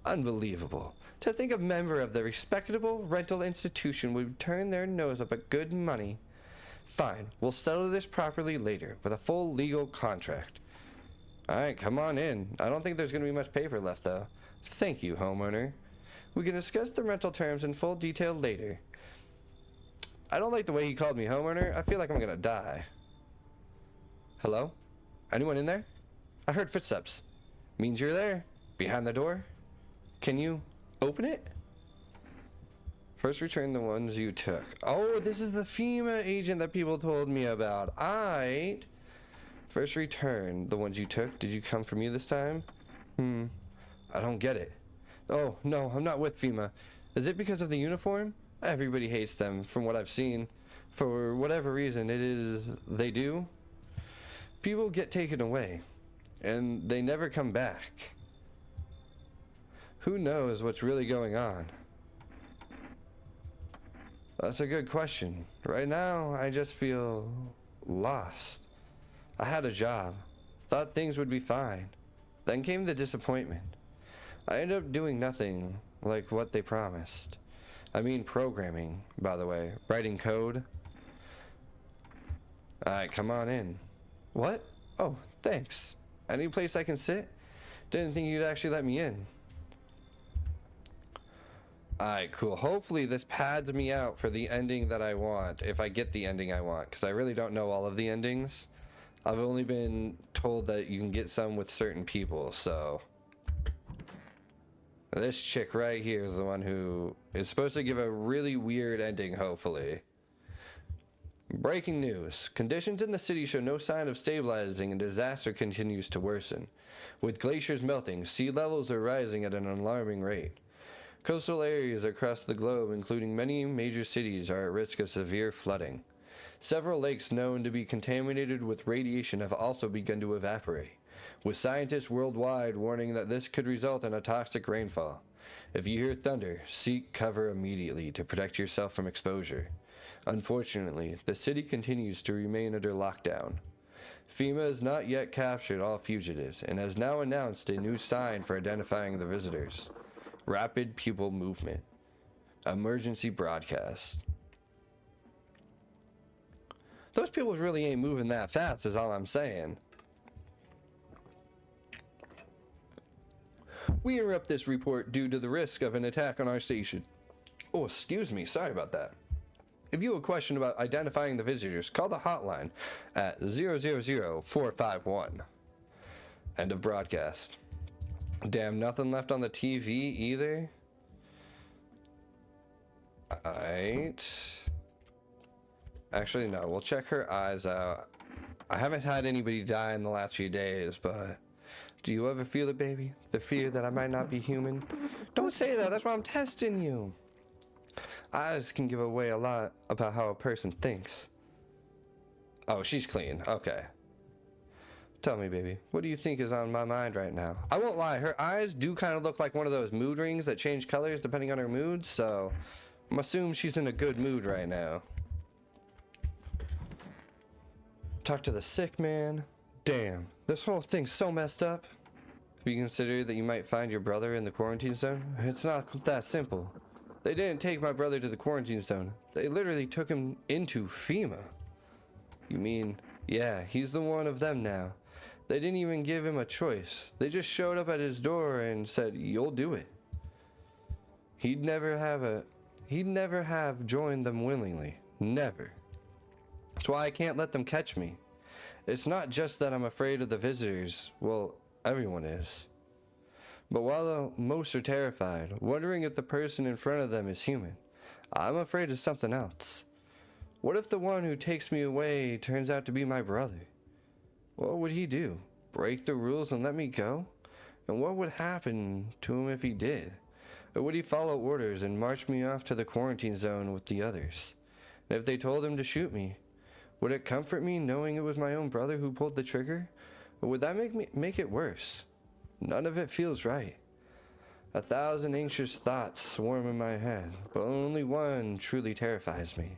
Unbelievable. To think a member of the respectable rental institution would turn their nose up at good money. Fine, we'll settle this properly later with a full legal contract. Alright, come on in. I don't think there's going to be much paper left, though. Thank you, homeowner. We can discuss the rental terms in full detail later. I don't like the way he called me homeowner. I feel like I'm going to die. Hello? Anyone in there? I heard footsteps. Means you're there. Behind the door. Can you open it? First return the ones you took. Oh, this is the FEMA agent that people told me about. Aight. First return the ones you took. Did you come from you this time? I don't get it. Oh, no, I'm not with FEMA. Is it because of the uniform? Everybody hates them from what I've seen. For whatever reason it is they do. People get taken away, and they never come back. Who knows what's really going on? That's a good question. Right now, I just feel lost. I had a job. Thought things would be fine. Then came the disappointment. I ended up doing nothing like what they promised. I mean programming, by the way. Writing code. Alright, come on in. What? Oh, thanks. Any place I can sit? Didn't think you'd actually let me in. Alright, cool. Hopefully this pads me out for the ending that I want, if I get the ending I want, because I really don't know all of the endings. I've only been told that you can get some with certain people, so this chick right here is the one who is supposed to give a really weird ending, hopefully. Breaking news. Conditions in the city show no sign of stabilizing and disaster continues to worsen. With glaciers melting, sea levels are rising at an alarming rate. Coastal areas across the globe, including many major cities, are at risk of severe flooding. Several lakes known to be contaminated with radiation have also begun to evaporate, with scientists worldwide warning that this could result in a toxic rainfall. If you hear thunder, seek cover immediately to protect yourself from exposure. Unfortunately, the city continues to remain under lockdown. FEMA has not yet captured all fugitives and has now announced a new sign for identifying the visitors. Rapid pupil movement. Emergency broadcast. Those people really ain't moving that fast, is all I'm saying. We interrupt this report due to the risk of an attack on our station. Oh, excuse me, sorry about that. If you have a question about identifying the visitors, call the hotline at 000-451. End of broadcast. Damn, nothing left on the TV either. Alright. Actually, no, we'll check her eyes out. I haven't had anybody die in the last few days, but do you ever feel it, baby? The fear that I might not be human? Don't say that, that's why I'm testing you. Eyes can give away a lot about how a person thinks. Oh, she's clean. Okay. Tell me, baby, what do you think is on my mind right now? I won't lie, her eyes do kind of look like one of those mood rings that change colors depending on her mood, so I'm assuming she's in a good mood right now. Talk to the sick man. Damn, this whole thing's so messed up. Have you considered that you might find your brother in the quarantine zone? It's not that simple. They didn't take my brother to the quarantine zone. They literally took him into FEMA. You mean, yeah, he's the one of them now. They didn't even give him a choice. They just showed up at his door and said, "You'll do it." He'd never have joined them willingly. Never. That's why I can't let them catch me. It's not just that I'm afraid of the visitors. Well, everyone is. But while most are terrified, wondering if the person in front of them is human, I'm afraid of something else. What if the one who takes me away turns out to be my brother? What would he do? Break the rules and let me go? And what would happen to him if he did? Or would he follow orders and march me off to the quarantine zone with the others? And if they told him to shoot me, would it comfort me knowing it was my own brother who pulled the trigger? Or would that make it worse? None of it feels right. 1,000 anxious thoughts swarm in my head, but only one truly terrifies me.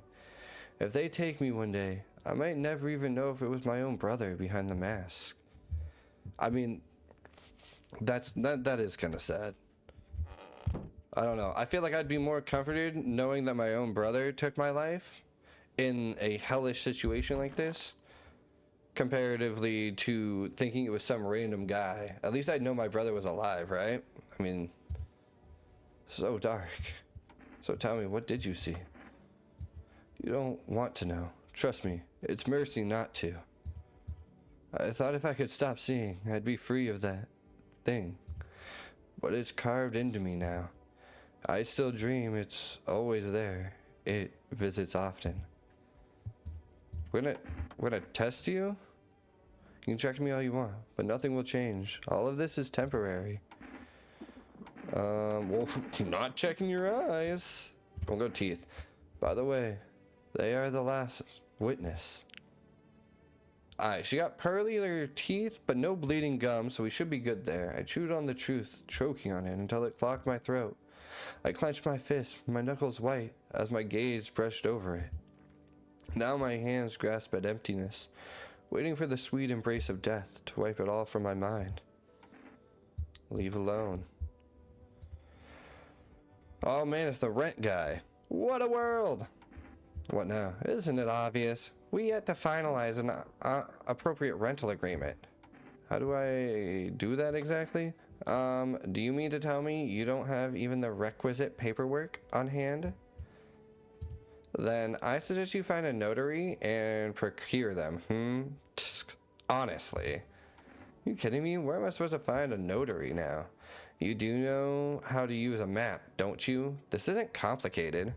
If they take me one day, I might never even know if it was my own brother behind the mask. I mean, that is kind of sad. I don't know. I feel like I'd be more comforted knowing that my own brother took my life in a hellish situation like this, comparatively to thinking it was some random guy. At least I'd know my brother was alive, right? I mean, so dark. So tell me, what did you see? You don't want to know. Trust me, it's mercy not to. I thought if I could stop seeing, I'd be free of that thing. But it's carved into me now. I still dream it's always there. It visits often. We're gonna test you? You can check me all you want, but nothing will change. All of this is temporary. Well, not checking your eyes. We'll go teeth. By the way, they are the last witness. Alright, she got pearlier teeth, but no bleeding gums, so we should be good there. I chewed on the truth, choking on it until it clogged my throat. I clenched my fist, my knuckles white, as my gaze brushed over it. Now my hands grasp at emptiness, waiting for the sweet embrace of death to wipe it all from my mind. Leave alone. Oh man, it's the rent guy. What a world! What now? Isn't it obvious? We yet to finalize an appropriate rental agreement. How do I do that exactly? Do you mean to tell me you don't have even the requisite paperwork on hand? Then I suggest you find a notary and procure them. Honestly. You kidding me? Where am I supposed to find a notary now? You do know how to use a map, don't you? This isn't complicated.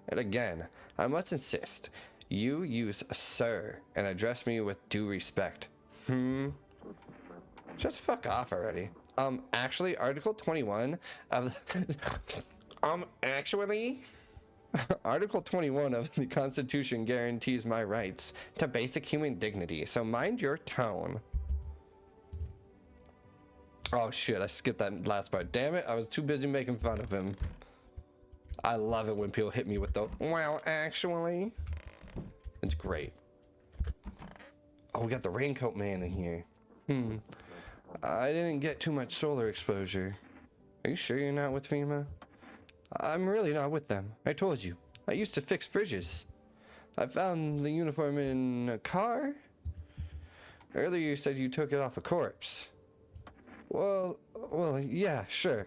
And again, I must insist, you use sir and address me with due respect. Just fuck off already. Actually, Article 21 of actually Article 21 of the Constitution guarantees my rights to basic human dignity, so mind your tone. Oh shit, I skipped that last part. Damn it, I was too busy making fun of him. I love it when people hit me with the, well, actually. It's great. Oh, we got the raincoat man in here. I didn't get too much solar exposure. Are you sure you're not with FEMA? I'm really not with them. I told you. I used to fix fridges. I found the uniform in a car. Earlier you said you took it off a corpse. Well, yeah, sure.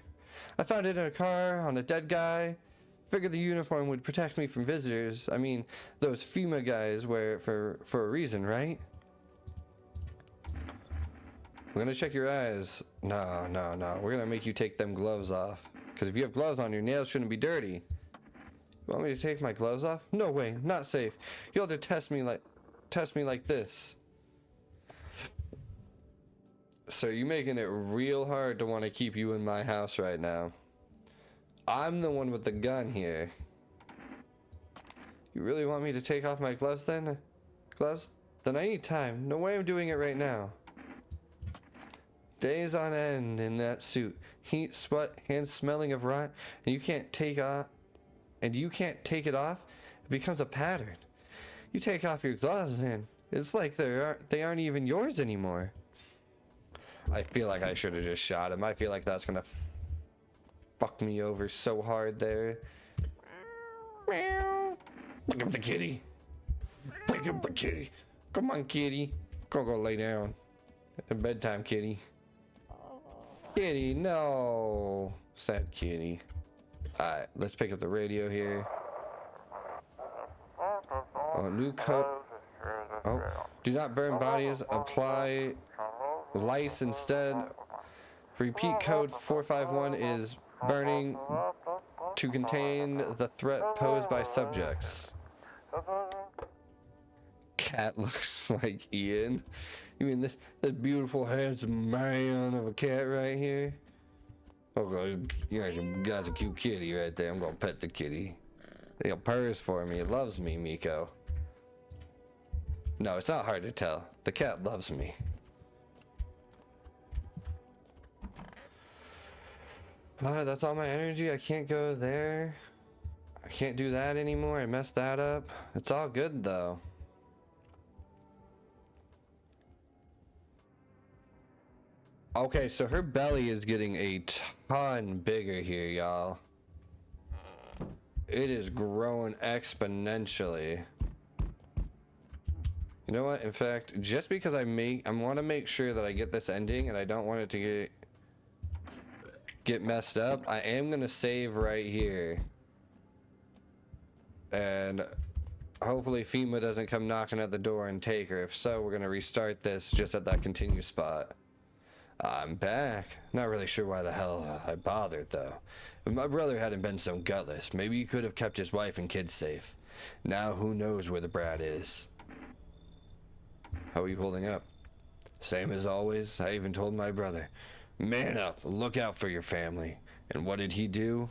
I found it in a car on a dead guy. Figured the uniform would protect me from visitors. I mean, those FEMA guys wear it for a reason, right? We're gonna check your eyes. No. We're gonna make you take them gloves off. Because if you have gloves on, your nails shouldn't be dirty. You want me to take my gloves off? No way, not safe. You'll have to test me like this. So you're making it real hard to want to keep you in my house right now. I'm the one with the gun here. You really want me to take off my gloves then? Gloves? Then I need time. No way I'm doing it right now. Days on end in that suit. Heat, sweat, hands smelling of rot, and you can't take it off. It becomes a pattern. You take off your gloves and it's like they aren't even yours anymore. I feel like I should have just shot him. I feel like that's gonna fuck me over so hard there. Meow. Look up the kitty. Look up the kitty. Come on, kitty. Go lay down. It's bedtime, kitty. Kitty, no. Sad kitty. Alright, let's pick up the radio here. Oh, new code. Oh, do not burn bodies. Apply lice instead. Repeat code 451 is burning to contain the threat posed by subjects. Cat looks like Ian. You mean this beautiful handsome man of a cat right here? Okay, you guys a cute kitty right there. I'm gonna pet the kitty. It purrs for me. It loves me, Miko. No, it's not hard to tell. The cat loves me. That's all my energy. I can't go there. I can't do that anymore. I messed that up. It's all good though. Okay, so her belly is getting a ton bigger here, y'all. It is growing exponentially. You know what? In fact, just because I want to make sure that I get this ending and I don't want it to get messed up, I am going to save right here. And hopefully FEMA doesn't come knocking at the door and take her. If so, we're going to restart this just at that continue spot. I'm back. Not really sure why the hell I bothered, though. If my brother hadn't been so gutless, maybe he could have kept his wife and kids safe. Now who knows where the brat is. How are you holding up? Same as always. I even told my brother, man up, look out for your family. And what did he do?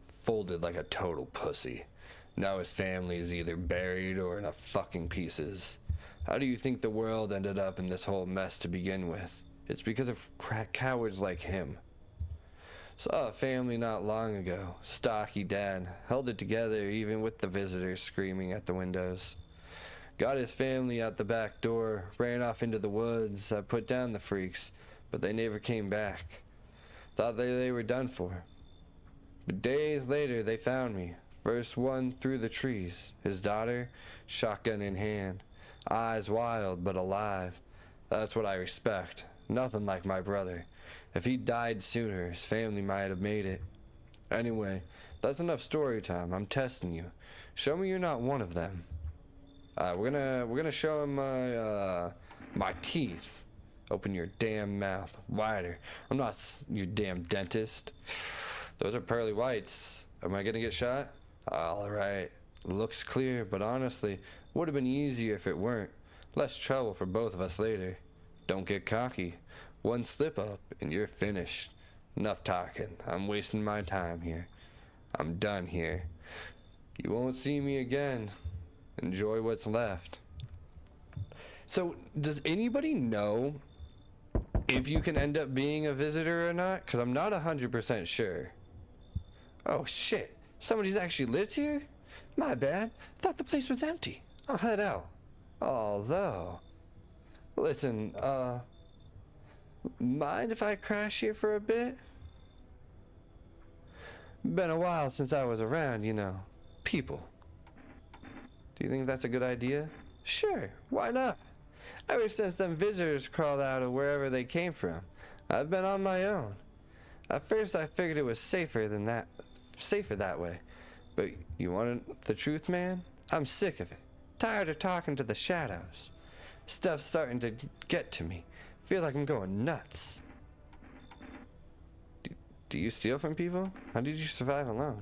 Folded like a total pussy. Now his family is either buried or in a fucking pieces. How do you think the world ended up in this whole mess to begin with? It's because of cowards like him. Saw a family not long ago. Stocky dad. Held it together even with the visitors screaming at the windows. Got his family out the back door. Ran off into the woods. I put down the freaks. But they never came back. Thought they were done for. But days later they found me. First one through the trees. His daughter, shotgun in hand. Eyes wild but alive. That's what I respect. Nothing like my brother. If he died sooner, his family might have made it. Anyway, that's enough story time. I'm testing you. Show me you're not one of them. We're gonna show him my My teeth. Open your damn mouth wider. I'm not your damn dentist. Those are pearly whites. Am I gonna get shot? All right. Looks clear, but honestly, would have been easier if it weren't. Less trouble for both of us later. Don't get cocky. One slip up and you're finished. Enough talking. I'm wasting my time here. I'm done here. You won't see me again. Enjoy what's left. So, does anybody know if you can end up being a visitor or not? Because I'm not 100% sure. Oh shit. Somebody's actually lives here? My bad. Thought the place was empty. I'll head out. Although, listen, mind if I crash here for a bit? Been a while since I was around, you know. People. Do you think that's a good idea? Sure, why not? Ever since them visitors crawled out of wherever they came from, I've been on my own. At first I figured it was safer that way. But you want the truth, man? I'm sick of it. Tired of talking to the shadows. Stuff's starting to get to me. Feel like I'm going nuts. Do you steal from people? How did you survive alone?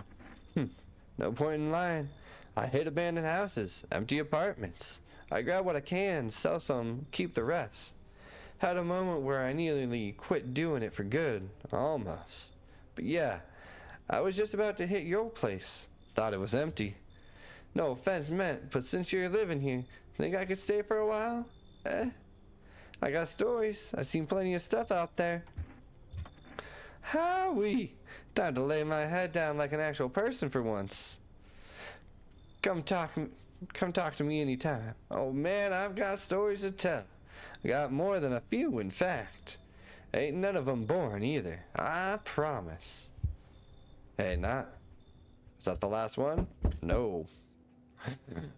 No point in lying. I hit abandoned houses, empty apartments. I grab what I can, sell some, keep the rest. Had a moment where I nearly quit doing it for good, almost. But yeah, I was just about to hit your place. Thought it was empty. No offense meant, but since you're living here, think I could stay for a while? I got stories. I seen plenty of stuff out there. Howee! Time to lay my head down like an actual person for once. Come talk to me anytime. Oh man, I've got stories to tell. I got more than a few, in fact. Ain't none of them boring either. I promise. Hey, is that the last one? No.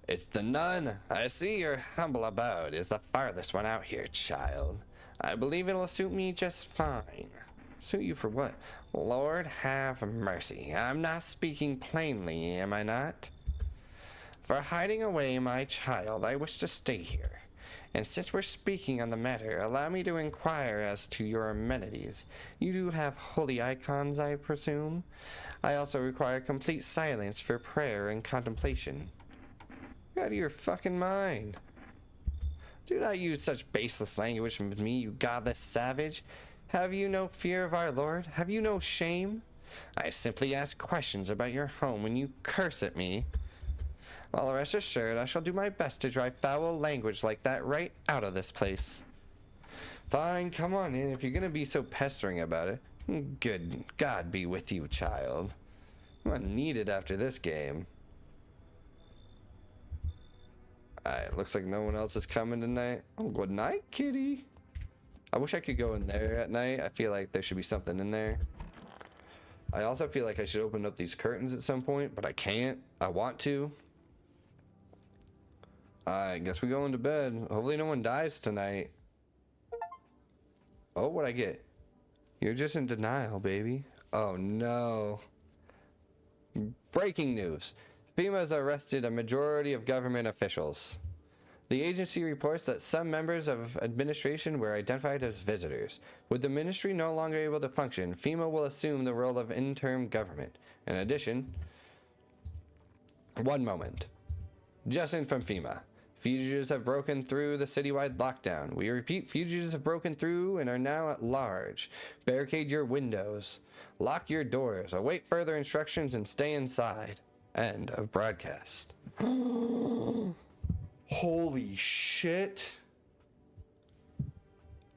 It's the nun. I see your humble abode is the farthest one out here, child. I believe it'll suit me just fine. Suit you for what? Lord have mercy. I'm not speaking plainly, am I not? For hiding away my child, I wish to stay here. And since we're speaking on the matter, allow me to inquire as to your amenities. You do have holy icons, I presume? I also require complete silence for prayer and contemplation. You're out of your fucking mind. Do not use such baseless language with me, you godless savage. Have you no fear of our Lord? Have you no shame? I simply ask questions about your home when you curse at me. Well, rest assured, I shall do my best to drive foul language like that right out of this place. Fine, come on in if you're gonna be so pestering about it. Good God be with you, child. I'm not needed after this game. Alright, looks like no one else is coming tonight. Oh, good night, kitty. I wish I could go in there at night. I feel like there should be something in there. I also feel like I should open up these curtains at some point, but I can't. I want to. I guess we go into bed. Hopefully no one dies tonight. Oh, what'd I get? You're just in denial, baby. Oh no. Breaking news. FEMA has arrested a majority of government officials. The agency reports that some members of administration were identified as visitors. With the ministry no longer able to function, FEMA will assume the role of interim government. In addition, one moment. Justin from FEMA. Fugitives have broken through the citywide lockdown. We repeat, fugitives have broken through and are now at large. Barricade your windows. Lock your doors. Await further instructions and stay inside. End of broadcast. Holy shit.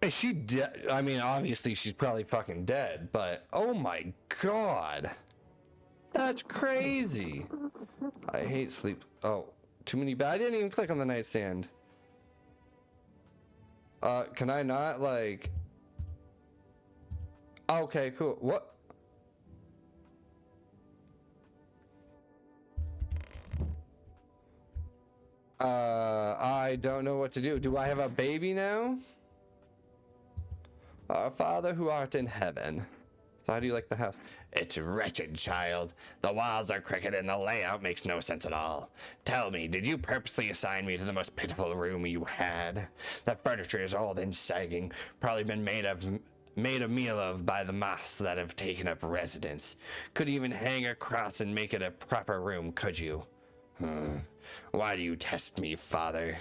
Is she dead? I mean, obviously she's probably fucking dead, but oh my god. That's crazy. I hate sleep. Oh, too many I didn't even click on the nightstand. Can I not, like... Okay, cool. What? I don't know what to do. Do I have a baby now? Our Father who art in heaven. So how do you like the house? It's wretched, child. The walls are crooked and the layout makes no sense at all. Tell me, did you purposely assign me to the most pitiful room you had? The furniture is old and sagging, probably been made a meal of by the moths that have taken up residence. Could even hang a cross and make it a proper room, could you? Why do you test me, father?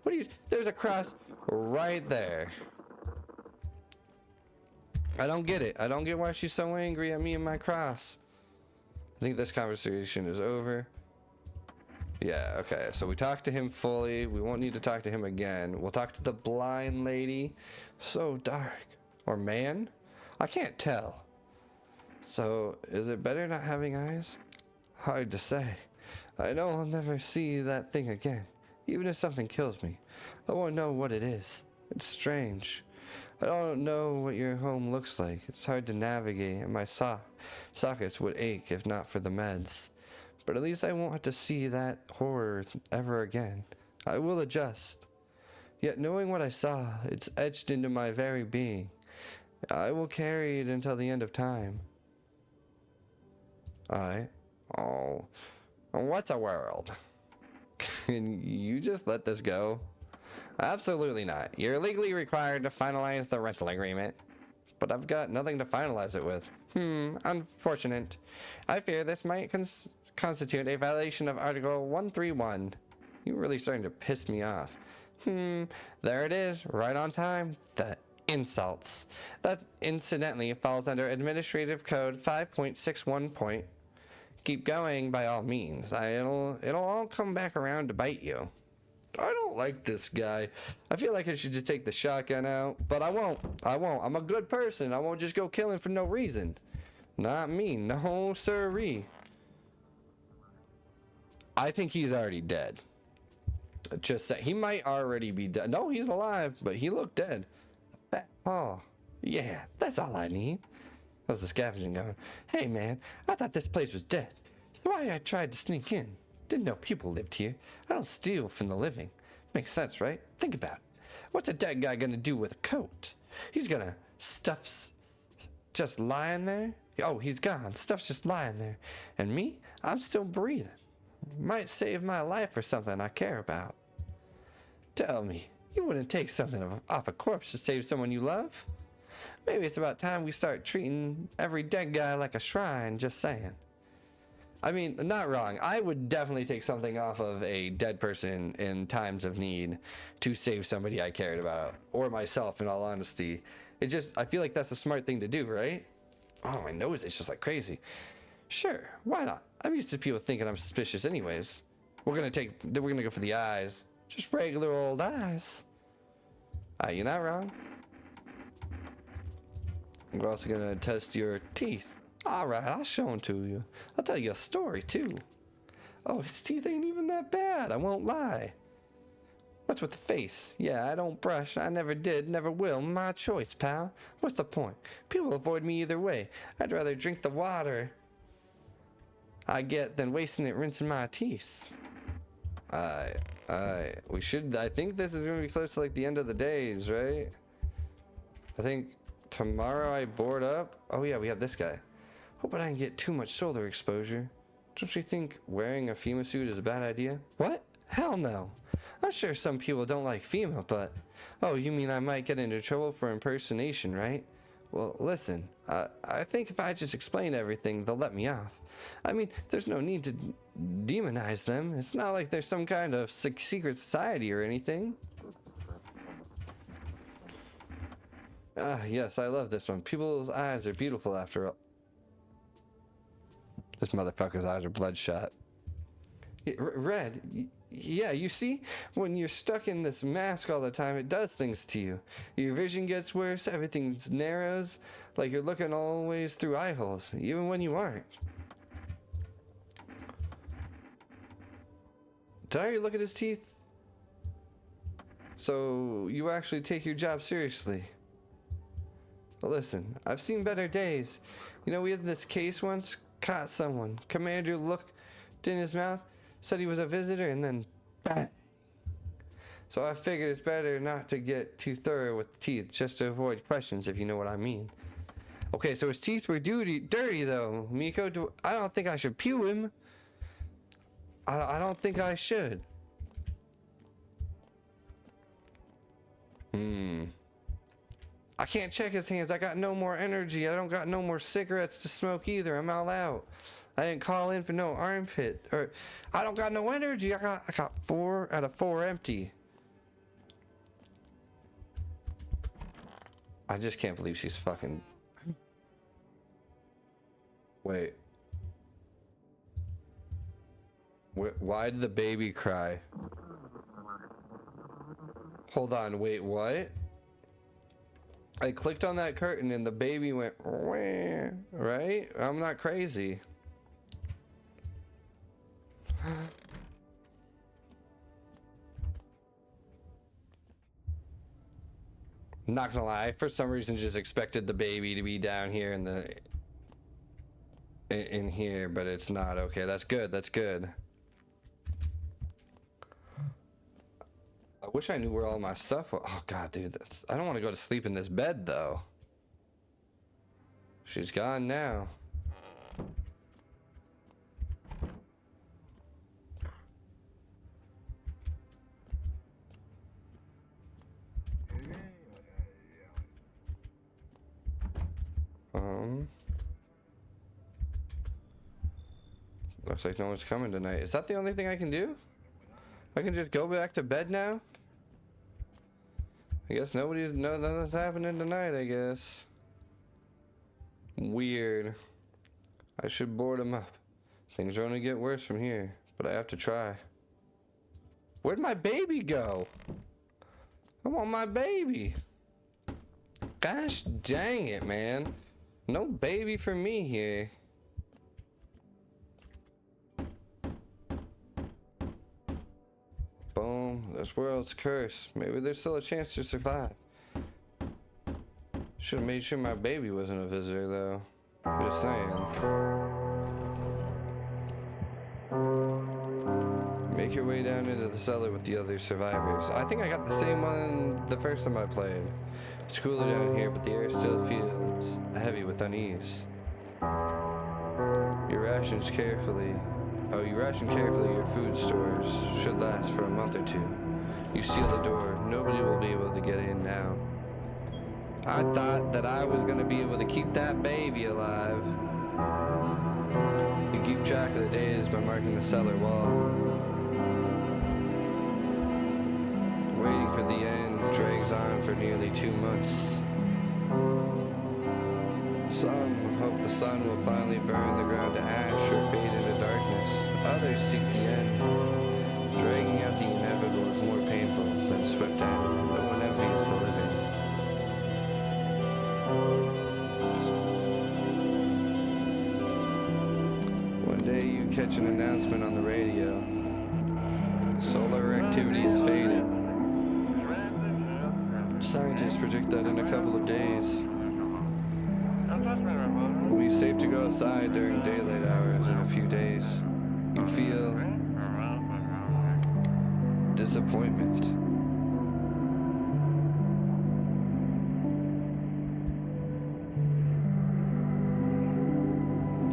What do you... There's a cross right there. I don't get it. I don't get why she's so angry at me and my cross. I think this conversation is over. Yeah, okay. So we talked to him fully. We won't need to talk to him again. We'll talk to the blind lady. So dark. Or man? I can't tell. So, is it better not having eyes? Hard to say. I know I'll never see that thing again. Even if something kills me, I won't know what it is. It's strange. I don't know what your home looks like. It's hard to navigate, and my sockets would ache if not for the meds. But at least I won't have to see that horror ever again. I will adjust. Yet knowing what I saw, it's etched into my very being. I will carry it until the end of time. Oh, what's a world? Can you just let this go? Absolutely not. You're legally required to finalize the rental agreement. But I've got nothing to finalize it with. Unfortunate. I fear this might constitute a violation of Article 131. You're really starting to piss me off. There it is, right on time. The insults. That incidentally falls under Administrative Code 5.61. Keep going by all means. It'll all come back around to bite you. I don't like this guy. I feel like I should just take the shotgun out, but I won't. I'm a good person. I won't just go killing for no reason. Not me. No sirree. I think he's already dead. Just say he might already be dead. No, he's alive, but he looked dead. Oh, yeah, that's all I need. That was the scavenging going. Hey, man, I thought this place was dead. That's why I tried to sneak in. Didn't know people lived here. I don't steal from the living. Makes sense, right? Think about it. What's a dead guy gonna do with a coat? He's gonna stuff's just lying there. Oh, he's gone. Stuff's just lying there. And me, I'm still breathing. Might save my life or something I care about. Tell me, you wouldn't take something off a corpse to save someone you love? Maybe it's about time we start treating every dead guy like a shrine, just saying. I mean, not wrong. I would definitely take something off of a dead person in times of need to save somebody I cared about, or myself, in all honesty. It's just, I feel like that's a smart thing to do, right? Oh, my nose is just like crazy. Sure, why not? I'm used to people thinking I'm suspicious anyways. We're gonna go for the eyes. Just regular old eyes. You're not wrong. We're also gonna test your teeth. Alright, I'll show them to you. I'll tell you a story too. Oh, his teeth ain't even that bad, I won't lie. What's with the face? Yeah, I don't brush. I never did, never will. My choice, pal. What's the point? People avoid me either way. I'd rather drink the water I get than wasting it rinsing my teeth. We should, I think this is gonna be close to like the end of the days, right? I think tomorrow I board up. Oh yeah, we have this guy. Hope I didn't get too much solar exposure. Don't you think wearing a FEMA suit is a bad idea? What? Hell no. I'm sure some people don't like FEMA, but... Oh, you mean I might get into trouble for impersonation, right? Well, listen, I think if I just explain everything, they'll let me off. I mean, there's no need to demonize them. It's not like there's some kind of secret society or anything. Yes, I love this one. People's eyes are beautiful after all. This motherfucker's eyes are bloodshot. Red, yeah, you see? When you're stuck in this mask all the time, it does things to you. Your vision gets worse, everything narrows, like you're looking always through eye holes, even when you aren't. Did I already look at his teeth? So, you actually take your job seriously. Well, listen, I've seen better days. You know, we had this case once, caught someone. Commander looked in his mouth, said he was a visitor, and then bang. So I figured it's better not to get too thorough with the teeth, just to avoid questions, if you know what I mean. Okay, so his teeth were dirty though. Miko, I don't think I should pew him. I don't think I should. I can't check his hands. I got no more energy. I don't got no more cigarettes to smoke either. I'm all out. I didn't call in for no armpit. Or I don't got no energy. I got 4 out of 4 empty. I just can't believe she's fucking... Wait. Why did the baby cry? Hold on, wait, what? I clicked on that curtain and the baby went, wah, right? I'm not crazy. Not gonna lie, for some reason just expected the baby to be down here in here, but it's not. Okay, that's good, that's good. I wish I knew where all my stuff was. Oh god, dude, I don't want to go to sleep in this bed though. She's gone now. Looks like no one's coming tonight. Is that the only thing I can do? I can just go back to bed now? I guess nothing's happening tonight, I guess. Weird. I should board him up. Things are only get worse from here, but I have to try. Where'd my baby go? I want my baby. Gosh dang it, man. No baby for me here. Boom. This world's cursed. Maybe there's still a chance to survive. Should have made sure my baby wasn't a visitor, though. Just saying. Make your way down into the cellar with the other survivors. I think I got the same one the first time I played. It's cooler down here, but the air still feels heavy with unease. You ration carefully your food stores. Should last for a month or 2. You seal the door. Nobody will be able to get in now. I thought that I was going to be able to keep that baby alive. You keep track of the days by marking the cellar wall. Waiting for the end drags on for nearly 2 months. Some hope the sun will finally burn the ground to ash or fade into darkness. Others seek the end. Dragging out the inevitable is more painful than swift end. No one envies the living. One day you catch an announcement on the radio. Solar activity is fading. Scientists predict that in a couple of days, it'll be safe to go outside during daylight hours in a few days. You feel disappointment.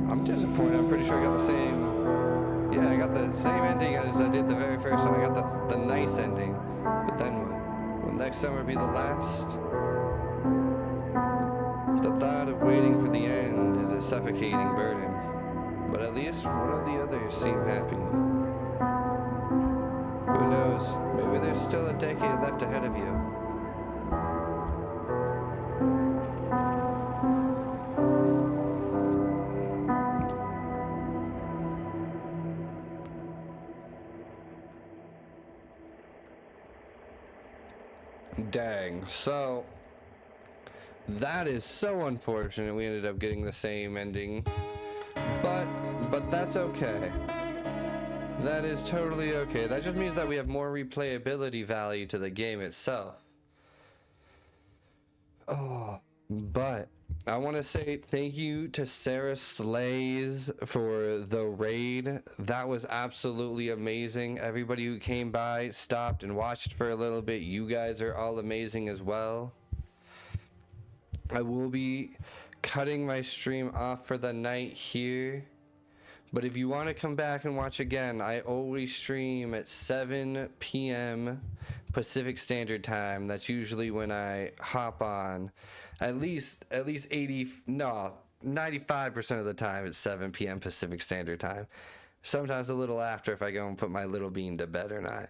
I'm disappointed. I'm pretty sure I got the same. Yeah, I got the same ending as I did the very first time. I got the nice ending. But then what? Will next summer be the last? The thought of waiting for the end is a suffocating burden. But at least one of the others seem happy. Who knows? Maybe there's still a decade left ahead of you. Dang. So that is so unfortunate. We ended up getting the same ending. But that's okay. That is totally okay. That just means that we have more replayability value to the game itself. Oh, but I want to say thank you to Sarah Slays for the raid. That was absolutely amazing. Everybody who came by, stopped and watched for a little bit. You guys are all amazing as well. I will be cutting my stream off for the night here. But if you want to come back and watch again, I always stream at 7 p.m. Pacific Standard Time. That's usually when I hop on. At least 95% of the time it's 7 p.m. Pacific Standard Time. Sometimes a little after if I go and put my little bean to bed or not.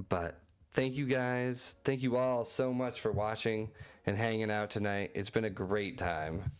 But thank you guys. Thank you all so much for watching and hanging out tonight. It's been a great time.